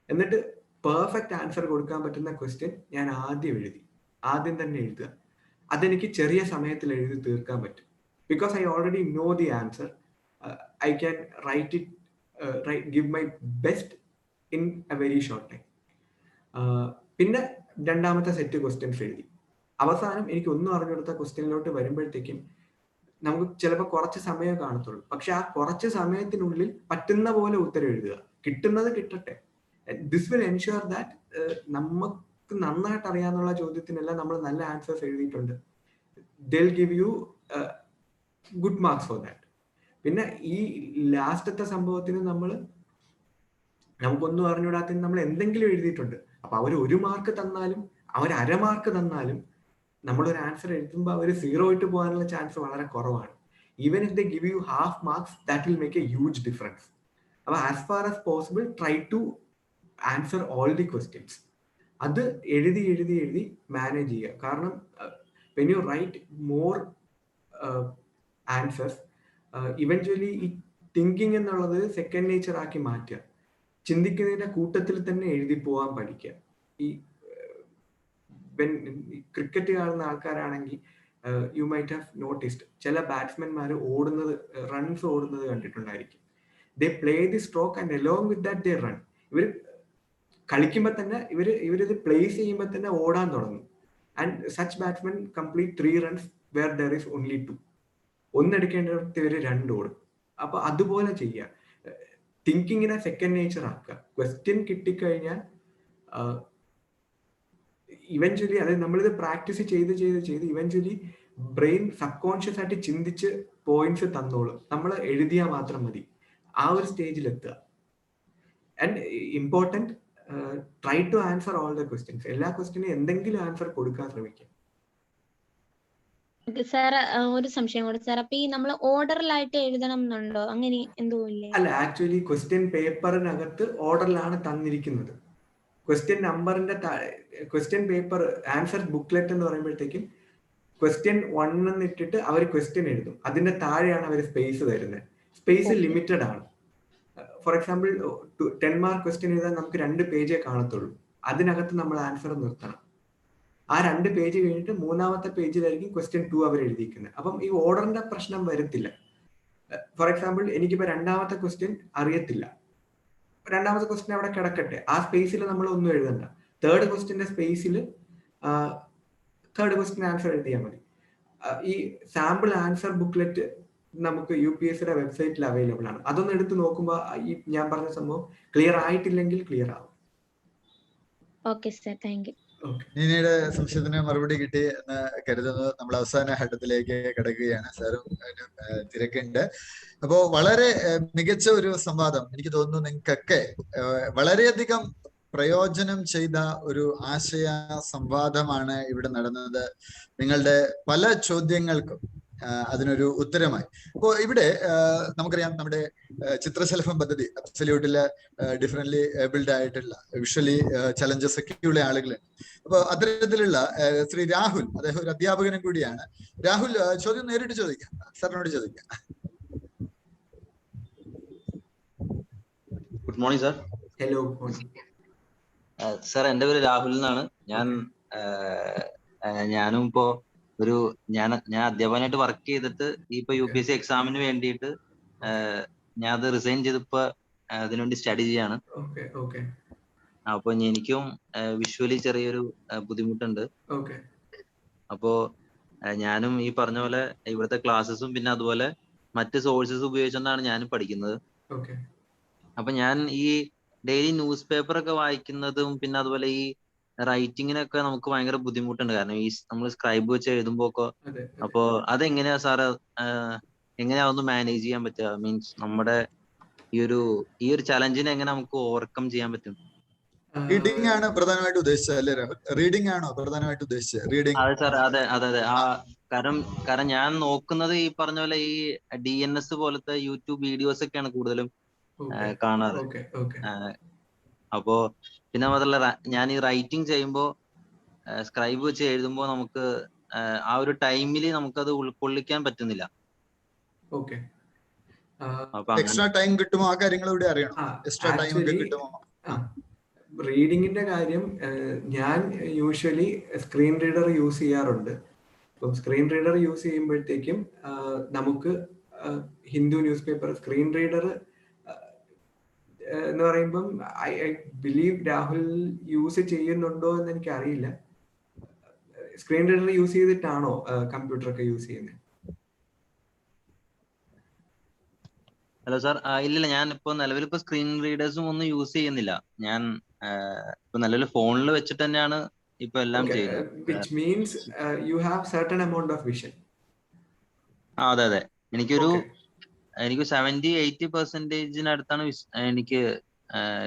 എന്നിട്ട് പെർഫെക്റ്റ് ആൻസർ കൊടുക്കാൻ പറ്റുന്ന ക്വസ്റ്റ്യൻ ഞാൻ ആദ്യം തന്നെ എഴുതുക. അതെനിക്ക് ചെറിയ സമയത്തിൽ എഴുതി തീർക്കാൻ പറ്റും. Because I already know the answer, I can write it, give my best in A very short time. പിന്നെ രണ്ടാമത്തെ സെറ്റ് ക്വസ്റ്റ്യൻസ് എഴുതി. അവസാനം എനിക്ക് ഒന്നും അറിഞ്ഞെടുത്ത ക്വസ്റ്റ്യനിലോട്ട് വരുമ്പോഴത്തേക്കും നമുക്ക് ചിലപ്പോൾ കുറച്ച് സമയം കാണത്തുള്ളൂ. പക്ഷെ ആ കുറച്ച് സമയത്തിനുള്ളിൽ പറ്റുന്ന പോലെ ഉത്തരം എഴുതുക. കിട്ടുന്നത് കിട്ടട്ടെ. ദിസ് വിൽ എൻഷുർ ദാറ്റ് നമുക്ക് നന്നായിട്ട് അറിയാവുന്ന ചോദ്യത്തിനെല്ലാം നമ്മൾ നല്ല ആൻസേഴ്സ് എഴുതിയിട്ടുണ്ട്. They'll give you good marks for that. പിന്നെ ഈ ലാസ്റ്റത്തെ സംഭവത്തിന് നമുക്കൊന്നും അറിഞ്ഞുകൂടാത്തതിന് നമ്മൾ എന്തെങ്കിലും എഴുതിയിട്ടുണ്ട്. അപ്പൊ അവർ 1 മാർക്ക് തന്നാലും അവർ 1/2 മാർക്ക് തന്നാലും നമ്മളൊരു ആൻസർ എഴുതുമ്പോൾ അവർ 0 ഇട്ട് പോകാനുള്ള ചാൻസ് വളരെ കുറവാണ്. Even if they give you half marks, that will make a huge difference. അപ്പൊ as far as possible try to answer all the questions. അത് എഴുതി മാനേജ് ചെയ്യുക. കാരണം when you write more answers, eventually ഈ thinking എന്നുള്ളത് second nature ആക്കി മാറ്റുക. ചിന്തിക്കുന്നതിന്റെ കൂട്ടത്തിൽ തന്നെ എഴുതി പോകാൻ പഠിക്കുക. ഈ ക്രിക്കറ്റ് കാണുന്ന ആൾക്കാരാണെങ്കിൽ യു മൈറ്റ് ഹാവ് നോട്ടീസ്ഡ് ചില ബാറ്റ്സ്മാൻമാർ റൺസ് ഓടുന്നത് കണ്ടിട്ടുണ്ടായിരിക്കും. They play the stroke and along with that they run. ഇവർ കളിക്കുമ്പോൾ തന്നെ ഇവരിത് പ്ലേസ് ചെയ്യുമ്പോൾ തന്നെ ഓടാൻ തുടങ്ങും. And such batsman complete 3 runs where there is only 2. ഒന്നെടുക്കേണ്ടിടത്ത് ഇവർ 2 ഓടും. അപ്പൊ അതുപോലെ ചെയ്യുക. തിങ്കിങ്ങിനെ സെക്കൻഡ് നേച്ചർ ആക്കുക. ക്വസ്റ്റ്യൻ കിട്ടിക്കഴിഞ്ഞാൽ ഇവൻച്വലി, അതായത് നമ്മളിത് പ്രാക്ടീസ് ചെയ്ത് ഇവൻച്വലി ബ്രെയിൻ സബ് കോൺഷ്യസ് ആയിട്ട് ചിന്തിച്ച് പോയിന്റ്സ് തന്നോളും. നമ്മൾ എഴുതിയാൽ മാത്രം മതി. ആ ഒരു സ്റ്റേജിൽ എത്തുക. And important, try to answer all the questions. എല്ലാ ക്വസ്റ്റ്യനും എന്തെങ്കിലും ആൻസർ കൊടുക്കാൻ ശ്രമിക്കുക. സാർ ഒരു സംശയം കൂടെ സാർ, അപ്പൊ ഈ നമ്മൾ ഓർഡറിലായിട്ട് എഴുതണം എന്നുണ്ടോ? അങ്ങനെ എന്തോ ഇല്ലേ? അല്ല, ആക്ച്വലി ക്വസ്റ്റ്യൻ പേപ്പറിനകത്ത് ഓർഡറിലാണ് തന്നിരിക്കുന്നത്. ക്വസ്റ്റ്യൻ നമ്പറിന്റെ ക്വസ്റ്റ്യൻ പേപ്പർ ആൻസർ ബുക്ക്ലെറ്റ് എന്ന് പറയുമ്പോഴത്തേക്കും ക്വസ്റ്റ്യൻ 1 എന്നിട്ടിട്ട് അവർ ക്വസ്റ്റ്യൻ എഴുതും. അതിന്റെ താഴെയാണ് അവർ സ്പേസ് തരുന്നത്. സ്പേസ് ലിമിറ്റഡ് ആണ്. ഫോർ എക്സാമ്പിൾ 10 മാർക്ക് ക്വസ്റ്റ്യൻ എഴുതാൻ നമുക്ക് 2 പേജേ കാണത്തുള്ളൂ. അതിനകത്ത് നമ്മൾ ആൻസർ നിർത്തണം. ആ 2 പേജ് കഴിഞ്ഞിട്ട് 3ാമത്തെ പേജിലായിരിക്കും ക്വസ്റ്റ്യൻ 2 അവർ എഴുതിയിരിക്കുന്നത്. അപ്പം ഈ ഓർഡറിന്റെ പ്രശ്നം വരത്തില്ല. ഫോർ എക്സാമ്പിൾ എനിക്കിപ്പോ 2ാമത്തെ ക്വസ്റ്റ്യൻ അറിയത്തില്ല. 2ാമത്തെ ക്വസ്റ്റ്യൻ അവിടെ കിടക്കട്ടെ. ആ സ്പേസിൽ നമ്മൾ ഒന്നും എഴുതണ്ട. 3rd ക്വസ്റ്റ്യന്റെ സ്പേസിൽ 3rd ക്വസ്റ്റ്യൻ ആൻസർ എഴുതിയാൽ മതി. ഈ സാമ്പിൾ ആൻസർ ബുക്ക്ലെറ്റ് നമുക്ക് UPSCയുടെ വെബ്സൈറ്റിൽ അവൈലബിൾ ആണ്. അതൊന്ന് എടുത്ത് നോക്കുമ്പോൾ ഈ ഞാൻ പറഞ്ഞ സംഭവം ക്ലിയർ ആയിട്ടില്ലെങ്കിൽ ക്ലിയർ ആവും. Okay sir, thank you. നീനയുടെ സംശയത്തിന് മറുപടി കിട്ടി എന്ന് കരുതുന്നു. നമ്മൾ അവസാന ഘട്ടത്തിലേക്ക് കിടക്കുകയാണ്. സാറും തിരക്കുണ്ട്. അപ്പോ വളരെ മികച്ച ഒരു സംവാദം. എനിക്ക് തോന്നുന്നു നിങ്ങൾക്കൊക്കെ വളരെയധികം പ്രയോജനം ചെയ്ത ഒരു ആശയ സംവാദമാണ് ഇവിടെ നടന്നത്. നിങ്ങളുടെ പല ചോദ്യങ്ങൾക്കും അതിനൊരു ഉത്തരമായി. അപ്പോ ഇവിടെ നമുക്കറിയാം, നമ്മുടെ ചിത്രശലഭം പദ്ധതി അബ്സല്യൂട്ടില് ഡിഫറെന്റ്ലി ഏബിൾഡ് ആയിട്ടുള്ള വിഷ്വലി ചലഞ്ചസ് ഒക്കെ ഉള്ള ആളുകളുണ്ട്. അപ്പൊ അത്തരത്തിലുള്ള ശ്രീ രാഹുൽ, അദ്ദേഹം ഒരു അധ്യാപകനും കൂടിയാണ്. രാഹുൽ, ചോദ്യം നേരിട്ട് ചോദിക്കാം, സാറിനോട് ചോദിക്കാം. Good morning sir. Hello sir, എന്റെ പേര് രാഹുൽ എന്നാണ്. ഞാനും ഇപ്പോ ഞാൻ അധ്യാപകനായിട്ട് വർക്ക് ചെയ്തിട്ട് ഇപ്പൊ UPSC എക്സാമിന് വേണ്ടിയിട്ട് ഞാൻ അത് റിസൈൻ ചെയ്തിപ്പോ അതിനുവേണ്ടി സ്റ്റഡി ചെയ്യാണ്. അപ്പൊ എനിക്കും വിഷ്വലി ചെറിയൊരു ബുദ്ധിമുട്ടുണ്ട്. അപ്പോ ഞാനും ഈ പറഞ്ഞ പോലെ ഇവിടുത്തെ ക്ലാസ്സസും പിന്നെ അതുപോലെ മറ്റ് സോഴ്സസ് ഉപയോഗിച്ചുകൊണ്ടാണ് ഞാനും പഠിക്കുന്നത്. അപ്പൊ ഞാൻ ഈ ഡെയിലി ന്യൂസ് പേപ്പർ ഒക്കെ വായിക്കുന്നതും പിന്നെ അതുപോലെ ഈ റൈറ്റിങ്ങിനൊക്കെ നമുക്ക് ഭയങ്കര ബുദ്ധിമുട്ടുണ്ട്. കാരണം ഈ നമ്മൾ സ്ക്രൈബ് വെച്ച് എഴുതുമ്പോ ഒക്കെ. അപ്പോ അതെങ്ങനെയാ സാറ്, എങ്ങനെയാ ഒന്ന് മാനേജ് ചെയ്യാൻ പറ്റുക? മീൻസ് നമ്മുടെ ഈ ഒരു ചലഞ്ചിനെ എങ്ങനെ നമുക്ക് ഓവർകം ചെയ്യാൻ പറ്റും? റീഡിംഗ് ആണ് പ്രധാനമായിട്ട് ഉദ്ദേശിച്ചത് അല്ലേ രാഹുൽ? റീഡിംഗ് ആണോ പ്രധാനമായിട്ട് ഉദ്ദേശിച്ചത്? റീഡിംഗ്. അതെ സാർ, അതെ. കാരണം ഞാൻ നോക്കുന്നത് ഈ പറഞ്ഞ പോലെ ഈ DNS പോലത്തെ യൂട്യൂബ് വീഡിയോസ് ഒക്കെയാണ് കൂടുതലും കാണാറ്. അപ്പോ പിന്നെ മാത്രമല്ല, ഞാൻ ഈ റൈറ്റിംഗ് ചെയ്യുമ്പോൾ സ്ക്രൈബ് വെച്ച് എഴുതുമ്പോൾ നമുക്ക് ആ ഒരു ടൈമിൽ നമുക്കത് ഉൾക്കൊള്ളിക്കാൻ പറ്റുന്നില്ല. അപ്പൊ എക്സ്ട്രാ ടൈം കിട്ടുമോ ആ കാര്യങ്ങൾ കൂടി അറിയണം. എക്സ്ട്രാ ടൈം ഒക്കെ കിട്ടുമോ? റീഡിങ്ങിന്റെ കാര്യം ഞാൻ യൂഷ്വലി സ്ക്രീൻ റീഡർ യൂസ് ചെയ്യാറുണ്ട്. അപ്പം സ്ക്രീൻ റീഡർ യൂസ് ചെയ്യുമ്പോഴത്തേക്കും നമുക്ക് Hindu news paper screen reader എന്ന് പറയുമ്പം ഐ ബിലീവ് രാഹുൽ യൂസ് ചെയ്യുന്നുണ്ടോ എന്ന് എനിക്ക് അറിയില്ല. സ്ക്രീൻ റീഡർ യൂസ് ചെയ്തിട്ടാണോ കമ്പ്യൂട്ടർ ഒക്കെ യൂസ് ചെയ്യുന്നത്? ഹലോ സാർ, ഇല്ലില്ല, ഞാൻ ഇപ്പൊ നിലവിൽ ഇപ്പൊ സ്ക്രീൻ റീഡേഴ്സും ഒന്നും യൂസ് ചെയ്യുന്നില്ല. ഞാൻ ഇപ്പൊ നിലവിൽ ഫോണിൽ വെച്ചിട്ട് തന്നെയാണ് ഇപ്പൊ എല്ലാം ചെയ്യുന്നത്. Which means you have certain amount of vision. അതെ അതെ, എനിക്ക് 70-80% അടുത്താണ് എനിക്ക്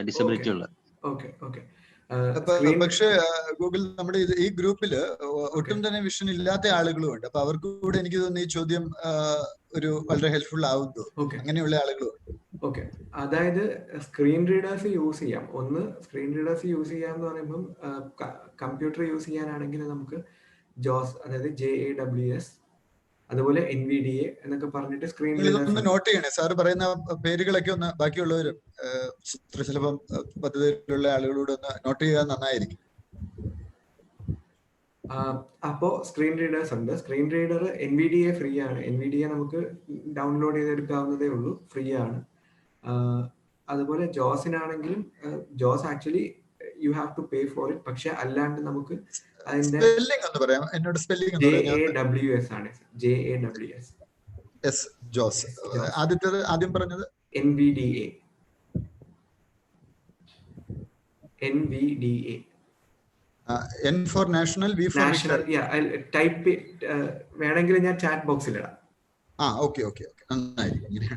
ഡിസബിലിറ്റി ഉള്ളത്. Okay okay. പക്ഷേ ഗൂഗിൾ നമ്മുടെ ഈ ഗ്രൂപ്പില് ഒട്ടും തന്നെ വിഷൻ ഇല്ലാത്ത ആളുകളും ഉണ്ട്. അപ്പൊ അവർക്ക് കൂടെ എനിക്ക് തോന്നുന്നു ഈ ചോദ്യം ഒരു വളരെ ഹെൽപ്ഫുൾ ആവുന്നു. അങ്ങനെയുള്ള ആളുകളും ഉണ്ട്. ഓക്കെ, അതായത് സ്ക്രീൻ റീഡേഴ്സ് യൂസ് ചെയ്യാം. ഒന്ന് സ്ക്രീൻ റീഡേഴ്സ് യൂസ് ചെയ്യാം എന്ന് പറയുമ്പം കമ്പ്യൂട്ടർ യൂസ് ചെയ്യാനാണെങ്കിൽ നമുക്ക് ജോസ്, അതായത് JAWS, അതുപോലെ NVDA എന്നൊക്കെ പറഞ്ഞിട്ട് സ്ക്രീൻ ഒന്ന് നോട്ട് ചെയ്യണേ. സാറ് പറയുന്ന പേരുകളൊക്കെ ഒന്ന് ബാക്കിയുള്ളവരും ചിത്രശലഭം പദ്ധതിയിലുള്ള ആളുകളോട് ഒന്ന് നോട്ട് ചെയ്താൽ നന്നായിരിക്കും. അപ്പോ സ്ക്രീൻ റീഡേഴ്സ് ഉണ്ട്. സ്ക്രീൻ റീഡർ NVDA ഫ്രീ ആണ്. NVDA നമുക്ക് ഡൗൺലോഡ് ചെയ്തെടുക്കാവുന്നതേ ഉള്ളൂ, ഫ്രീ ആണ്. അതുപോലെ ജോസിനാണെങ്കിലും ജോസ് actually you have to pay for it. പക്ഷെ അല്ലാണ്ട് നമുക്ക് അതിന്റെ JAWS ആണ്. JAWS. ജോസ് ആദ്യം പറഞ്ഞത് NVDA. N for national, V for national. Yeah, I'll type it. വേണമെങ്കിൽ ഞാൻ ചാറ്റ് ബോക്സിൽ ഇടാം. ഓക്കെ ഓക്കെ ഓക്കെ, നന്നായിരിക്കും.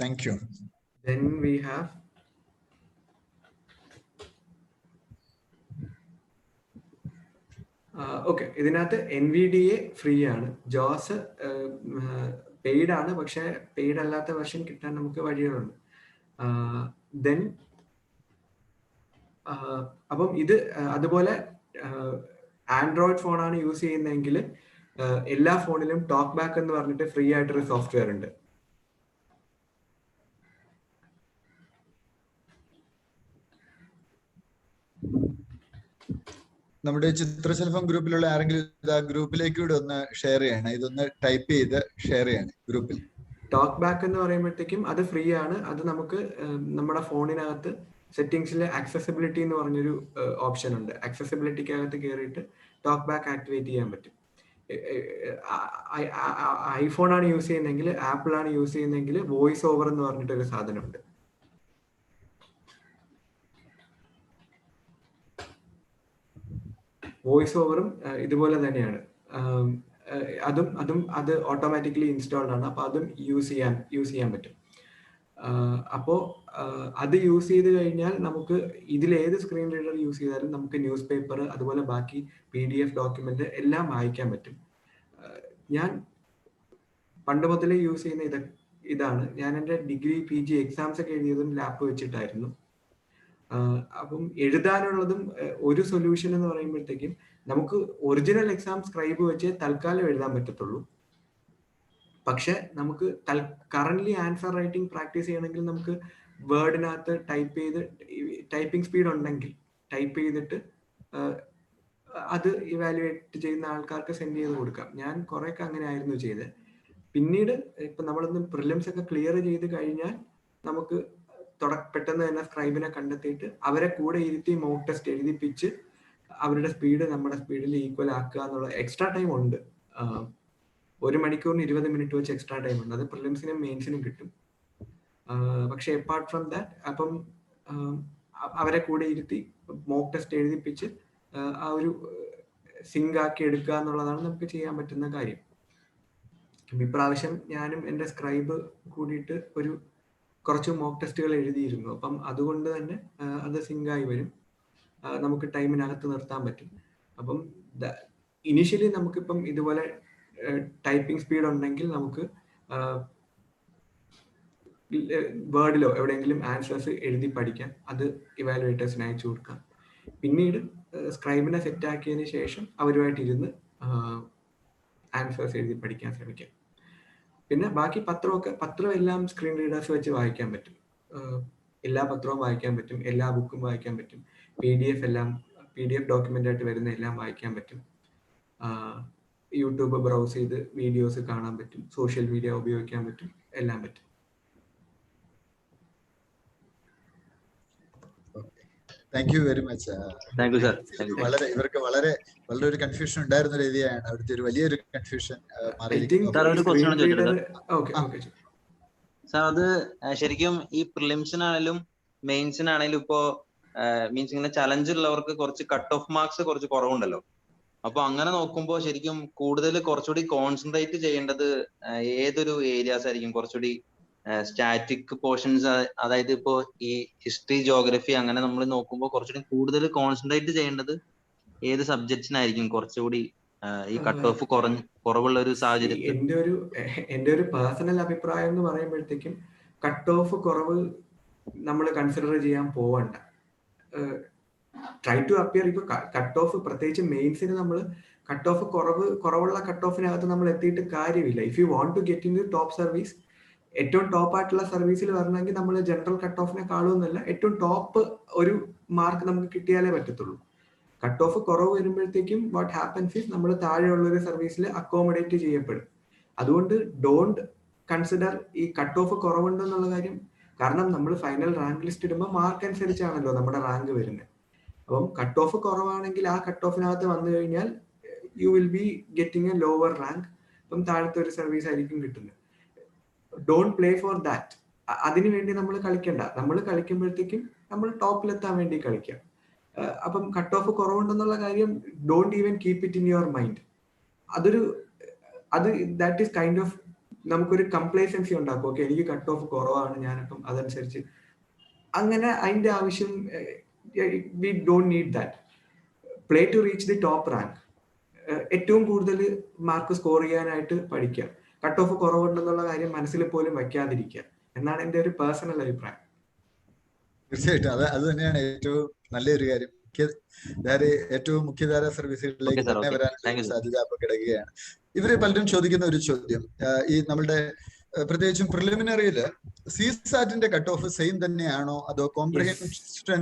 Thank you. Then we have ഇതിനകത്ത് NVDA ഫ്രീ ആണ്. ജോസ് പെയ്ഡ് ആണ്, പക്ഷെ പെയ്ഡ് അല്ലാത്ത വെർഷൻ കിട്ടാൻ നമുക്ക് വഴികളുണ്ട്. ദെൻ അപ്പം ഇത് അതുപോലെ ആൻഡ്രോയിഡ് ഫോണാണ് യൂസ് ചെയ്യുന്നതെങ്കിൽ എല്ലാ ഫോണിലും ടോക്ക് ബാക്ക് എന്ന് പറഞ്ഞിട്ട് ഫ്രീ ആയിട്ടൊരു സോഫ്റ്റ്വെയർ ഉണ്ട്. നമ്മുടെ ചിത്രശലഭം ഗ്രൂപ്പിലുള്ള ആരെങ്കിലും ഇത് ആ ഗ്രൂപ്പിലേക്ക് കൂടെ ഒന്ന് ഷെയർ ചെയ്യണം. ഇതൊന്ന് ടൈപ്പ് ചെയ്ത് ഷെയർ ചെയ്യണം ഗ്രൂപ്പിൽ. ടോക്ക് ബാക്ക് എന്ന് പറയുമ്പോഴത്തേക്കും അത് ഫ്രീ ആണ്. അത് നമുക്ക് നമ്മുടെ ഫോണിനകത്ത് സെറ്റിംഗ്സിൽ ആക്സസിബിലിറ്റി എന്ന് പറഞ്ഞൊരു ഓപ്ഷൻ ഉണ്ട്. ആക്സസിബിലിറ്റിക്കകത്ത് കയറിയിട്ട് ടോക്ക് ബാക്ക് ആക്ടിവേറ്റ് ചെയ്യാൻ പറ്റും. ഐഫോൺ ആണ് യൂസ് ചെയ്യുന്നതെങ്കിൽ, ആപ്പിൾ ആണ് യൂസ് ചെയ്യുന്നതെങ്കിൽ വോയിസ് ഓവർ എന്ന് പറഞ്ഞിട്ടൊരു സാധനമുണ്ട്. വോയിസ് ഓവറും ഇതുപോലെ തന്നെയാണ്. അത് ഓട്ടോമാറ്റിക്കലി ഇൻസ്റ്റാൾഡ് ആണ്. അപ്പൊ അതും യൂസ് ചെയ്യാൻ പറ്റും. അപ്പോ അത് യൂസ് ചെയ്ത് കഴിഞ്ഞാൽ നമുക്ക് ഇതിലേത് സ്ക്രീൻ റീഡർ യൂസ് ചെയ്താലും നമുക്ക് ന്യൂസ് പേപ്പർ അതുപോലെ ബാക്കി PDF ഡോക്യുമെന്റ് എല്ലാം വായിക്കാൻ പറ്റും. ഞാൻ പണ്ട് മുതലേ യൂസ് ചെയ്യുന്ന ഇതാണ്. ഞാൻ എൻ്റെ ഡിഗ്രി PG എക്സാംസ് ഒക്കെ എഴുതിയതും ലാപ്പ് വെച്ചിട്ടായിരുന്നു. അപ്പം എഴുതാനുള്ളതും ഒരു സൊല്യൂഷൻ എന്ന് പറയുമ്പോഴത്തേക്കും നമുക്ക് ഒറിജിനൽ എക്സാം സ്ക്രൈബ് വെച്ച് തൽക്കാലം എഴുതാൻ പറ്റത്തുള്ളൂ. പക്ഷെ നമുക്ക് കറന്റ്ലി ആൻസർ റൈറ്റിംഗ് പ്രാക്ടീസ് ചെയ്യണമെങ്കിൽ നമുക്ക് വേർഡിനകത്ത് ടൈപ്പിംഗ് സ്പീഡ് ഉണ്ടെങ്കിൽ ടൈപ്പ് ചെയ്തിട്ട് അത് ഇവാലുവേറ്റ് ചെയ്യുന്ന ആൾക്കാർക്ക് സെൻഡ് ചെയ്ത് കൊടുക്കാം. ഞാൻ കുറെയൊക്കെ അങ്ങനെ ആയിരുന്നു ചെയ്തത്. പിന്നീട് ഇപ്പൊ നമ്മളൊന്ന് പ്രിലിംസ് ഒക്കെ ക്ലിയർ ചെയ്ത് കഴിഞ്ഞാൽ നമുക്ക് പെട്ടെന്ന് തന്നെ സ്ക്രൈബിനെ കണ്ടെത്തിയിട്ട് അവരെ കൂടെ ഇരുത്തി മോക്ക് ടെസ്റ്റ് എഴുതിപ്പിച്ച് അവരുടെ സ്പീഡ് നമ്മുടെ സ്പീഡിൽ ഈക്വൽ ആക്കുക എന്നുള്ള എക്സ്ട്രാ ടൈം ഉണ്ട്. 1 മണിക്കൂറിന് 20 മിനിറ്റ് വെച്ച് എക്സ്ട്രാ ടൈം ഉണ്ട്. അത് പ്രിലിംസിനും മെയിൻസിനും കിട്ടും. പക്ഷെ അപ്പാർട്ട് ഫ്രം ദാറ്റ് അപ്പം അവരെ കൂടെ ഇരുത്തി മോക്ക് ടെസ്റ്റ് എഴുതിപ്പിച്ച് ആ ഒരു സിങ്ക് ആക്കി എടുക്കുക എന്നുള്ളതാണ് നമുക്ക് ചെയ്യാൻ പറ്റുന്ന കാര്യം. ഇപ്രാവശ്യം ഞാനും എൻ്റെ സ്ക്രൈബ് കൂടിയിട്ട് കുറച്ച് മോക്ക് ടെസ്റ്റുകൾ എഴുതിയിരുന്നു. അപ്പം അതുകൊണ്ട് തന്നെ അത് സിങ്കായി വരും, നമുക്ക് ടൈമിനകത്ത് നിർത്താൻ പറ്റും. അപ്പം ഇനീഷ്യലി നമുക്കിപ്പം ഇതുപോലെ ടൈപ്പിംഗ് സ്പീഡ് ഉണ്ടെങ്കിൽ നമുക്ക് വേർഡിലോ എവിടെയെങ്കിലും ആൻസേഴ്സ് എഴുതി പഠിക്കാം, അത് ഇവാലുവേറ്റേഴ്സിന് അയച്ചു കൊടുക്കാം. പിന്നീട് സ്ക്രൈബിനെ സെറ്റ് ആക്കിയതിന് ശേഷം അവരുമായിട്ട് ഇരുന്ന് ആൻസേഴ്സ് എഴുതി പഠിക്കാൻ ശ്രമിക്കാം. പിന്നെ ബാക്കി പത്രം എല്ലാം സ്ക്രീൻ റീഡേഴ്സ് വെച്ച് വായിക്കാൻ പറ്റും. എല്ലാ പത്രവും വായിക്കാൻ പറ്റും, എല്ലാ ബുക്കും വായിക്കാൻ പറ്റും, PDF ഡോക്യുമെന്റ് ആയിട്ട് വരുന്ന എല്ലാം വായിക്കാൻ പറ്റും. യൂട്യൂബ് ബ്രൗസ് ചെയ്ത് വീഡിയോസ് കാണാൻ പറ്റും, സോഷ്യൽ മീഡിയ ഉപയോഗിക്കാൻ പറ്റും, എല്ലാം പറ്റും. Thank you very much. ഇവർക്ക് വളരെ ഒരു കൺഫ്യൂഷൻ ഉണ്ടായിരുന്ന ഒരു ഏരിയയാണ്. അവിടുത്തെ ഒരു വലിയൊരു കൺഫ്യൂഷൻ സാർ, അത് ശരിക്കും ഈ പ്രിലിംസിനാണെങ്കിലും മെയിൻസിനാണെങ്കിലും ഇപ്പോ മീൻസ് ഇങ്ങനെ ചലഞ്ച് ഉള്ളവർക്ക് കുറച്ച് കട്ട് ഓഫ് മാർക്സ് കുറച്ച് കുറവുണ്ടല്ലോ. അപ്പൊ അങ്ങനെ നോക്കുമ്പോൾ ശരിക്കും കൂടുതൽ കുറച്ചുകൂടി കോൺസെൻട്രേറ്റ് ചെയ്യേണ്ടത് ഏതൊരു ഏരിയാസ് ആയിരിക്കും? കുറച്ചുകൂടി സ്റ്റാറ്റിക് പോർഷൻസ്, അതായത് ഇപ്പോ ഈ ഹിസ്റ്ററി, ജോഗ്രഫി അങ്ങനെ നമ്മൾ നോക്കുമ്പോൾ കുറച്ചുകൂടി കൂടുതൽ കോൺസെൻട്രേറ്റ് ചെയ്യേണ്ടത് ഏത് സബ്ജക്ട്സിനായിരിക്കും കുറച്ചുകൂടി ഈ കട്ട് ഓഫ് കുറവുള്ള ഒരു സാഹചര്യത്തിൽ? എന്റെ ഒരു പേഴ്സണൽ അഭിപ്രായം എന്ന് പറയുമ്പോഴത്തേക്കും കട്ട് ഓഫ് കുറവ് നമ്മൾ കൺസിഡർ ചെയ്യാൻ പോവണ്ട. Try to appear. ഇപ്പൊ കട്ട് ഓഫ് പ്രത്യേകിച്ച് മെയിൻസിന് നമ്മൾ കട്ട് ഓഫ് കുറവുള്ള കട്ട് ഓഫിനകത്ത് നമ്മൾ എത്തിയിട്ട് കാര്യമില്ല. If you want to get in the top service, ഏറ്റവും ടോപ്പ് ആയിട്ടുള്ള സർവീസിൽ വരണമെങ്കിൽ നമ്മൾ ജനറൽ കട്ട് ഓഫിനെ കാണുമെന്നല്ല, ഏറ്റവും ടോപ്പ് ഒരു മാർക്ക് നമുക്ക് കിട്ടിയാലേ പറ്റത്തുള്ളൂ. കട്ട് ഓഫ് കുറവ് വരുമ്പോഴത്തേക്കും വാട്ട് ഹാപ്പൻസ് ഈസ് നമ്മൾ താഴെയുള്ള ഒരു സർവീസിൽ അക്കോമഡേറ്റ് ചെയ്യപ്പെടും. അതുകൊണ്ട് ഡോണ്ട് കൺസിഡർ ഈ കട്ട് ഓഫ് കുറവുണ്ടെന്നുള്ള കാര്യം. കാരണം നമ്മൾ ഫൈനൽ റാങ്ക് ലിസ്റ്റ് ഇടുമ്പോൾ മാർക്ക് അനുസരിച്ചാണല്ലോ നമ്മുടെ റാങ്ക് വരുന്നത്. അപ്പം കട്ട് ഓഫ് കുറവാണെങ്കിൽ ആ കട്ട് ഓഫിനകത്ത് വന്നു കഴിഞ്ഞാൽ you will be getting A lower rank. അപ്പം താഴത്തെ ഒരു സർവീസ് ആയിരിക്കും കിട്ടുന്നത്. Don't play for that. അതിനു വേണ്ടി നമ്മൾ കളിക്കണ്ട. നമ്മൾ കളിക്കുമ്പോഴത്തേക്കും നമ്മൾ ടോപ്പിലെത്താൻ വേണ്ടി കളിക്കാം. അപ്പം കട്ട് ഓഫ് കുറവുണ്ടെന്നുള്ള കാര്യം don't even keep it in your mind. That is kind of നമുക്കൊരു കംപ്ലേസൻസി ഉണ്ടാക്കും. ഓക്കെ, എനിക്ക് കട്ട് ഓഫ് കുറവാണ്, ഞാനിപ്പം അതനുസരിച്ച് അങ്ങനെ അതിന്റെ ആവശ്യം. We don't need that. Play to reach the top rank. ഏറ്റവും കൂടുതൽ മാർക്ക് സ്കോർ ചെയ്യാനായിട്ട് പഠിക്കാം. കട്ട് ഓഫ് കുറവുണ്ടെന്നുള്ള കാര്യം മനസ്സിൽ പോലും വയ്ക്കാതിരിക്കുക എന്നാണ് എൻ്റെ ഒരു പേഴ്സണൽ അഭിപ്രായം. തീർച്ചയായിട്ടും അത് തന്നെയാണ് ഏറ്റവും നല്ലൊരു കാര്യം. ഏറ്റവും മുഖ്യധാര സർവീസുകളിലേക്ക് തന്നെ വരാനുള്ള സാധ്യത അപ്പൊ കിടക്കുകയാണ്. ഇവര് പലരും ചോദിക്കുന്ന ഒരു ചോദ്യം, ഈ നമ്മളുടെ പ്രത്യേകിച്ചും പ്രിലിമിനറിയില് സിസാറ്റിന്റെ കട്ട് ഓഫ് സെയിം തന്നെയാണോ അതോ കോംപ്രിഹെൻഷൻ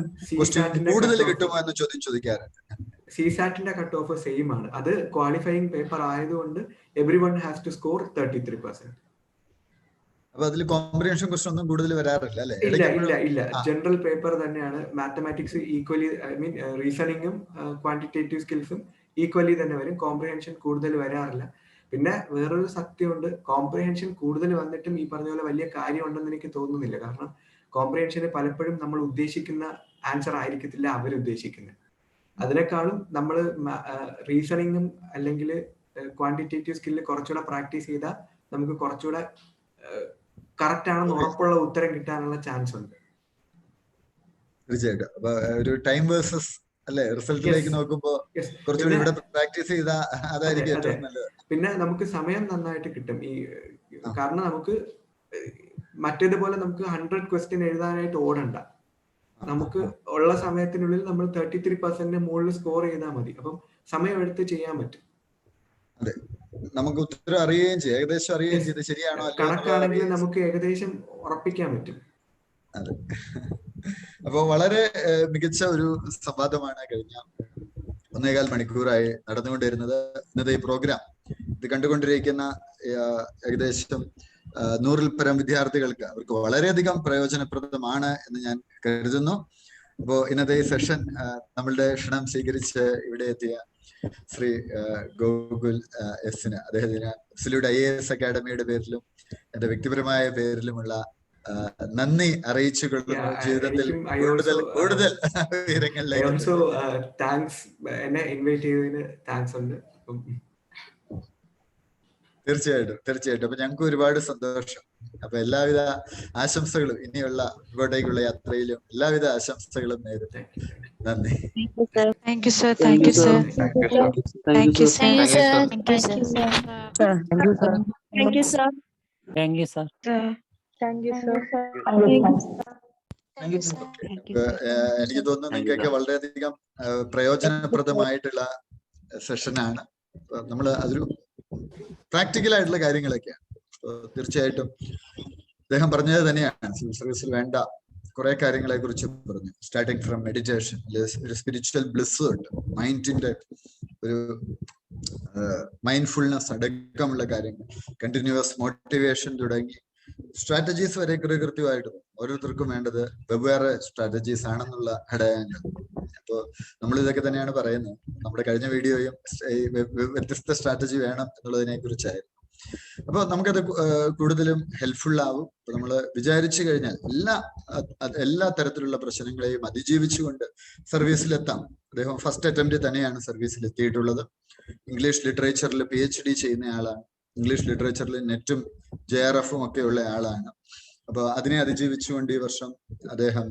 കൂടുതൽ കിട്ടുമോ എന്ന ചോദ്യം ചോദിക്കാറുണ്ട്. സിസാറ്റിന്റെ കട്ട് ഓഫ് സെയിം ആണ്. അത് ക്വാളിഫയിങ് പേപ്പർ ആയതുകൊണ്ട് എവരിവൺ ഹാസ് ടു സ്കോർ 33%. അപ്പൊ അതിൽ കോംപ്രിഹെൻഷൻ ക്വസ്റ്റ്യൻ ഒന്നും കൂടുതൽ വരാറില്ല അല്ലേ? ഇല്ല. ജനറൽ പേപ്പർ തന്നെയാണ്. മാത്തമാറ്റിക്സ് ഈക്വലി, ഐ മീൻ റീസണിങ്ങും ക്വാണ്ടിറ്റേറ്റീവ് സ്കിൽസും ഈക്വലി തന്നെ വരും. കോംപ്രിഹെൻഷൻ കൂടുതൽ വരാറില്ല. പിന്നെ വേറൊരു സത്യമുണ്ട്, കോംപ്രിഹെൻഷൻ കൂടുതൽ വന്നിട്ടും ഈ പറഞ്ഞ പോലെ വലിയ കാര്യമുണ്ടെന്ന് എനിക്ക് തോന്നുന്നില്ല. കാരണം കോംപ്രിഹെൻഷന് പലപ്പോഴും നമ്മൾ ഉദ്ദേശിക്കുന്ന ആൻസർ ആയിരിക്കത്തില്ല അവരുദ്ദേശിക്കുന്നത്. അതിനേക്കാളും നമ്മൾ റീസണിങ്ങും അല്ലെങ്കിൽ ക്വാണ്ടിറ്റേറ്റീവ് സ്കില്ല് കുറച്ചുകൂടെ പ്രാക്ടീസ് ചെയ്താൽ നമുക്ക് കുറച്ചുകൂടെ കറക്റ്റ് ആണെന്ന് ഉറപ്പുള്ള ഉത്തരം കിട്ടാനുള്ള ചാൻസ് ഉണ്ട്. തീർച്ചയായിട്ടും. അപ്പൊ ഒരു ടൈം വേഴ്സസ് അല്ലെ റിസൾട്ടിലേക്ക് നോക്കുമ്പോ കുറച്ചുകൂടി ഇവിടെ പ്രാക്ടീസ് ചെയ്താൽ അതായിരിക്കും ഏറ്റവും നല്ലത്. പിന്നെ നമുക്ക് സമയം നന്നായിട്ട് കിട്ടും. കാരണം നമുക്ക് മറ്റേതുപോലെ നമുക്ക് 100 ക്വസ്റ്റ്യൻ എഴുതാനായിട്ട് ഓടണ്ട. നമുക്ക് ഉള്ള സമയത്തിനുള്ളിൽ നമ്മൾ 33% മുകളിൽ സ്കോർ ചെയ്താൽ മതി. അപ്പം സമയം എടുത്ത് ചെയ്യാൻ പറ്റും. അതെ, നമുക്ക് ഉത്തരം അറിയുകയും ചെയ്യും, ഏകദേശം അറിയുകയും ചെയ്ത് ശരിയാണോ കണക്കാണെങ്കിൽ നമുക്ക് ഏകദേശം ഉറപ്പിക്കാൻ പറ്റും. അതെ. അപ്പൊ വളരെ മികച്ച ഒരു സംവാദമാണ് കഴിഞ്ഞ 1.25 മണിക്കൂറായി നടന്നുകൊണ്ടിരുന്നത്. ഇന്നത്തെ ഈ പ്രോഗ്രാം ഇത് കണ്ടുകൊണ്ടിരിക്കുന്ന ഏകദേശം 100-ൽ പരം വിദ്യാർത്ഥികൾക്ക് അവർക്ക് വളരെയധികം പ്രയോജനപ്രദമാണ് എന്ന് ഞാൻ കരുതുന്നു. അപ്പോ ഇന്നത്തെ ഈ സെഷൻ നമ്മളുടെ ക്ഷണം സ്വീകരിച്ച് ഇവിടെ എത്തിയ ശ്രീ ഗോകുൽ എസിന്, അദ്ദേഹത്തിന് അബ്സല്യൂട്ട് IAS അക്കാഡമിയുടെ പേരിലും എന്റെ വ്യക്തിപരമായ പേരിലുമുള്ള നന്ദി അറിയിച്ചുകൊള്ളുന്നു. ജീവിതത്തിൽ കൂടുതൽ ഉയരങ്ങളിലേക്ക്. തീർച്ചയായിട്ടും. അപ്പൊ ഞങ്ങൾക്ക് ഒരുപാട് സന്തോഷം. അപ്പൊ എല്ലാവിധ ആശംസകളും ഇനിയുള്ള ഇങ്ങോട്ടേക്കുള്ള യാത്രയിലും എല്ലാവിധ ആശംസകളും നേരുന്നു. നന്ദി. Thank you sir. Thank you sir. Thank you sir. Thank you sir. Thank you sir. Thank you sir. എനിക്ക് തോന്നുന്നു നിങ്ങൾക്കൊക്കെ വളരെയധികം പ്രയോജനപ്രദമായിട്ടുള്ള സെഷനാണ്. നമ്മൾ അതൊരു പ്രാക്ടിക്കൽ ആയിട്ടുള്ള കാര്യങ്ങളൊക്കെയാണ്. തീർച്ചയായിട്ടും അദ്ദേഹം പറഞ്ഞത് തന്നെയാണ്, സിവിൽ സർവീസിൽ വേണ്ട കുറെ കാര്യങ്ങളെ കുറിച്ച് പറഞ്ഞു. സ്റ്റാർട്ടിങ് ഫ്രം മെഡിറ്റേഷൻ, ഒരു സ്പിരിച്വൽ ബ്ലിസ് ഉണ്ട്, മൈൻഡിന്റെ ഒരു മൈൻഡ്ഫുൾനെസ് അടക്കമുള്ള കാര്യങ്ങൾ, കണ്ടിന്യൂസ് മോട്ടിവേഷൻ തുടങ്ങി സ്ട്രാറ്റജീസ് വരെ കൃത്യമായിട്ട് ഓരോരുത്തർക്കും വേണ്ടത് വെവ്വേറെ സ്ട്രാറ്റജീസ് ആണെന്നുള്ള ഘടകങ്ങൾ. അപ്പോൾ നമ്മൾ ഇതൊക്കെ തന്നെയാണ് പറയുന്നത്. നമ്മുടെ കഴിഞ്ഞ വീഡിയോയും വ്യത്യസ്ത സ്ട്രാറ്റജി വേണം എന്നുള്ളതിനെ കുറിച്ചായിരുന്നു. അപ്പൊ നമുക്കത് കൂടുതലും ഹെൽപ്ഫുൾ ആവും. നമ്മൾ വിചാരിച്ചു കഴിഞ്ഞാൽ എല്ലാ തരത്തിലുള്ള പ്രശ്നങ്ങളെയും അതിജീവിച്ചുകൊണ്ട് സർവീസിലെത്താം. അദ്ദേഹം ഫസ്റ്റ് അറ്റംപ്റ്റ് തന്നെയാണ് സർവീസിൽ എത്തിയിട്ടുള്ളത്. ഇംഗ്ലീഷ് ലിറ്ററേച്ചറിൽ PhD ചെയ്യുന്ന ആളാണ്. ഇംഗ്ലീഷ് ലിറ്ററേച്ചറിൽ നെറ്റും JRFും ഒക്കെ ഉള്ള ആളാണ്. അപ്പൊ അതിനെ അതിജീവിച്ചുകൊണ്ട് ഈ വർഷം അദ്ദേഹം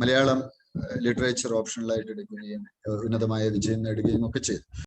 മലയാളം ലിറ്ററേച്ചർ ഓപ്ഷണലായിട്ട് എടുക്കുകയും ഉന്നതമായ വിജയം നേടുകയും ഒക്കെ ചെയ്തു.